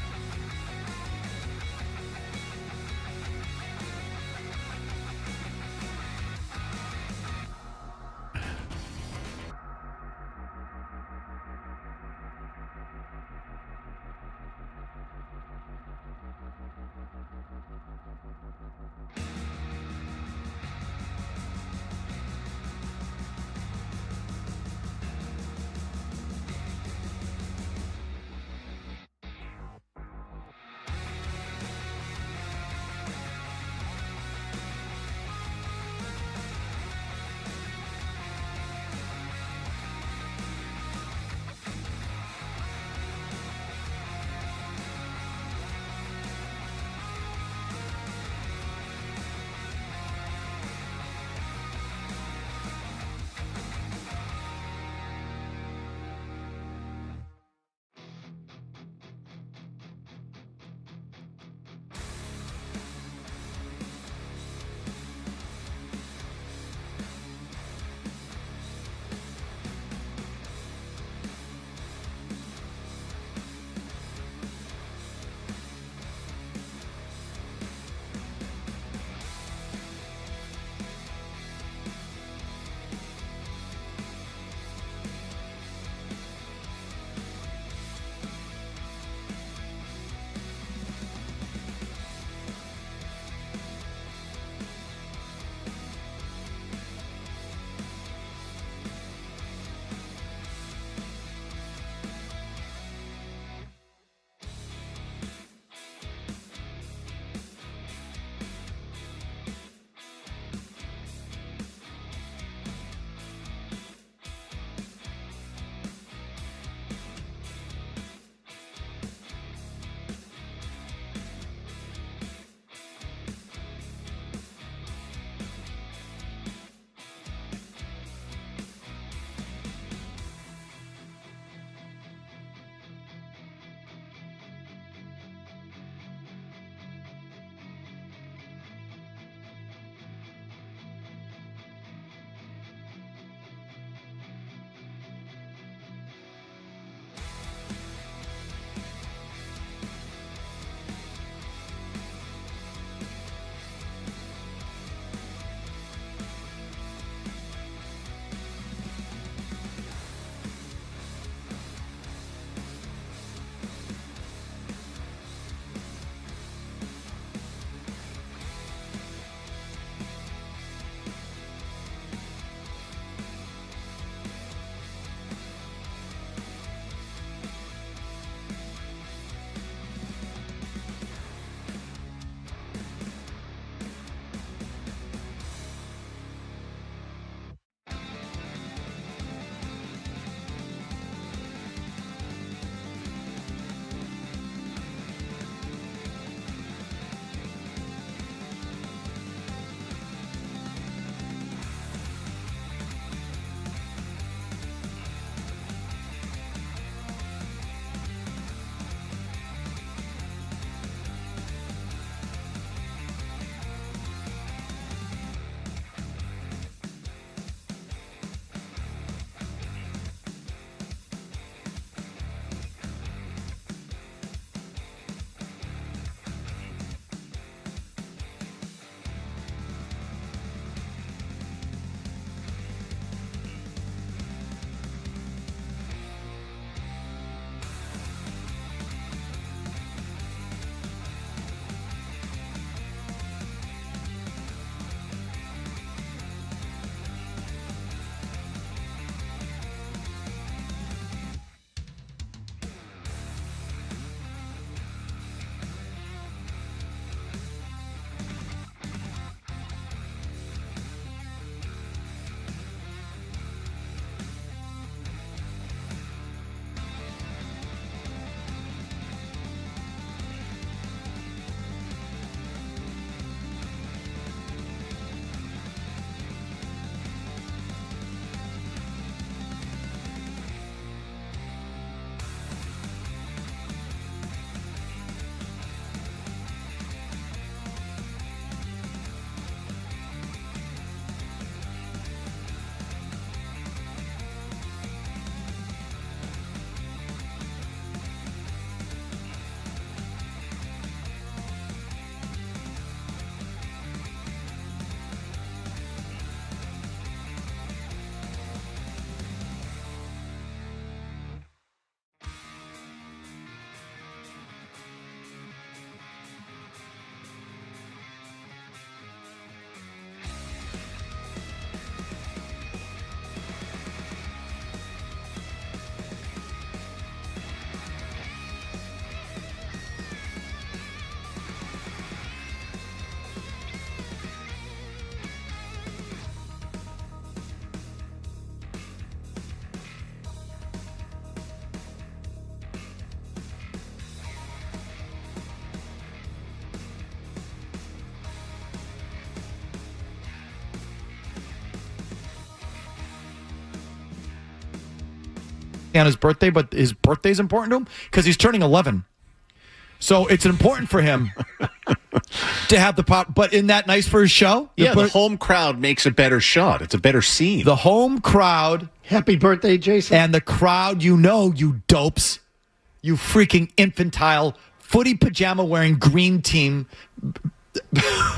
on his birthday, but his birthday's important to him because he's turning 11. So it's important for him to have the pop. But isn't that nice for his show? The home crowd makes a better shot. It's a better scene. The home crowd. Happy birthday, Jason. And the crowd, you dopes, you freaking infantile, footy pajama wearing green team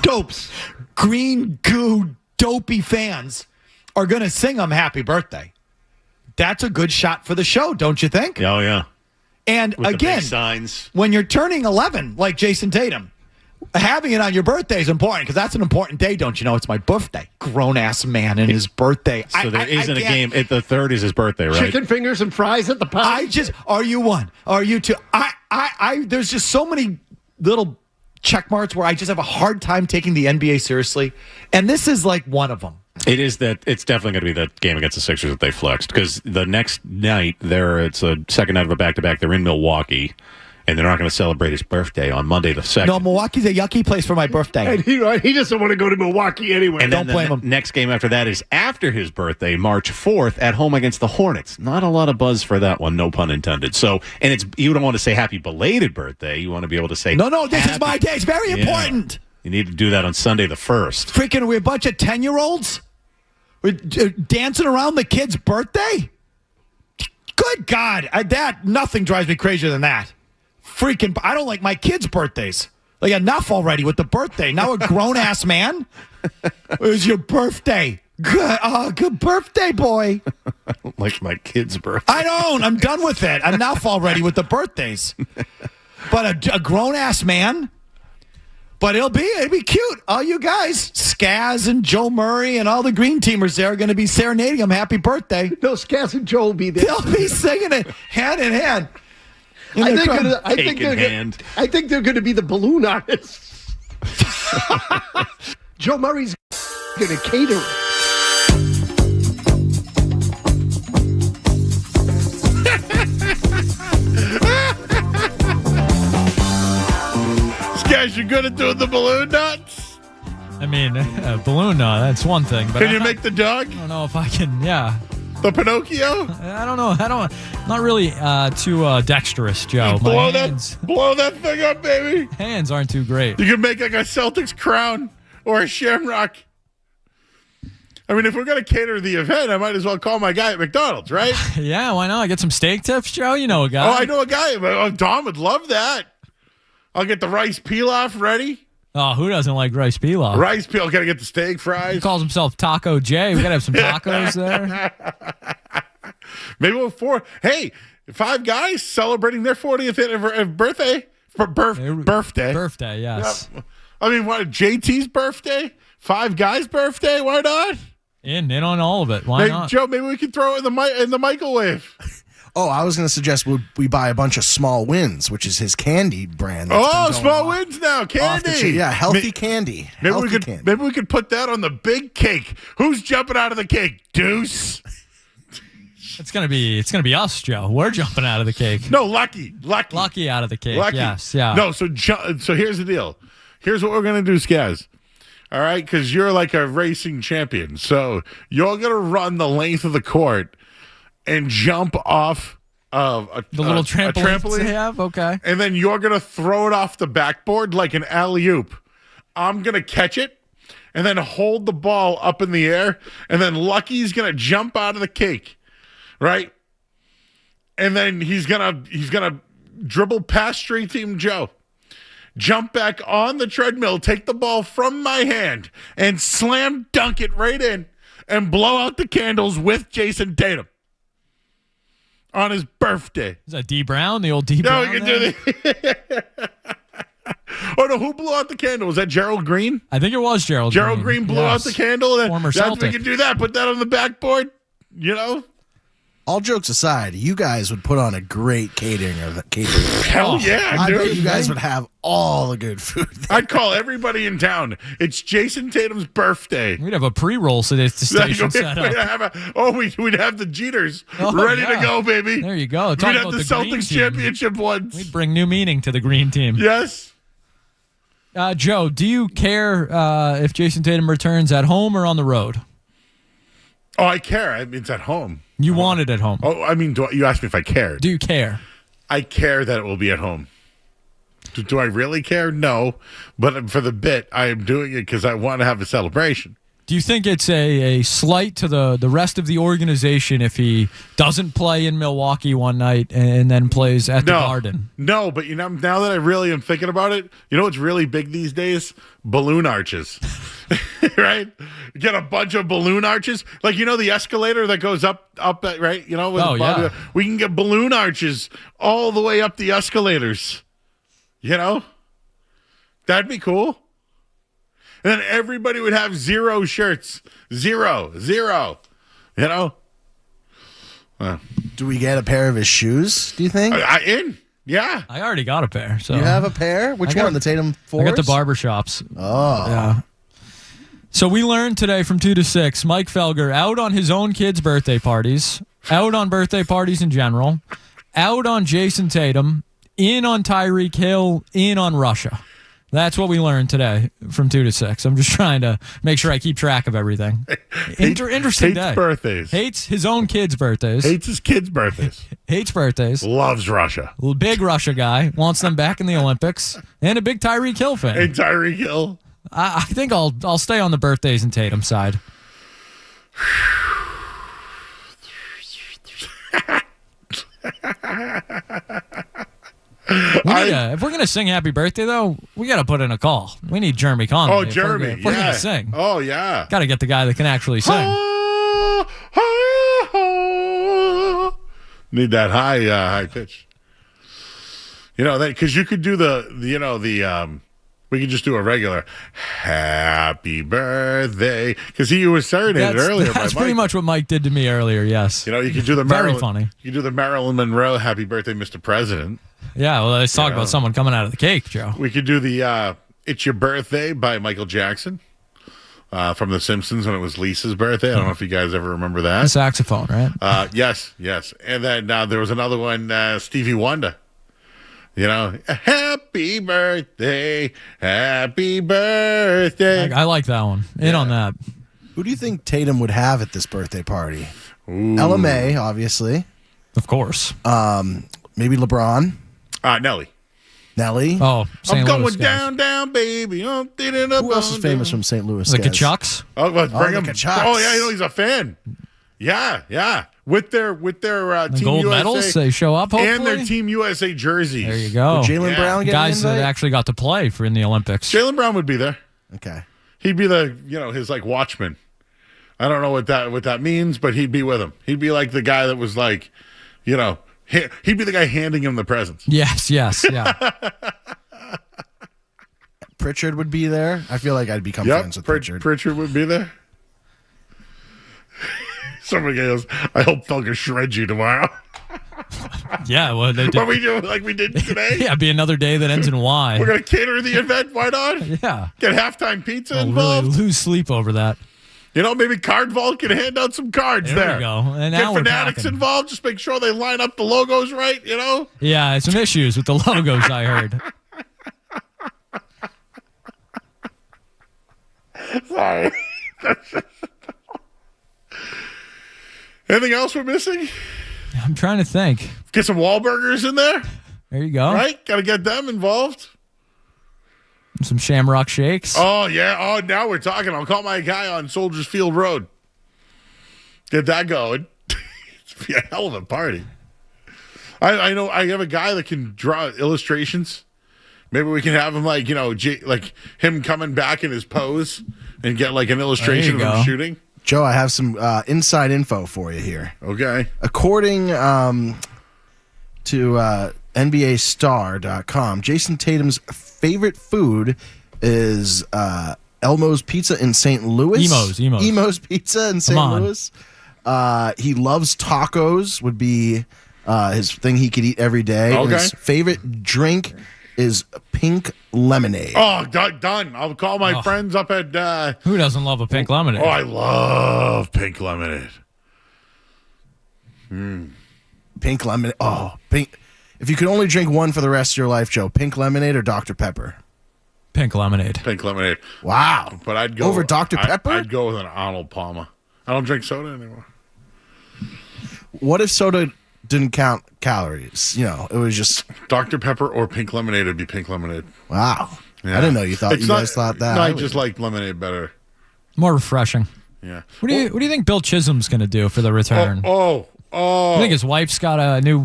dopes, green goo dopey fans are going to sing him happy birthday. That's a good shot for the show, don't you think? Oh, yeah. And with again, the big signs. When you're turning 11, like Jason Tatum, having it on your birthday is important because that's an important day, don't you know? It's my birthday. Grown-ass man and his birthday. So there isn't a game. The 3rd is his birthday, right? Chicken fingers and fries at the party. Are you one? Are you two? There's just so many little check marks where I just have a hard time taking the NBA seriously. And this is like one of them. It is that. It's definitely going to be that game against the Sixers that they flexed because the next night it's a second night of a back-to-back. They're in Milwaukee, and they're not going to celebrate his birthday on Monday the 2nd. No, Milwaukee's a yucky place for my birthday. And he doesn't want to go to Milwaukee anyway. And don't blame him. Next game after that is after his birthday, March 4th, at home against the Hornets. Not a lot of buzz for that one, no pun intended. So, and you don't want to say happy belated birthday. You want to be able to say, no, this is my day. It's very important. You need to do that on Sunday the 1st. Freaking, are we a bunch of 10-year-olds? We're dancing around the kid's birthday? Good God. Nothing drives me crazier than that. Freaking, I don't like my kids' birthdays. Like, enough already with the birthday. Now a grown-ass man? It was your birthday. Good birthday, boy. I don't like my kid's birthday. I don't. I'm done with it. Enough already with the birthdays. But a grown-ass man? But it'll be cute. All you guys, Skaz and Joe Murray and all the green teamers there are going to be serenading him happy birthday. No, Skaz and Joe will be there. They'll be singing it hand in hand. I think they're going to be the balloon artists. Joe Murray's going to cater. Guys, you're good at doing the balloon nuts? I mean, balloon nut, that's one thing. But can you make the dog? I don't know if I can, yeah. The Pinocchio? I don't know. Not really too dexterous, Joe. Blow that thing up, baby. Hands aren't too great. You can make like a Celtics crown or a shamrock. I mean, if we're going to cater the event, I might as well call my guy at McDonald's, right? Yeah, why not? Get some steak tips, Joe? You know a guy. Oh, I know a guy. Don would love that. I'll get the rice pilaf ready. Oh, who doesn't like rice pilaf? Rice pilaf. Got to get the steak fries. He calls himself Taco J. We got to have some tacos there. Maybe we'll Hey, 5 guys celebrating their 40th birthday. Birthday. Birthday, yes. Yep. I mean, what? JT's birthday? 5 guys' birthday? Why not? In on all of it. Why not? Joe, maybe we could throw it in the microwave. Oh, I was going to suggest we buy a bunch of Small Wins, which is his candy brand. Small Wins now, candy. Yeah, healthy candy. Maybe we could put that on the big cake. Who's jumping out of the cake? Deuce. It's gonna be us, Joe. We're jumping out of the cake. No, Lucky out of the cake. Lucky. Yes, yeah. No, so here's the deal. Here's what we're gonna do, Skaz. All right, because you're like a racing champion, so you're gonna run the length of the court and jump off of the little trampoline they have. Okay, and then you're gonna throw it off the backboard like an alley-oop. I'm gonna catch it and then hold the ball up in the air, and then Lucky's gonna jump out of the cake, right? And then he's gonna dribble past Street Team Joe, jump back on the treadmill, take the ball from my hand, and slam dunk it right in, and blow out the candles with Jason Tatum. On his birthday. Is that D Brown, the old D Brown? No, we can do that. Oh, no, who blew out the candle? Was that Gerald Green? I think it was Gerald Green. Gerald Green blew out the candle. Former Celtic. We can do that. Put that on the backboard, you know? All jokes aside, you guys would put on a great catering. Hell yeah, I dude. bet you guys would have all the good food there. I'd call everybody in town. It's Jason Tatum's birthday. We'd have a pre-roll station set up. We'd have the Jeters ready to go, baby. There you go. We'd have the Celtics championship ones. We'd bring new meaning to the green team. Yes. Joe, do you care if Jason Tatum returns at home or on the road? Oh, I care. I mean, it's at home. You want it at home. Oh, I mean, you asked me if I cared. Do you care? I care that it will be at home. Do I really care? No. But for the bit, I am doing it because I want to have a celebration. Do you think it's a slight to the rest of the organization if he doesn't play in Milwaukee one night and then plays at the Garden? No, but now that I really am thinking about it, you know what's really big these days? Balloon arches. Right? Get a bunch of balloon arches. Like, the escalator that goes up right? Yeah. We can get balloon arches all the way up the escalators. That'd be cool. And then everybody would have 0 shirts. 0. Do we get a pair of his shoes, do you think? Yeah. I already got a pair. So You have a pair? Which one? The Tatum 4s? I got the barbershops. Oh. Yeah. So we learned today from 2 to 6, Mike Felger out on his own kids' birthday parties, out on birthday parties in general, out on Jason Tatum, in on Tyreek Hill, in on Russia. That's what we learned today from 2 to 6. I'm just trying to make sure I keep track of everything. Interesting day. Hates birthdays. Hates his own kids' birthdays. Hates his kids' birthdays. Hates birthdays. Loves Russia. Big Russia guy. Wants them back in the Olympics. And a big Tyreek Hill fan. Hey, Tyreek Hill. I think I'll stay on the birthdays and Tatum side. If we're gonna sing "Happy Birthday," though, we gotta put in a call. We need Jeremy Conley. Oh, Jeremy! If we're gonna sing. Oh, yeah. Gotta get the guy that can actually sing. Need that high pitch. Because you could do we could just do a regular "Happy Birthday" because he was serenaded earlier. That's pretty much what Mike did to me earlier. Yes. You could do the very funny. You could do the Marilyn Monroe "Happy Birthday, Mr. President." Yeah, well, let's talk about someone coming out of the cake, Joe. We could do the "It's Your Birthday" by Michael Jackson from The Simpsons when it was Lisa's birthday. I don't know if you guys ever remember that. The saxophone, right? Yes. And then there was another one, Stevie Wonder. Happy birthday, happy birthday. I like that one. On that. Who do you think Tatum would have at this birthday party? LMA, obviously. Of course. Maybe LeBron. Nelly. Oh, St. I'm Louis going down, baby. Who else is famous from St. Louis? The Kachucks? Oh, let's bring him. Kachucks. Oh, yeah, he's a fan. Yeah. With their Team gold USA medals, they show up, hopefully. And their Team USA jerseys. There you go. Jaylen Brown get guys an that invite? actually got to play in the Olympics. Jaylen Brown would be there. Okay. He'd be the his watchman. I don't know what that means, but he'd be with him. He'd be like the guy that was like, he'd be the guy handing him the presents. Yes, yeah. Pritchard would be there. I feel like I'd become friends with Pritchard. Pritchard would be there. Somebody goes, I hope Felger shreds you tomorrow. Yeah, well, they did. What we do like we did today? Yeah, be another day that ends in Y. We're going to cater the event. Why not? Yeah. Get halftime pizza I'll involved. really lose sleep over that. Maybe Card Vault can hand out some cards there. There we go. And Get now we're Fanatics talking. involved. Just make sure they line up the logos right, Yeah, some issues with the logos, I heard. Sorry. Anything else we're missing? I'm trying to think. Get some Wahlburgers in there. There you go. Right? Got to get them involved. Some Shamrock Shakes. Oh, yeah. Oh, now we're talking. I'll call my guy on Soldiers Field Road. Get that going. It'd be a hell of a party. I know I have a guy that can draw illustrations. Maybe we can have him like him coming back in his pose and get like an illustration of him shooting. Joe, I have some inside info for you here. Okay. According to NBAstar.com, Jason Tatum's favorite food is Elmo's Pizza in St. Louis. Emo's Pizza in St. Louis. He loves tacos, would be his thing he could eat every day. Okay. And his favorite drink is pink lemonade. Oh, done. I'll call my friends up at... Who doesn't love a pink lemonade? Oh, I love pink lemonade. Pink lemonade. Oh, pink. If you could only drink one for the rest of your life, Joe, pink lemonade or Dr. Pepper? Pink lemonade. Pink lemonade. Wow. But I'd go... Over Dr. Pepper? I'd go with an Arnold Palmer. I don't drink soda anymore. What if soda didn't count calories? It was just Dr. Pepper or pink lemonade would be pink lemonade. Wow. Yeah. I didn't know you guys thought that. No, I just like lemonade better. More refreshing. Yeah. What do you think Bill Chisholm's going to do for the return? Oh. I think his wife's got a new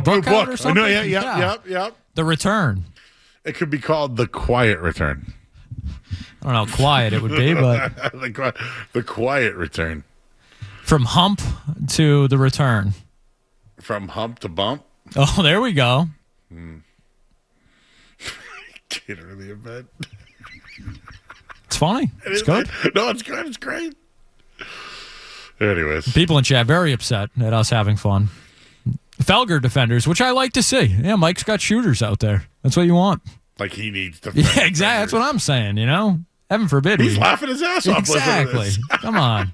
book out or something. No, yep. The Return. It could be called The Quiet Return. I don't know how quiet it would be, but The Quiet Return. From hump to the return. From hump to bump. Oh, there we go. Get early in bed. It's funny. It's good. No, it's good. It's great. Anyways. People in chat very upset at us having fun. Felger defenders, which I like to see. Yeah, Mike's got shooters out there. That's what you want. Like he needs to. Yeah, exactly. That's what I'm saying, Heaven forbid. He's laughing his ass off. Exactly. Come on.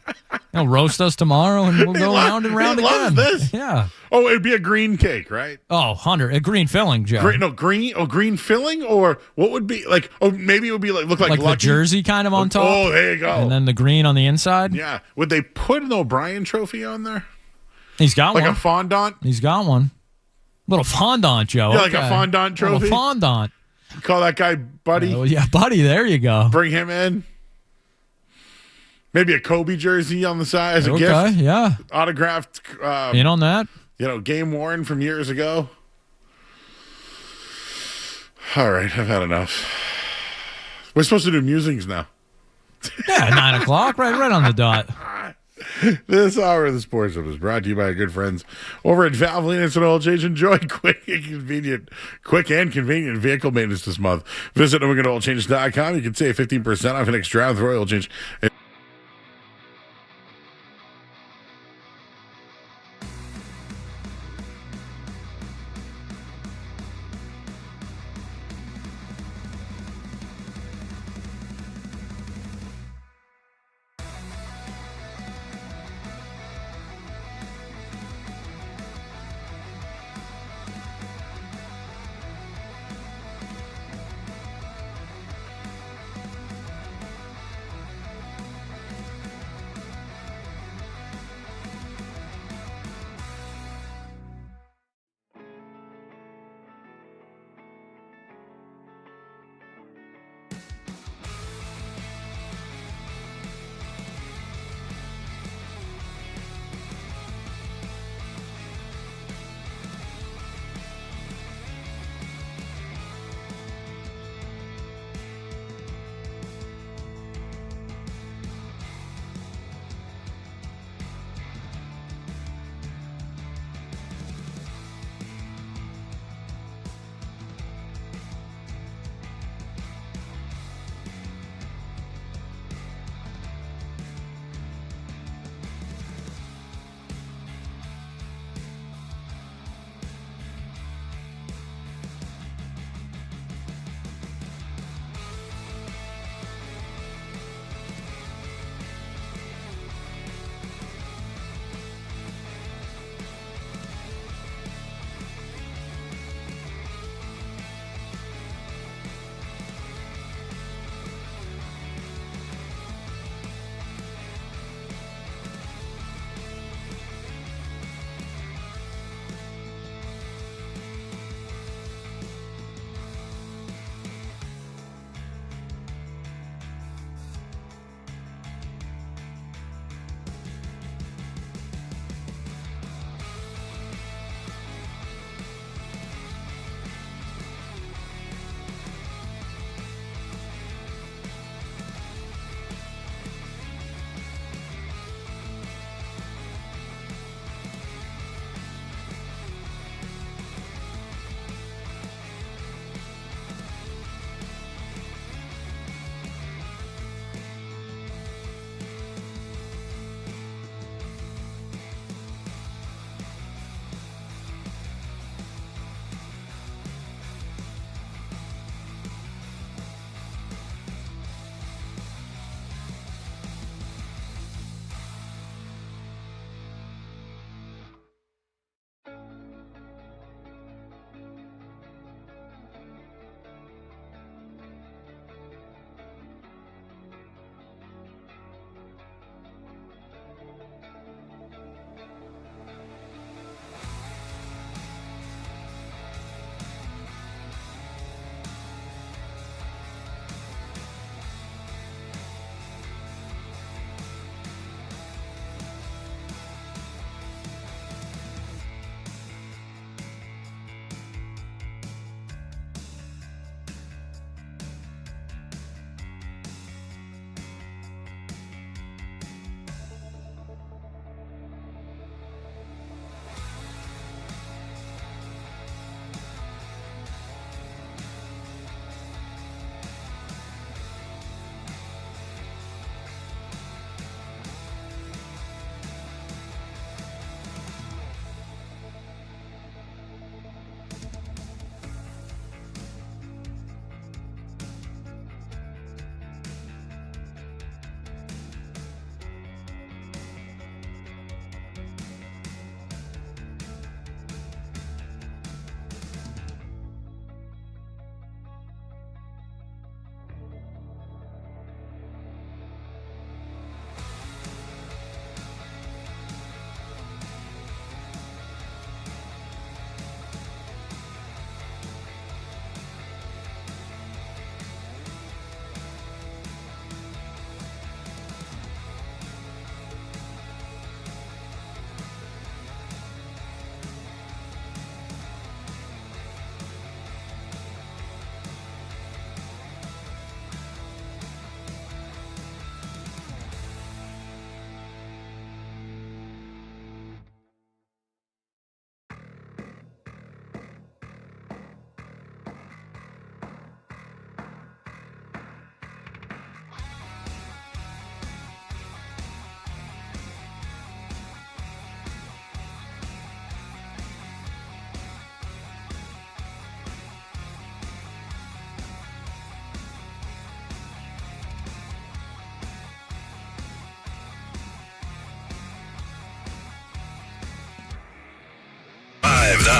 He'll roast us tomorrow and we'll go round and round again. This. Yeah. Oh, it'd be a green cake, right? Oh, 100. A green filling, Joe. Green filling? Or what would be like? Oh, maybe it would be look like the jersey kind of on top. Oh, there you go. And then the green on the inside. Yeah. Would they put an O'Brien trophy on there? He's got one. Like a fondant? He's got one. Little fondant, Joe. Yeah, like a fondant trophy? Little fondant. You call that guy Buddy? Yeah, Buddy. There you go. Bring him in. Maybe a Kobe jersey on the side as a gift. Okay, yeah. Autographed. In on that? Game worn from years ago. All right, I've had enough. We're supposed to do musings now. Yeah, 9 o'clock, right on the dot. This hour of the Sports Hub is brought to you by our good friends over at Valvoline Instant Oil Change. Enjoy quick and convenient vehicle maintenance this month. Visit OilinOilChange.com. You can save 15% off an extra with oil change.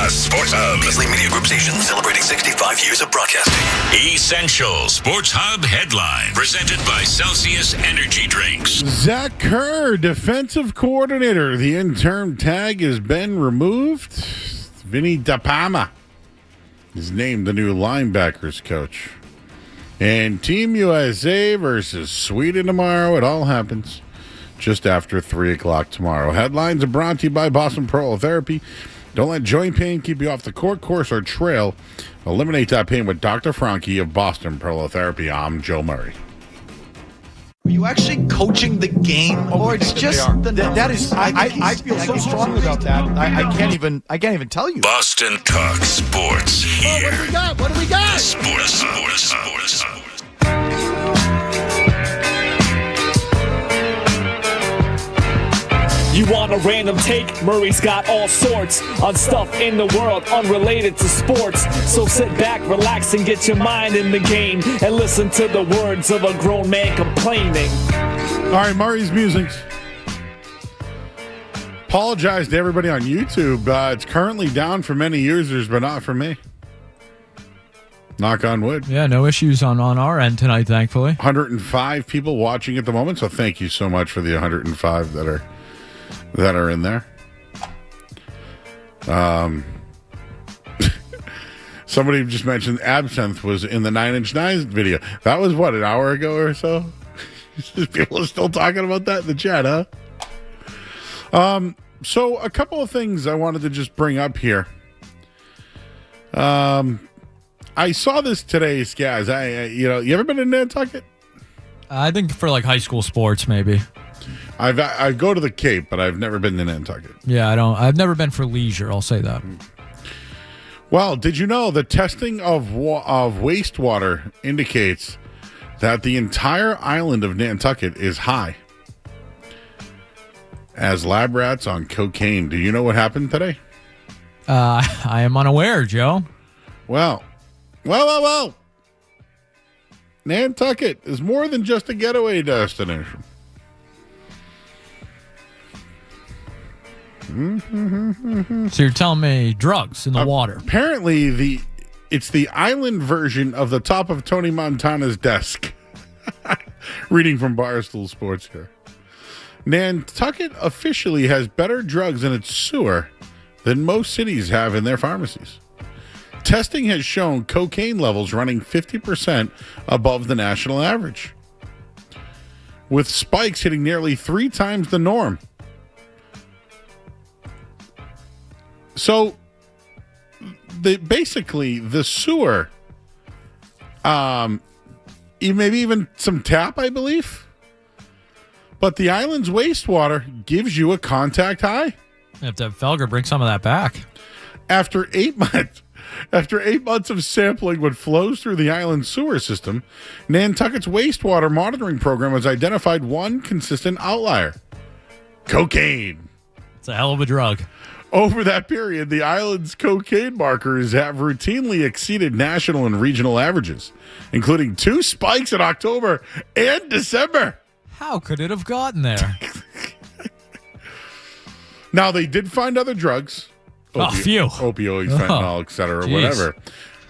The Sports Hub. Beasley Media Group station celebrating 65 years of broadcasting. Essential Sports Hub headline. Presented by Celsius Energy Drinks. Zach Kerr, defensive coordinator. The interim tag has been removed. Vinny DePalma is named the new linebackers coach. And Team USA versus Sweden tomorrow. It all happens just after 3 o'clock tomorrow. Headlines are brought to you by Boston Prolotherapy. Don't let joint pain keep you off the court, course, or trail. Eliminate that pain with Dr. Franke of Boston Prolotherapy. I'm Joe Murray. Are you actually coaching the game, or it's just that is? I feel so strongly about that. I can't even tell you. Boston Talk Sports here. What do we got? What do we got? Sports. You want a random take? Murray's got all sorts on stuff in the world unrelated to sports. So sit back, relax, and get your mind in the game and listen to the words of a grown man complaining. All right, Murray's Musings. Apologize to everybody on YouTube. It's currently down for many users, but not for me. Knock on wood. Yeah, no issues on our end tonight, thankfully. 105 people watching at the moment, so thank you so much for the 105 that are in there. Somebody just mentioned Absinthe was in the 9 Inch Nails video. That was what, an hour ago or so? People are still talking about that in the chat, huh? So a couple of things I wanted to just bring up here. I saw this today, Skaz. You ever been in Nantucket? I think for like high school sports, maybe. I go to the Cape, but I've never been to Nantucket. Yeah, I've never been for leisure. I'll say that. Well, did you know the testing of wastewater indicates that the entire island of Nantucket is high as lab rats on cocaine? Do you know what happened today? I am unaware, Joe. Well. Nantucket is more than just a getaway destination. So you're telling me drugs in the water? Apparently, it's the island version of the top of Tony Montana's desk. Reading from Barstool Sports here. Nantucket officially has better drugs in its sewer than most cities have in their pharmacies. Testing has shown cocaine levels running 50% above the national average, with spikes hitting nearly 3 times the norm. So, basically, the sewer, maybe even some tap, I believe, but the island's wastewater gives you a contact high. You have to have Felger bring some of that back. After 8 months of sampling what flows through the island's sewer system, Nantucket's wastewater monitoring program has identified one consistent outlier: cocaine. It's a hell of a drug. Over that period, the island's cocaine markers have routinely exceeded national and regional averages, including 2 spikes in October and December. How could it have gotten there? Now, they did find other drugs. Phew. Opioids, fentanyl, etc., whatever.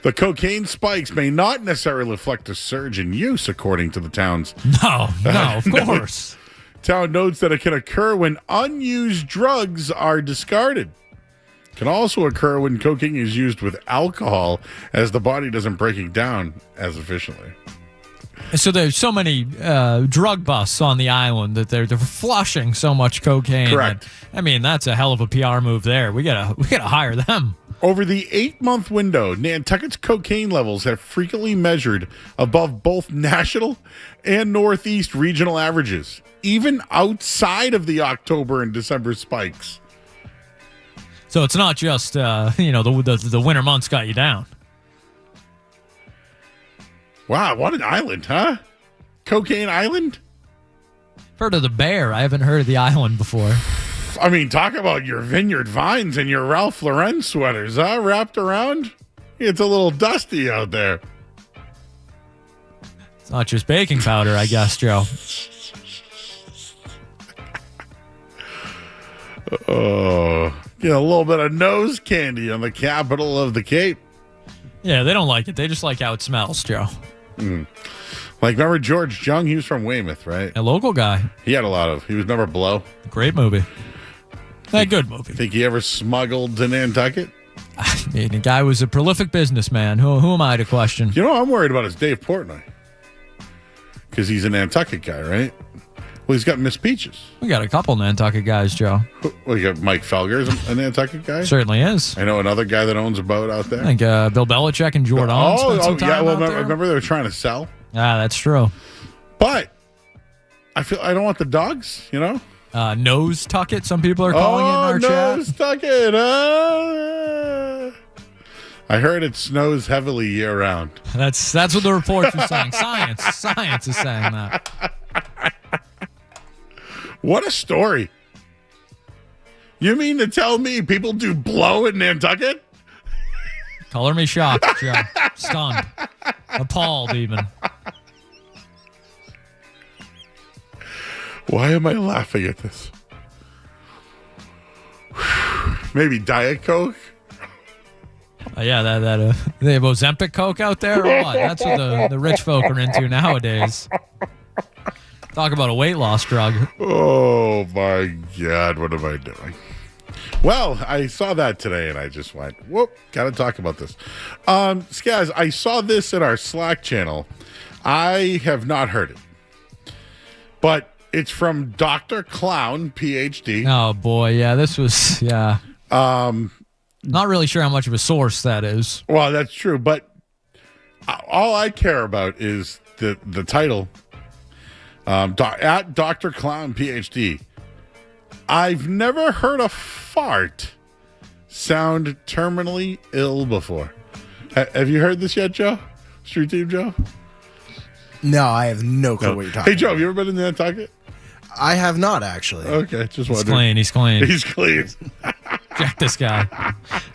The cocaine spikes may not necessarily reflect a surge in use, according to the town's. No, of course. Town notes that it can occur when unused drugs are discarded. It can also occur when cocaine is used with alcohol, as the body doesn't break it down as efficiently. So there's so many drug busts on the island that they're flushing so much cocaine. Correct. That's a hell of a PR move there. We gotta hire them. Over the 8-month window, Nantucket's cocaine levels have frequently measured above both national and Northeast regional averages, even outside of the October and December spikes. So it's not just the winter months got you down. Wow, what an island, huh? Cocaine Island? Heard of the Bear. I haven't heard of the island before. Talk about your vineyard vines and your Ralph Lauren sweaters, huh? Wrapped around? It's a little dusty out there. It's not just baking powder, I guess, Joe. Oh, Get a little bit of nose candy on the capital of the Cape. Yeah, they don't like it. They just like how it smells, Joe. Like, remember George Jung? He was from Weymouth, right? A local guy. He had he was never blow. Great movie. A good movie. Think he ever smuggled to Nantucket? I mean, the guy was a prolific businessman. Who am I to question? You know what I'm worried about is Dave Portnoy. Because he's a Nantucket guy, right? Well, he's got Miss Peaches. We got a couple Nantucket guys, Joe. Well, you got Mike Felger's a Nantucket guy? Certainly is. I know another guy that owns a boat out there. I think Bill Belichick and Jordan. Yeah. Well, remember they were trying to sell? Ah, that's true. But I don't want the dogs, you know? Nose tucket, some people are calling it in our chat. Nose tucket. I heard it snows heavily year round. That's what the reports are saying. Science is saying that. What a story. You mean to tell me people do blow in Nantucket? Color me shocked, Joe. Stunned. Appalled, even. Why am I laughing at this? Maybe Diet Coke? Yeah, that they have Ozempic Coke out there or what? That's what the rich folk are into nowadays. Talk about a weight loss drug. Oh, my God. What am I doing? Well, I saw that today, and I just went, whoop, got to talk about this. Skaz, I saw this in our Slack channel. I have not heard it. But it's from Dr. Clown, PhD. Oh, boy. Yeah, this was, yeah. Not really sure how much of a source that is. Well, that's true. But all I care about is the title. At Dr. Clown, PhD. I've never heard a fart sound terminally ill before. Have you heard this yet, Joe? Street Team Joe? No, I have no clue what you're talking about. Hey, Joe, have you ever been in Nantucket? I have not, actually. Okay, just wondering. He's clean. He's clean. Check this guy.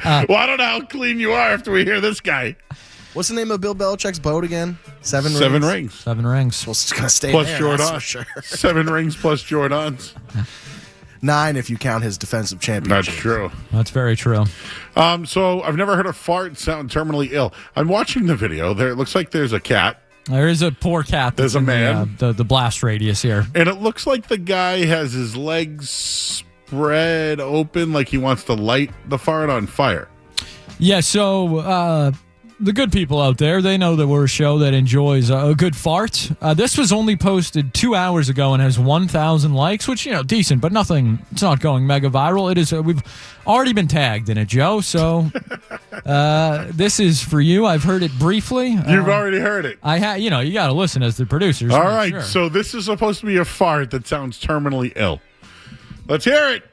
Well, I don't know how clean you are after we hear this guy. What's the name of Bill Belichick's boat again? Seven rings. 7 rings. Well, it's going to stay plus there, Jordan. that's for sure. 7 rings plus Jordans. 9 if you count his defensive championship. That's true. That's very true. So I've never heard a fart sound terminally ill. I'm watching the video. There, it looks like there's a cat. There is a poor cat. There's a man. The blast radius here. And it looks like the guy has his legs spread open like he wants to light the fart on fire. Yeah, so the good people out there, they know that we're a show that enjoys a good fart. This was only posted 2 hours ago and has 1,000 likes, which, decent, but nothing. It's not going mega viral. It is. We've already been tagged in it, Joe. So this is for you. I've heard it briefly. You've already heard it. You got to listen as the producers. All right. Sure. So this is supposed to be a fart that sounds terminally ill. Let's hear it.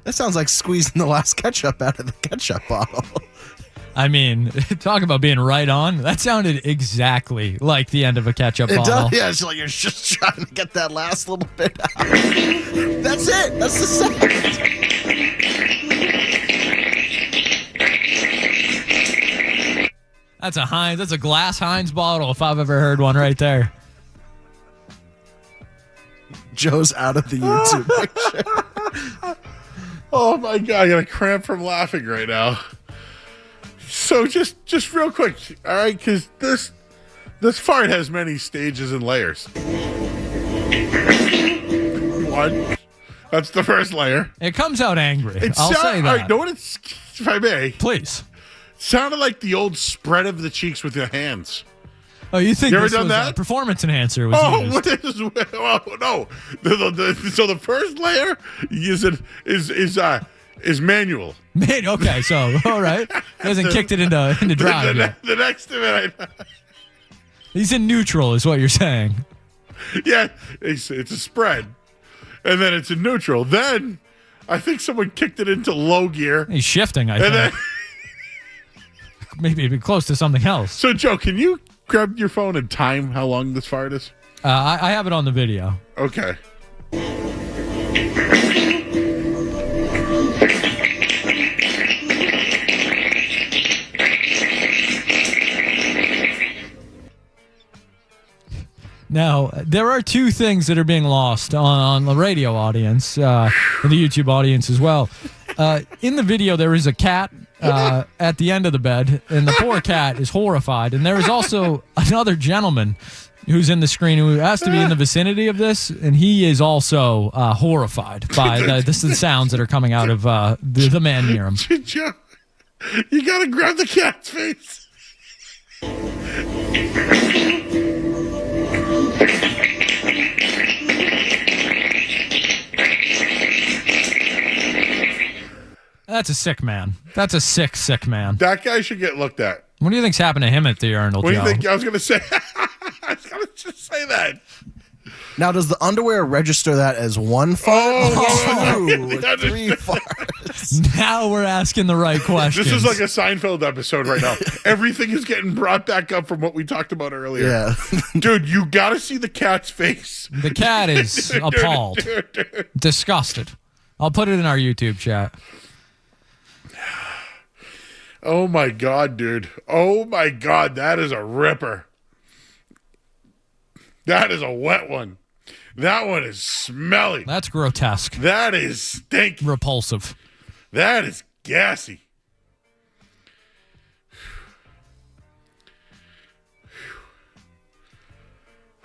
That sounds like squeezing the last ketchup out of the ketchup bottle. I mean, talk about being right on. That sounded exactly like the end of a ketchup bottle. Does, yeah, it's like you're just trying to get that last little bit out. That's it. That's the sound. That's a Heinz. That's a glass Heinz bottle if I've ever heard one right there. Joe's out of the YouTube picture. Oh my God, I got a cramp from laughing right now. So just real quick, all right, because this fart has many stages and layers. One, that's the first layer. It comes out angry. I'll say that. All right, know what it's, if I may, please. Sounded like the old spread of the cheeks with your hands. Oh, you think you ever this done was that? A performance enhancer was used? What is? Oh, no. So the first layer is manual. Okay, so all right, he hasn't kicked it into drive yet. The next of it, he's in neutral, is what you're saying. Yeah, it's a spread, and then it's in neutral. Then I think someone kicked it into low gear. He's shifting. I think. Then, maybe it'd be close to something else. So, Joe, can you grab your phone and time how long this fart is? I have it on the video. Okay. Now, there are two things that are being lost on the radio audience, and the YouTube audience as well. In the video, there is a cat at the end of the bed, and the poor cat is horrified. And there is also another gentleman who's in the screen who has to be in the vicinity of this, and he is also horrified by the sounds that are coming out of the man near him. Joe, you got to grab the cat's face. That's a sick man. That's a sick man. That guy should get looked at. What do you think's happened to him at the urinal, What do Joe? you think? I was going to say. I was going to just say that. Now, does the underwear register that as one fart? Two, three farts. Now we're asking the right questions. This is like a Seinfeld episode right now. Everything is getting brought back up from what we talked about earlier. Yeah. Dude, you got to see the cat's face. The cat is appalled. Dude. Disgusted. I'll put it in our YouTube chat. Oh, my God, dude. Oh, my God. That is a ripper. That is a wet one. That one is smelly. That's grotesque. That is stinky. Repulsive. That is gassy.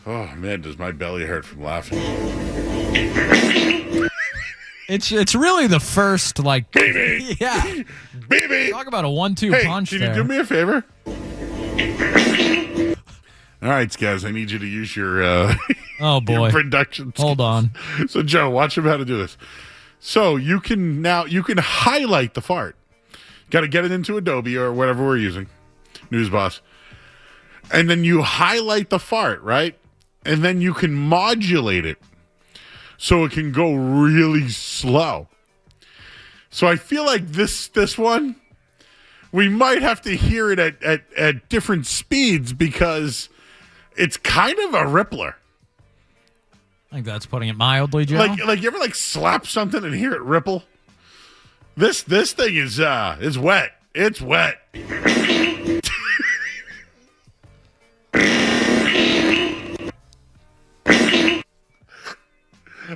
Oh, man, does my belly hurt from laughing. It's really the first, like... Baby! Yeah. Baby! Talk about a 1-2 punch can there. you do me a favor? All right, guys, I need you to use your oh boy your production skills. Hold on. So, Joe, watch him how to do this. So you can highlight the fart. Got to get it into Adobe or whatever we're using, News Boss, and then you highlight the fart, right? And then you can modulate it so it can go really slow. So I feel like this one, we might have to hear it at different speeds because it's kind of a rippler. I think that's putting it mildly, Joe. Like you ever slap something and hear it ripple? This thing is wet. It's wet.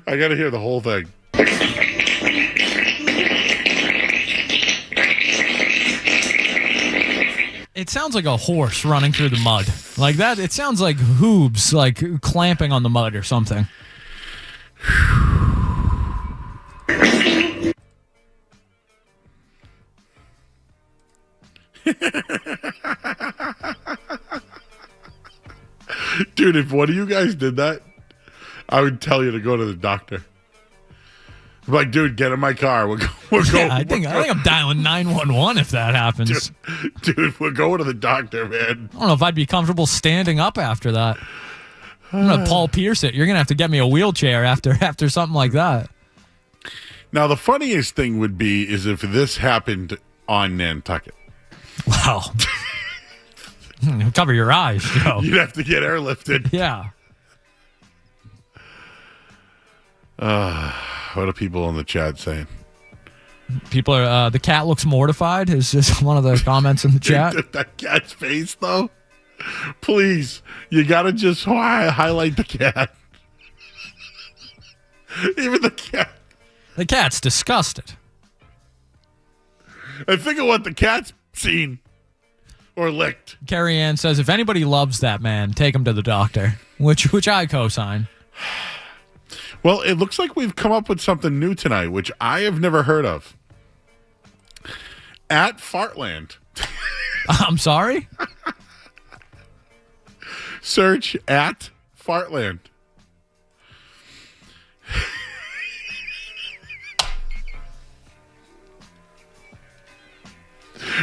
I got to hear the whole thing. It sounds like a horse running through the mud. Like that, it sounds like hooves, like clamping on the mud or something. Dude, if one of you guys did that, I would tell you to go to the doctor. I'm like, dude, get in my car. We're going. I think I'm dialing 911 if that happens. Dude, we're going to the doctor, man. I don't know if I'd be comfortable standing up after that. I'm gonna Paul Pierce it. You're gonna have to get me a wheelchair after something like that. Now, the funniest thing would be is if this happened on Nantucket. Wow. Cover your eyes, Joe. You'd have to get airlifted. Yeah. What are people in the chat saying? People are, the cat looks mortified is just one of the comments in the chat. That cat's face, though. Please, you got to just highlight the cat. Even the cat. The cat's disgusted. And think of what the cat's seen or licked. Carrie Ann says, if anybody loves that man, take him to the doctor, which I co-sign. Well, it looks like we've come up with something new tonight, which I have never heard of. At Fartland. I'm sorry? Search at Fartland.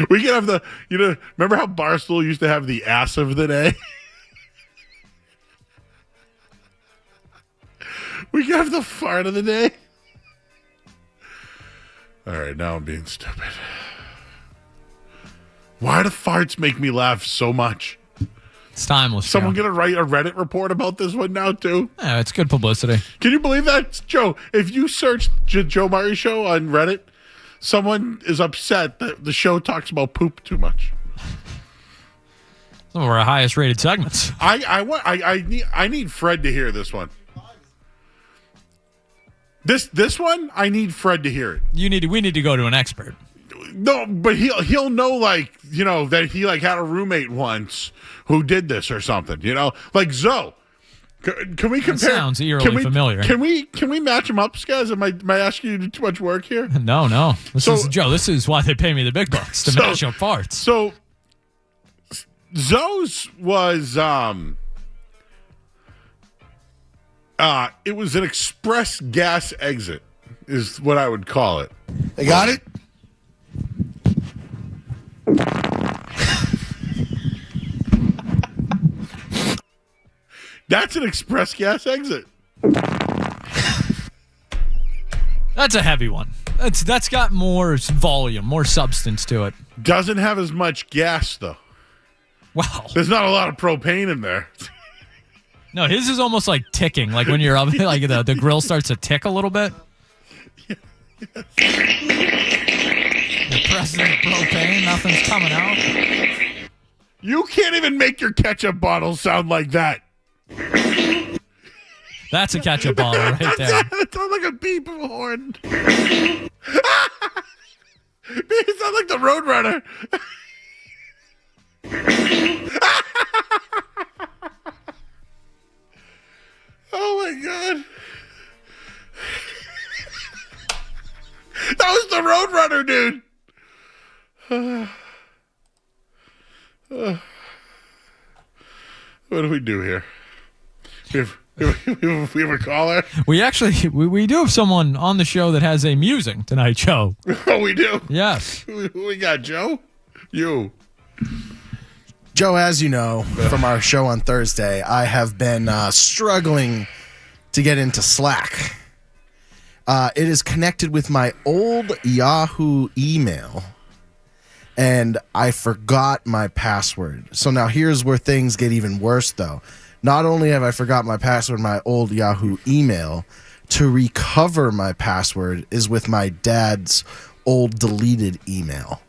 We can have remember how Barstool used to have the ass of the day? We can have the fart of the day. All right, now I'm being stupid. Why do farts make me laugh so much? It's timeless. Someone going to write a Reddit report about this one now, too? Yeah, it's good publicity. Can you believe that, Joe? If you search Joe Murray Show on Reddit, someone is upset that the show talks about poop too much. As Some of our highest rated segments. I need Fred to hear this one. This one, I need Fred to hear it. We need to go to an expert. No, but he'll know, like, you know, that he like had a roommate once who did this or something, you know, like Zoe. Can we compare? That sounds eerily familiar. Can we match them up, guys? Am I asking you to do too much work here? No. This is why they pay me the big bucks to match up parts. So Zoe's was it was an express gas exit, is what I would call it. They got it? That's an express gas exit. That's a heavy one. That's got more volume, more substance to it. Doesn't have as much gas, though. Wow. There's not a lot of propane in there. No, his is almost like ticking. Like when you're up, like the grill starts to tick a little bit. Yes. You're pressing the propane, nothing's coming out. You can't even make your ketchup bottle sound like that. That's a ketchup bottle right there. It sounds like a beep of a horn. It sounds like the Roadrunner. Oh my God. That was the Roadrunner, dude. What do we do here? We have a caller? We actually we do have someone on the show that has a musing tonight, Joe. Oh, we do? Yes. Who we got, Joe? You. Joe, as you know from our show on Thursday, I have been struggling to get into Slack. It is connected with my old Yahoo email, and I forgot my password. So now here's where things get even worse, though. Not only have I forgot my password in my old Yahoo email, to recover my password is with my dad's old deleted email.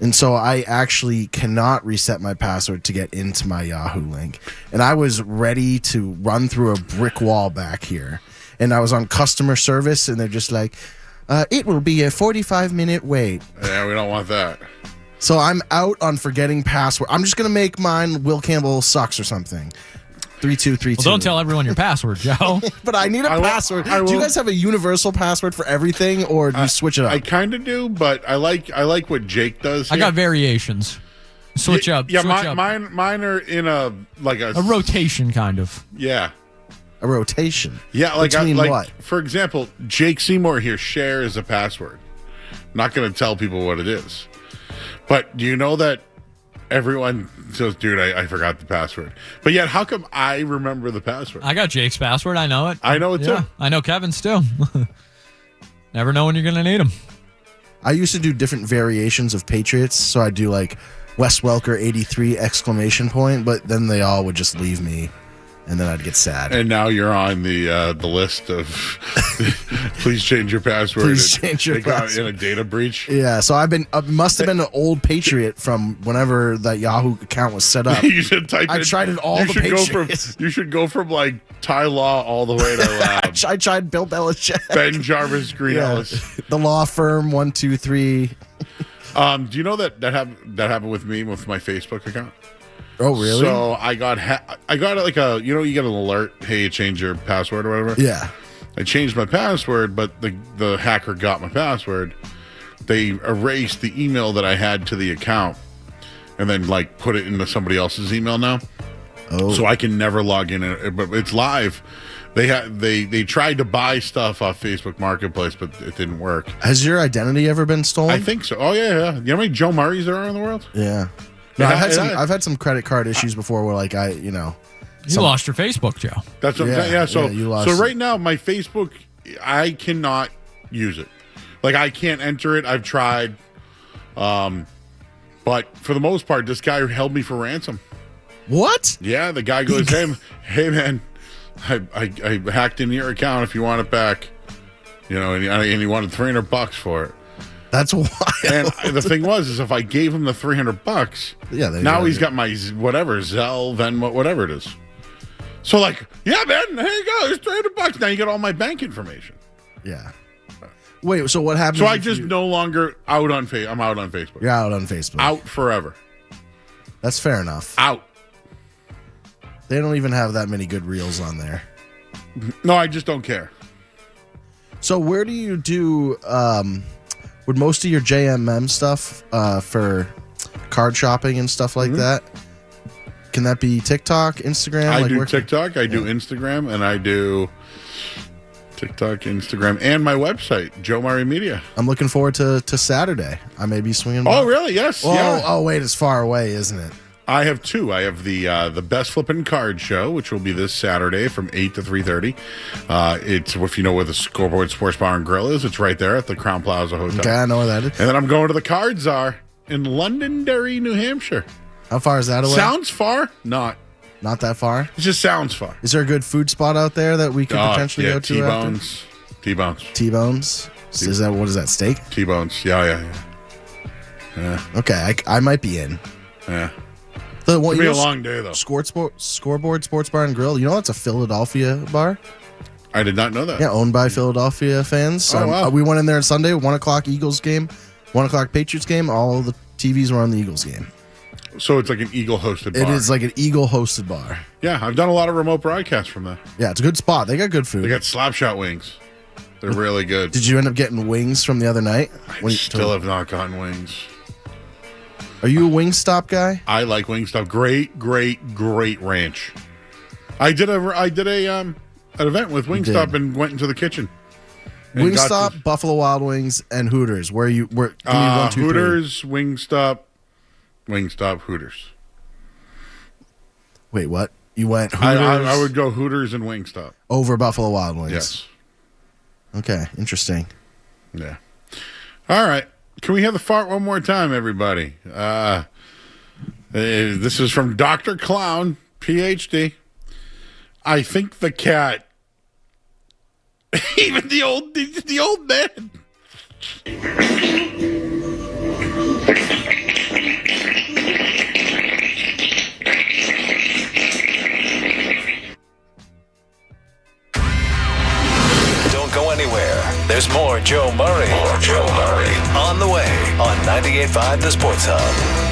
And so I actually cannot reset my password to get into my Yahoo link. And I was ready to run through a brick wall back here. And I was on customer service, and they're just like, it will be a 45-minute wait. Yeah, we don't want that. So I'm out on forgetting password. I'm just going to make mine Will Campbell sucks or something. 3232. Well, don't tell everyone your password, Joe. But I need a password. Do you guys have a universal password for everything, or do you switch it up? I kind of do, but I like what Jake does here. I got variations. Switch up. Yeah, switch up. mine are in a rotation, kind of. Yeah. A rotation? Yeah, like what? For example, Jake Seymour here shares a password. Not going to tell people what it is. But do you know that everyone says, dude, I forgot the password. But yet, how come I remember the password? I got Jake's password. I know it. I know it too. I know Kevin's too. Never know when you're going to need them. I used to do different variations of Patriots. So I'd do like Wes Welker 83 ! But then they all would just leave me. And then I'd get sad. And now you're on the list of please change your password. Please change your password. In a data breach. Yeah, so I've been must have been an old Patriot from whenever that Yahoo account was set up. You should type. I tried it all. The Patriots. You should go from like Ty Law all the way to I tried Bill Belichick, Ben Jarvis, Green Ellis, the law firm 1 2 3. Do you know that happened with me with my Facebook account? Oh, really? So I got like you get an alert, hey, change your password or whatever. Yeah. I changed my password, but the hacker got my password. They erased the email that I had to the account and then like put it into somebody else's email now. Oh. So I can never log in, but it's live. They tried to buy stuff off Facebook Marketplace, but it didn't work. Has your identity ever been stolen? I think so. Oh yeah. You know how many Joe Murrays there are in the world? Yeah. No, I've had some credit card issues before where like You lost your Facebook, Joe. That's what I'm saying. Yeah, so you lost right now my Facebook, I cannot use it. Like I can't enter it. I've tried. But for the most part, this guy held me for ransom. What? Yeah, the guy goes, hey man, I hacked into your account if you want it back. You know, and he wanted $300 for it. That's wild. And the thing is if I gave him the $300, now he's got my whatever Zelle, Venmo, whatever it is. So like, yeah, man, here you go. There's $300. Now you get all my bank information. Yeah. Wait, so what happens? So I just no longer out on I'm out on Facebook. You're out on Facebook. Out forever. That's fair enough. Out. They don't even have that many good reels on there. No, I just don't care. So where do you do with most of your JMM stuff for card shopping and stuff like that? Can that be TikTok, Instagram? I do TikTok, I do Instagram, and I do TikTok, Instagram, and my website, Joe Murray Media. I'm looking forward to Saturday. I may be swinging by. Oh, really? Yes. Oh, yeah. Oh, wait, it's far away, isn't it? I have two. I have the Best Flippin' Card Show, which will be this Saturday from 8 to 3:30. It's, if you know where the Scoreboard Sports Bar and Grill is, it's right there at the Crown Plaza Hotel. Okay, I know where that is. And then I'm going to the Card Czar in Londonderry, New Hampshire. How far is that away? Sounds far? Not that far? It just sounds far. Is there a good food spot out there that we could potentially go to? T-Bones. T-Bones. T-Bones? What is that, steak? T-Bones. Yeah. Okay, I might be in. Yeah. It'll be a long day, though. Scoreboard Sports Bar and Grill. You know that's a Philadelphia bar? I did not know that. Yeah, owned by Philadelphia fans. Oh, wow. We went in there on Sunday, 1 o'clock Eagles game, 1 o'clock Patriots game. All the TVs were on the Eagles game. So it's like an Eagle-hosted bar. It is like an Eagle-hosted bar. Yeah, I've done a lot of remote broadcasts from that. Yeah, it's a good spot. They got good food. They got Slapshot wings. They're really good. Did you end up getting wings from the other night? I still have not gotten wings. Are you a Wingstop guy? I like Wingstop. Great ranch. I did an event with Wingstop and went into the kitchen. Wingstop, Buffalo Wild Wings, and Hooters. Give me 1, 2, Hooters, 3. Wingstop, Hooters. Wait, what? You went Hooters? I would go Hooters and Wingstop over Buffalo Wild Wings. Yes. Okay, interesting. Yeah. All right. Can we have the fart one more time, everybody? This is from Dr. Clown, PhD. I think the cat, even the old man. Don't go anywhere. There's more Joe Murray. On the way on 98.5 The Sports Hub.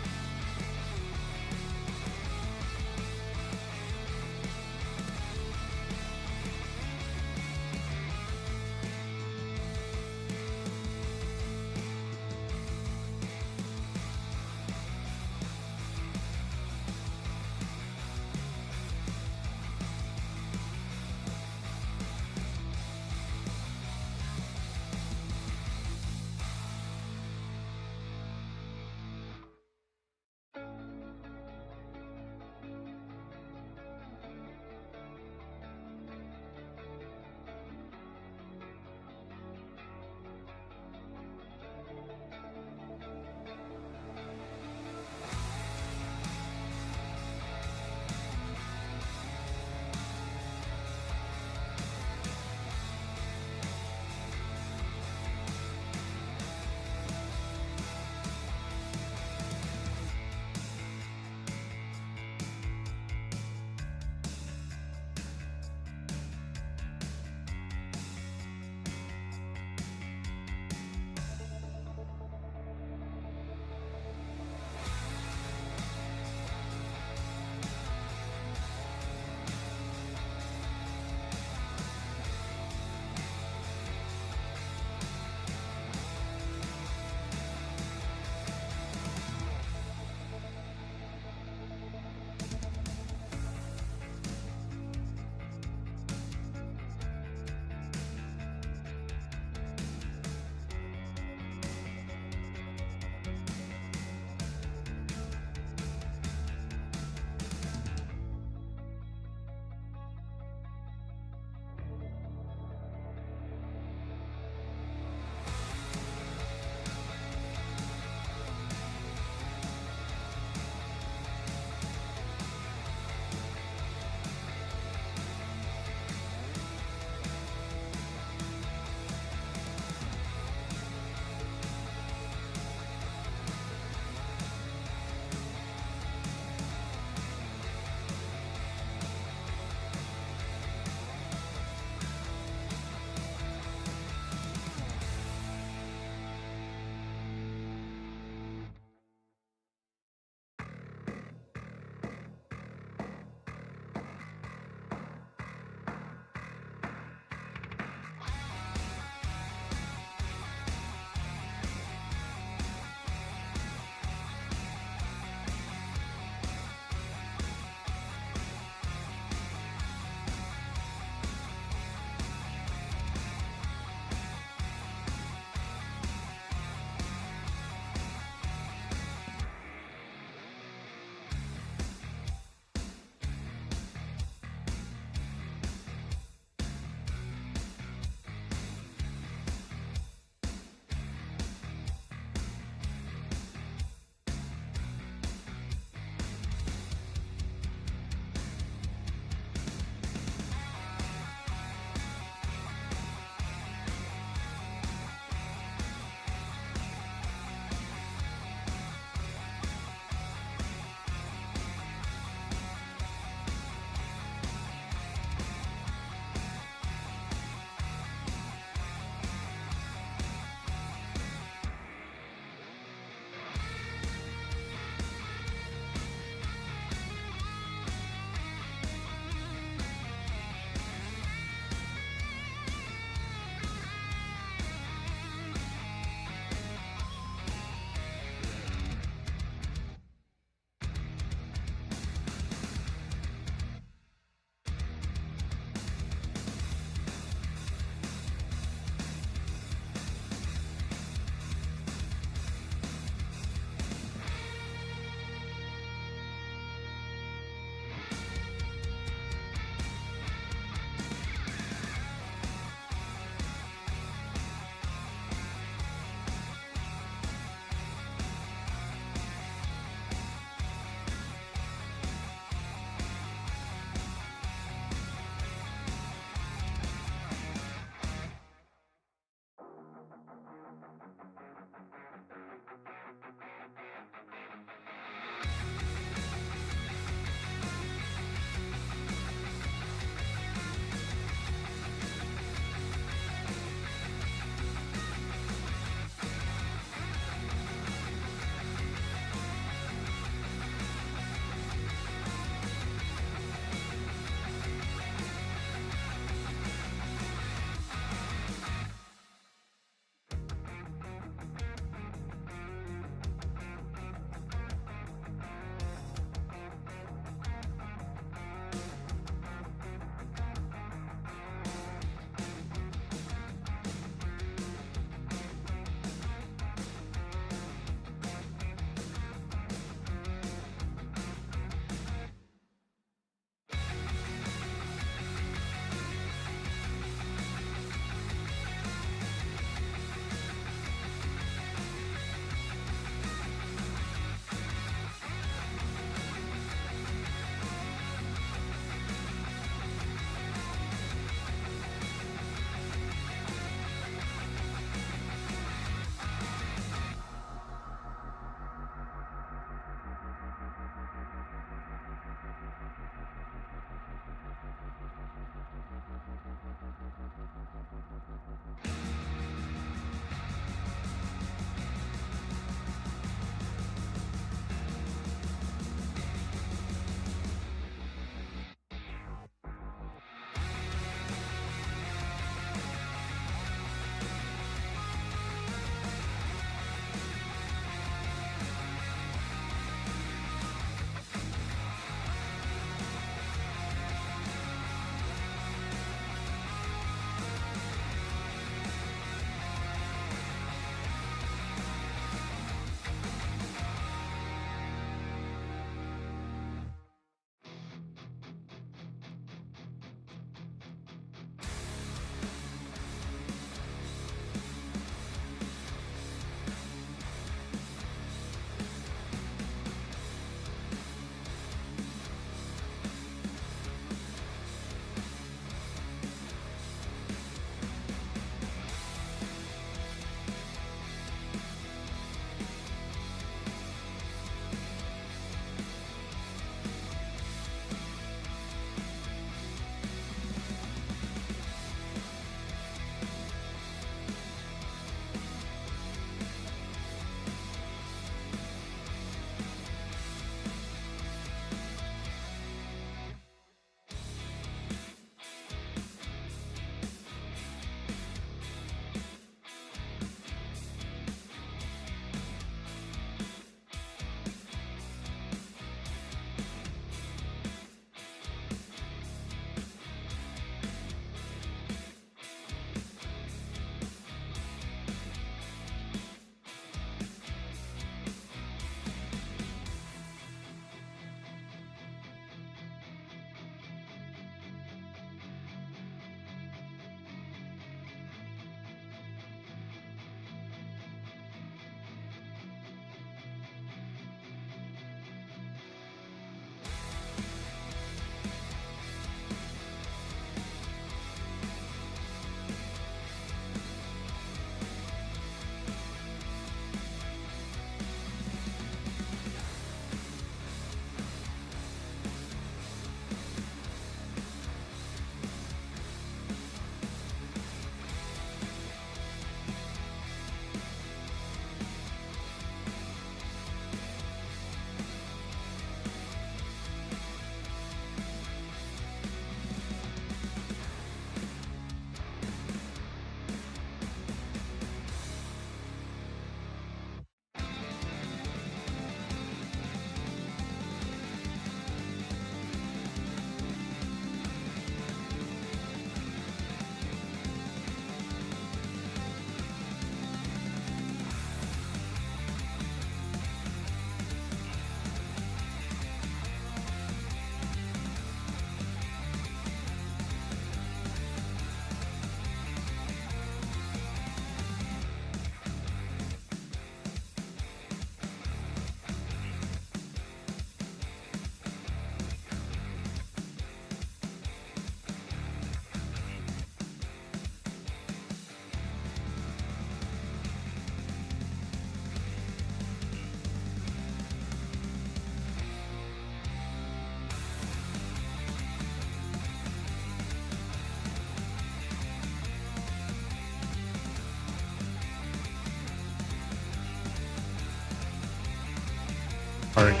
All right.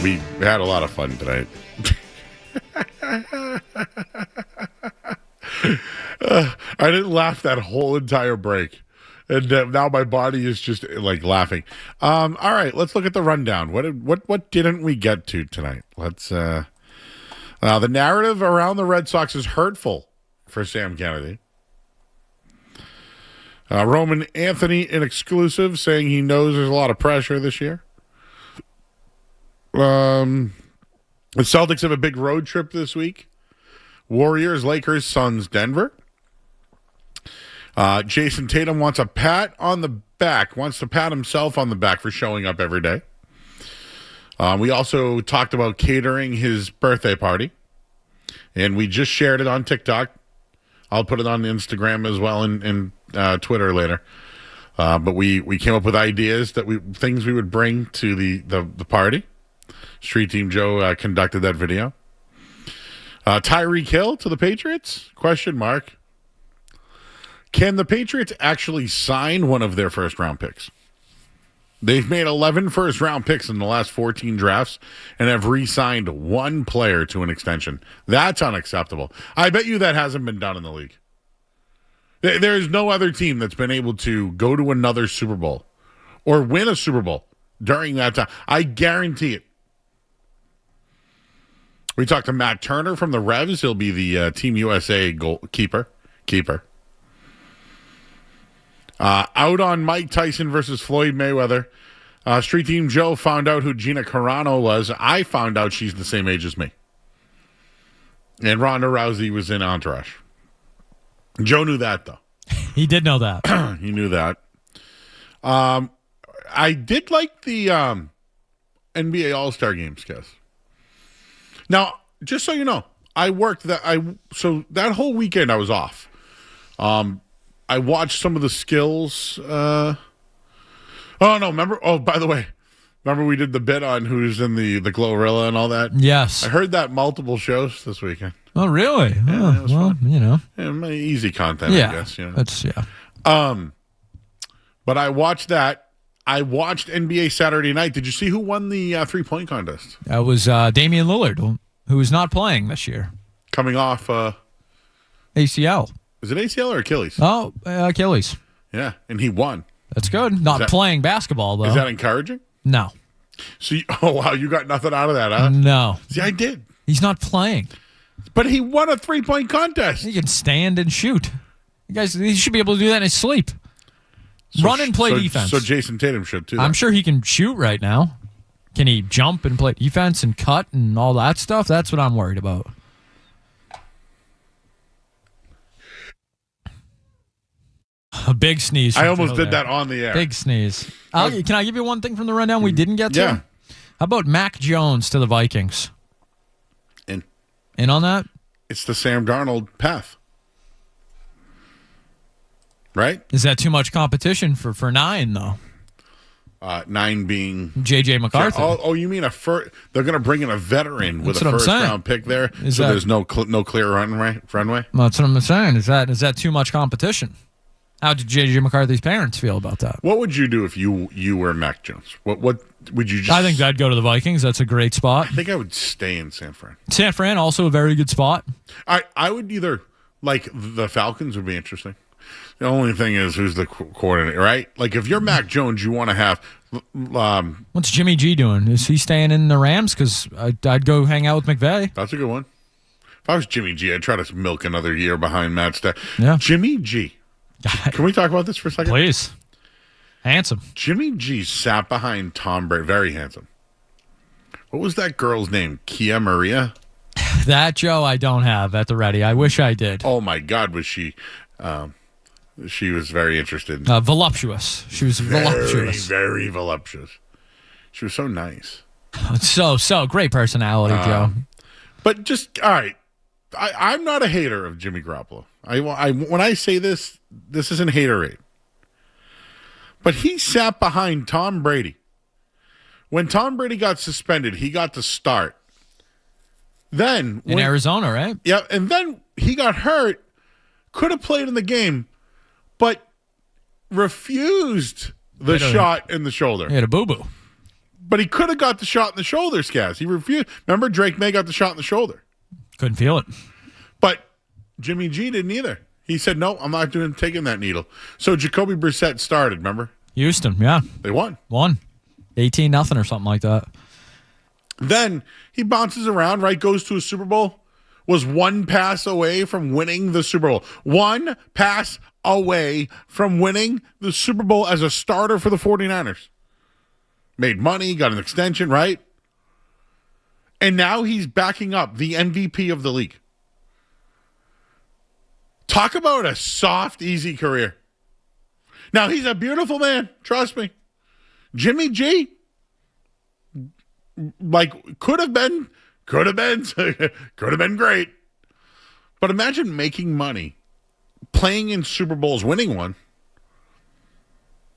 We had a lot of fun tonight. I didn't laugh that whole entire break. And now my body is just like laughing. All right, let's look at the rundown. What didn't we get to tonight? Let's. The narrative around the Red Sox is hurtful for Sam Kennedy. Roman Anthony in exclusive saying he knows there's a lot of pressure this year. The Celtics have a big road trip this week. Warriors, Lakers, Suns, Denver. Jason Tatum wants to pat himself on the back for showing up every day. We also talked about catering his birthday party, and we just shared it on TikTok. I'll put it on Instagram as well and Twitter later. But we came up with ideas things we would bring to the party. Street Team Joe conducted that video. Tyreek Hill to the Patriots? ? Can the Patriots actually sign one of their first-round picks? They've made 11 first-round picks in the last 14 drafts and have re-signed one player to an extension. That's unacceptable. I bet you that hasn't been done in the league. There is no other team that's been able to go to another Super Bowl or win a Super Bowl during that time. I guarantee it. We talked to Matt Turner from the Revs. He'll be the Team USA goalkeeper. Out on Mike Tyson versus Floyd Mayweather. Street Team Joe found out who Gina Carano was. I found out she's the same age as me. And Ronda Rousey was in Entourage. Joe knew that, though. He did know that. He knew that. I did like the NBA All-Star games, guys. Now, just so you know, I worked so that whole weekend I was off. I watched some of the skills. By the way, remember we did the bit on who's in the Glorilla and all that? Yes. I heard that multiple shows this weekend. Oh, really? Yeah, well, fun. You know. Yeah, easy content, I guess. You know? That's, yeah. But I watched that. I watched NBA Saturday Night. Did you see who won the 3-point contest? That was Damian Lillard, who is not playing this year. Coming off ACL. Is it ACL or Achilles? Oh, Achilles. Yeah, and he won. That's good. Not playing basketball, though. Is that encouraging? No. So, you got nothing out of that, huh? No. See, I did. He's not playing. But he won a 3-point contest. He can stand and shoot. You guys, he should be able to do that in his sleep. Run and play defense. So Jason Tatum should, too. I'm sure he can shoot right now. Can he jump and play defense and cut and all that stuff? That's what I'm worried about. A big sneeze. I almost did that on the air. Big sneeze. Can I give you one thing from the rundown we didn't get to? Yeah. How about Mac Jones to the Vikings? In on that? It's the Sam Darnold path. Right? Is that too much competition for 9, though? 9 being J.J. McCarthy. Oh, you mean they're going to bring in a veteran with a first-round pick there, there's no clear runway? Well, that's what I'm saying. Is that too much competition? How did J.J. McCarthy's parents feel about that? What would you do if you were Mac Jones? What would you just... I think I'd go to the Vikings. That's a great spot. I think I would stay in San Fran. San Fran, also a very good spot. I would either... Like, the Falcons would be interesting. The only thing is who's the coordinator, right? Like, if you're Mac Jones, you want to have... What's Jimmy G doing? Is he staying in the Rams? Because I'd go hang out with McVay. That's a good one. If I was Jimmy G, I'd try to milk another year behind Matt Stafford. Yeah. Jimmy G. Can we talk about this for a second? Please. Handsome. Jimmy G sat behind Tom Brady. Very handsome. What was that girl's name? Kia Maria? That, Joe, I don't have at the ready. I wish I did. Oh, my God, was she... she was very interested. Voluptuous. She was voluptuous. Very voluptuous. She was so nice. So great personality, Joe. But just, all right. I'm not a hater of Jimmy Garoppolo. When I say this isn't haterade. But he sat behind Tom Brady. When Tom Brady got suspended, he got to start. Then in Arizona, right? Yeah, and then he got hurt, could have played in the game, but refused the shot in the shoulder. He had a boo-boo. But he could have got the shot in the shoulder, Scaz. He refused. Remember, Drake May got the shot in the shoulder. Couldn't feel it. But Jimmy G didn't either. He said, no, I'm not taking that needle. So Jacoby Brissett started, remember? Houston, yeah. They won. 18-0 or something like that. Then he bounces around, right? Goes to a Super Bowl. Was one pass away from winning the Super Bowl. One pass away from winning the Super Bowl as a starter for the 49ers. Made money, got an extension, right? And now he's backing up the MVP of the league. Talk about a soft, easy career. Now, he's a beautiful man. Trust me. Jimmy G, could have been great. But imagine making money, playing in Super Bowls, winning one,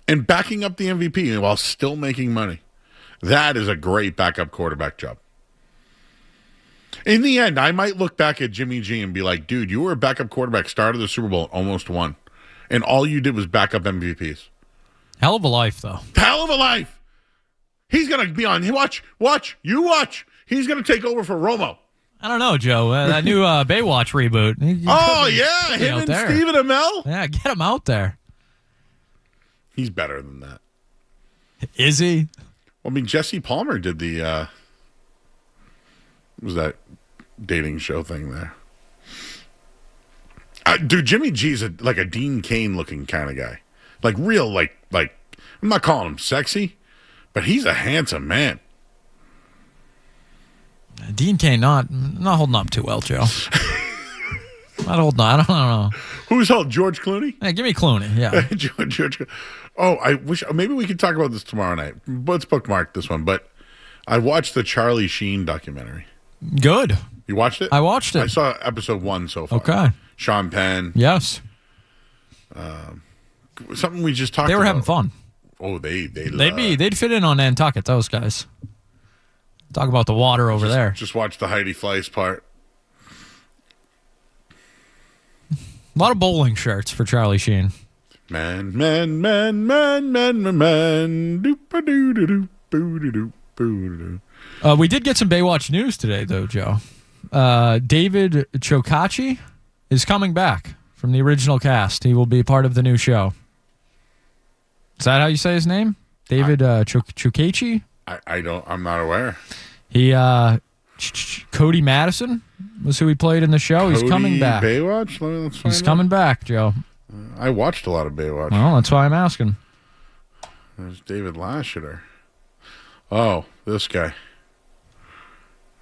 and backing up the MVP while still making money. That is a great backup quarterback job. In the end, I might look back at Jimmy G and be like, dude, you were a backup quarterback, started the Super Bowl, almost won. And all you did was back up MVPs. Hell of a life, though. Hell of a life. He's going to be on. Watch. He's going to take over for Romo. I don't know, Joe. That new Baywatch reboot. Him and Stephen Amell? Yeah, get him out there. He's better than that. Is he? Well, I mean, Jesse Palmer did the, what was that dating show thing there? Dude, Jimmy G's like a Dean Cain looking kind of guy. Like real, like I'm not calling him sexy, but he's a handsome man. Dean Cain not holding up too well, Joe. Not holding on. I don't know. Who's holding? George Clooney? Hey, give me Clooney. Yeah. George. Oh, I wish maybe we could talk about this tomorrow night. Let's bookmark this one. But I watched the Charlie Sheen documentary. Good. You watched it? I watched it. I saw episode 1 so far. Okay. Sean Penn. Yes. Something we just talked about. They were having fun. Oh, they'd fit in on Nantucket, those guys. Talk about the water over there. Just watch the Heidi Fleiss part. A lot of bowling shirts for Charlie Sheen. Man. We did get some Baywatch news today, though, Joe. David Chokachi is coming back from the original cast. He will be part of the new show. Is that how you say his name? David Chokachi? I'm not aware. He Cody Madison was who he played in the show. He's coming back. Baywatch? Let's find He's coming back, Joe. I watched a lot of Baywatch. Well, that's why I'm asking. There's David Lasseter. Oh, this guy.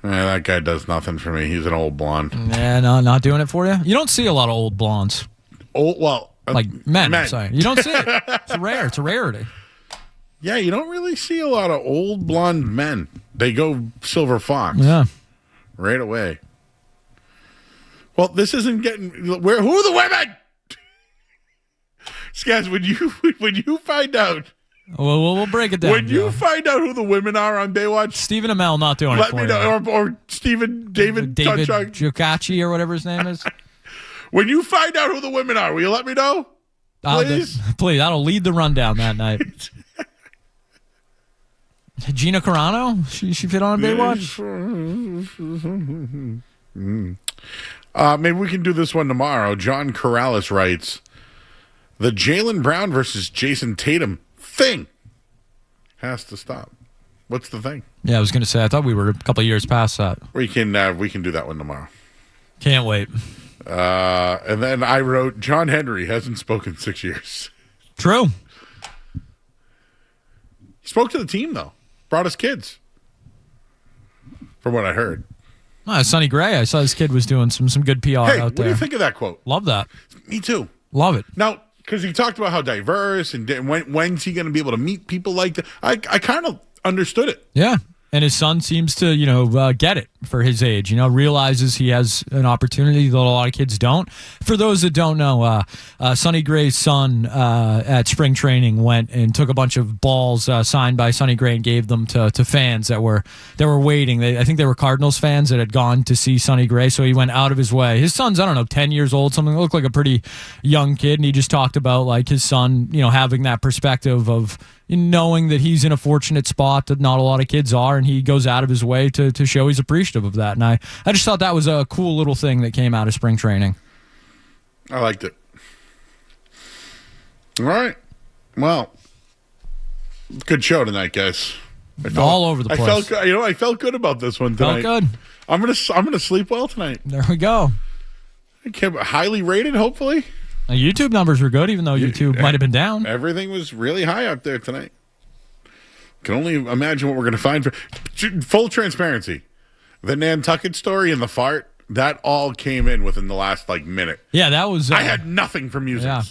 That guy does nothing for me. He's an old blonde. Yeah, no, not doing it for you. You don't see a lot of old blondes. Like men. Sorry, you don't see it. It's rare. It's a rarity. Yeah, you don't really see a lot of old blonde men. They go Silver Fox. Yeah, right away. Well, this isn't getting. Who are the women? Guys, when you find out. Well, we'll break it down. When you find out who the women are on Baywatch, Stephen Amell not doing it for you. Let me know, or David Chokachi or whatever his name is. When you find out who the women are, will you let me know? Please, please. That'll lead the rundown that night. Gina Carano, she fit on Baywatch. Maybe we can do this one tomorrow. John Corrales writes, the Jaylen Brown versus Jason Tatum thing has to stop. What's the thing? Yeah, I was going to say, I thought we were a couple of years past that. We can do that one tomorrow. Can't wait. And then I wrote, John Henry hasn't spoken 6 years. True. He spoke to the team, though. Brought his kids. From what I heard. Sonny Gray, I saw this kid was doing some good PR out there. What do you think of that quote? Love that. Me too. Love it. Now, because he talked about how diverse and when's he going to be able to meet people like that. I kind of understood it. Yeah. And his son seems to, get it for his age. Realizes he has an opportunity that a lot of kids don't. For those that don't know, Sonny Gray's son at spring training went and took a bunch of balls signed by Sonny Gray and gave them to fans that were waiting. I think they were Cardinals fans that had gone to see Sonny Gray, so he went out of his way. His son's, 10 years old, something that looked like a pretty young kid, and he just talked about like his son, having that perspective of knowing that he's in a fortunate spot that not a lot of kids are, and he goes out of his way to show he's appreciative of that. And I just thought that was a cool little thing that came out of spring training. I liked it. All right. Well, good show tonight, guys. All over the place. I felt good about this one tonight. Felt good. I'm gonna sleep well tonight. There we go. Highly rated, hopefully. YouTube numbers were good, even though YouTube might have been down. Everything was really high up there tonight. Can only imagine what we're going to find. Full transparency. The Nantucket story and the fart, that all came in within the last minute. Yeah, that was... I had nothing from users. Yeah.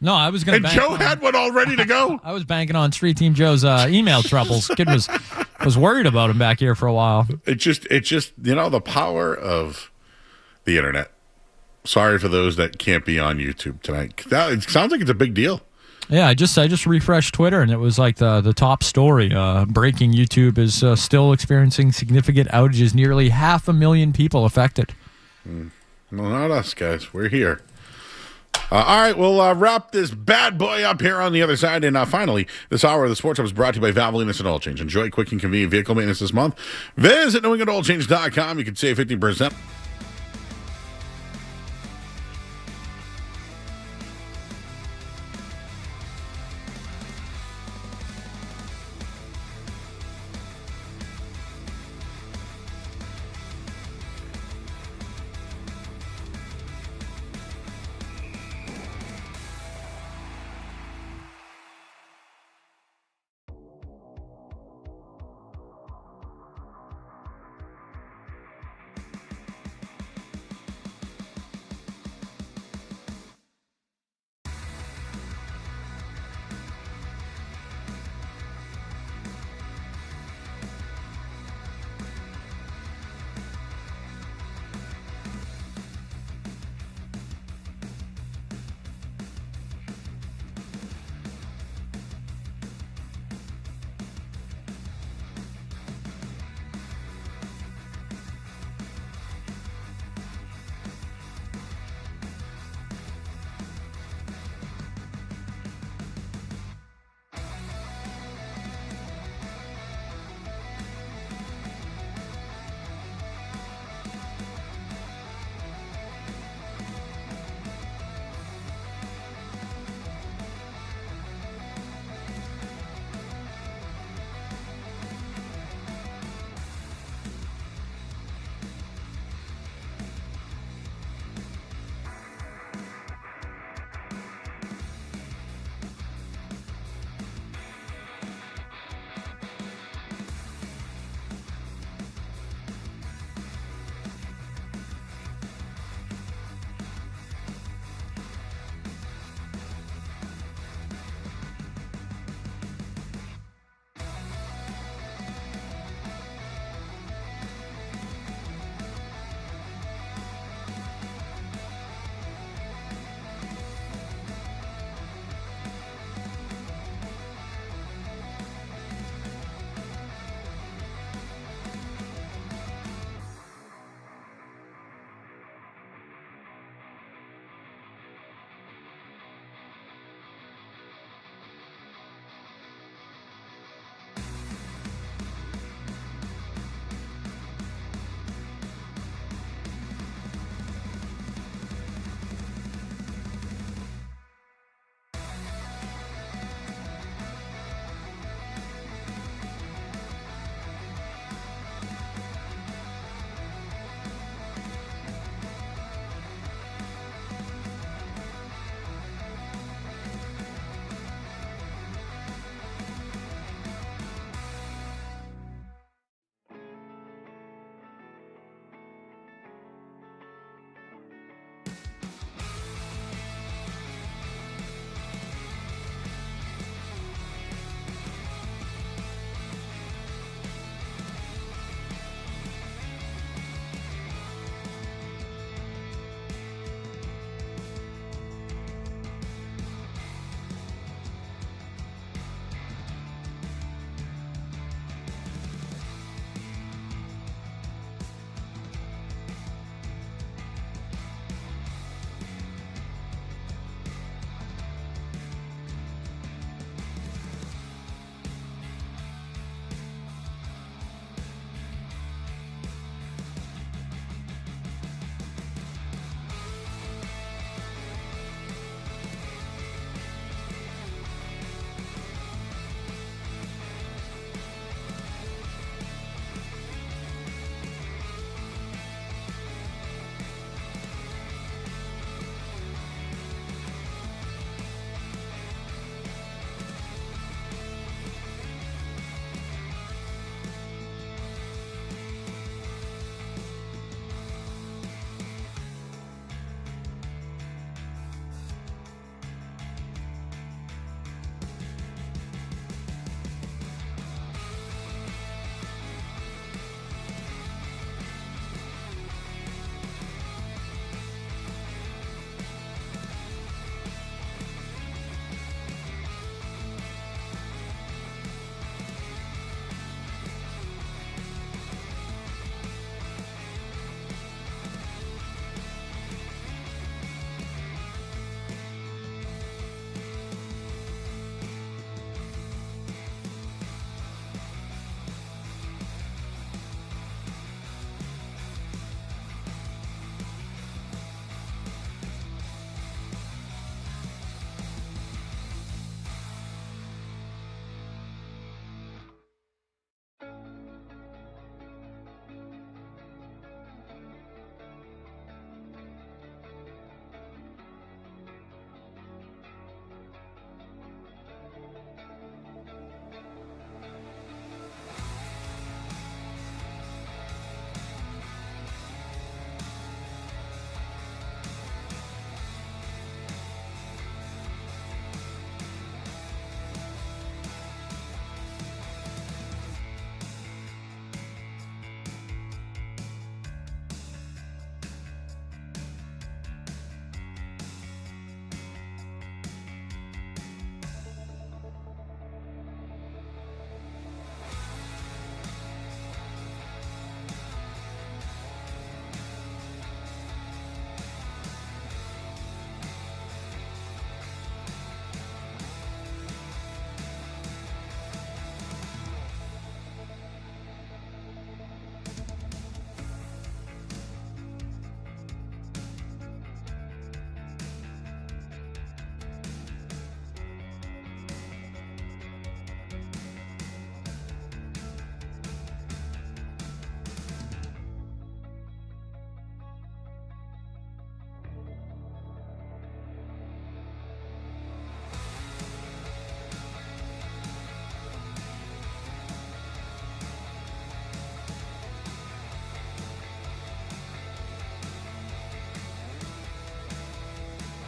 No, I was going to. And Joe had one all ready to go. I was banking on Street Team Joe's email troubles. Kid was worried about him back here for a while. It just the power of the internet. Sorry for those that can't be on YouTube tonight. It sounds like it's a big deal. Yeah, I just refreshed Twitter, and it was like the top story. Breaking: YouTube is still experiencing significant outages. Nearly 500,000 people affected. Well, not us, guys. We're here. All right, we'll wrap this bad boy up here on the other side. And finally, this hour of the Sports Hub is brought to you by Valvoline Oil Change. Enjoy quick and convenient vehicle maintenance this month. Visit NewEnglandOilChange.com. You can save 50%.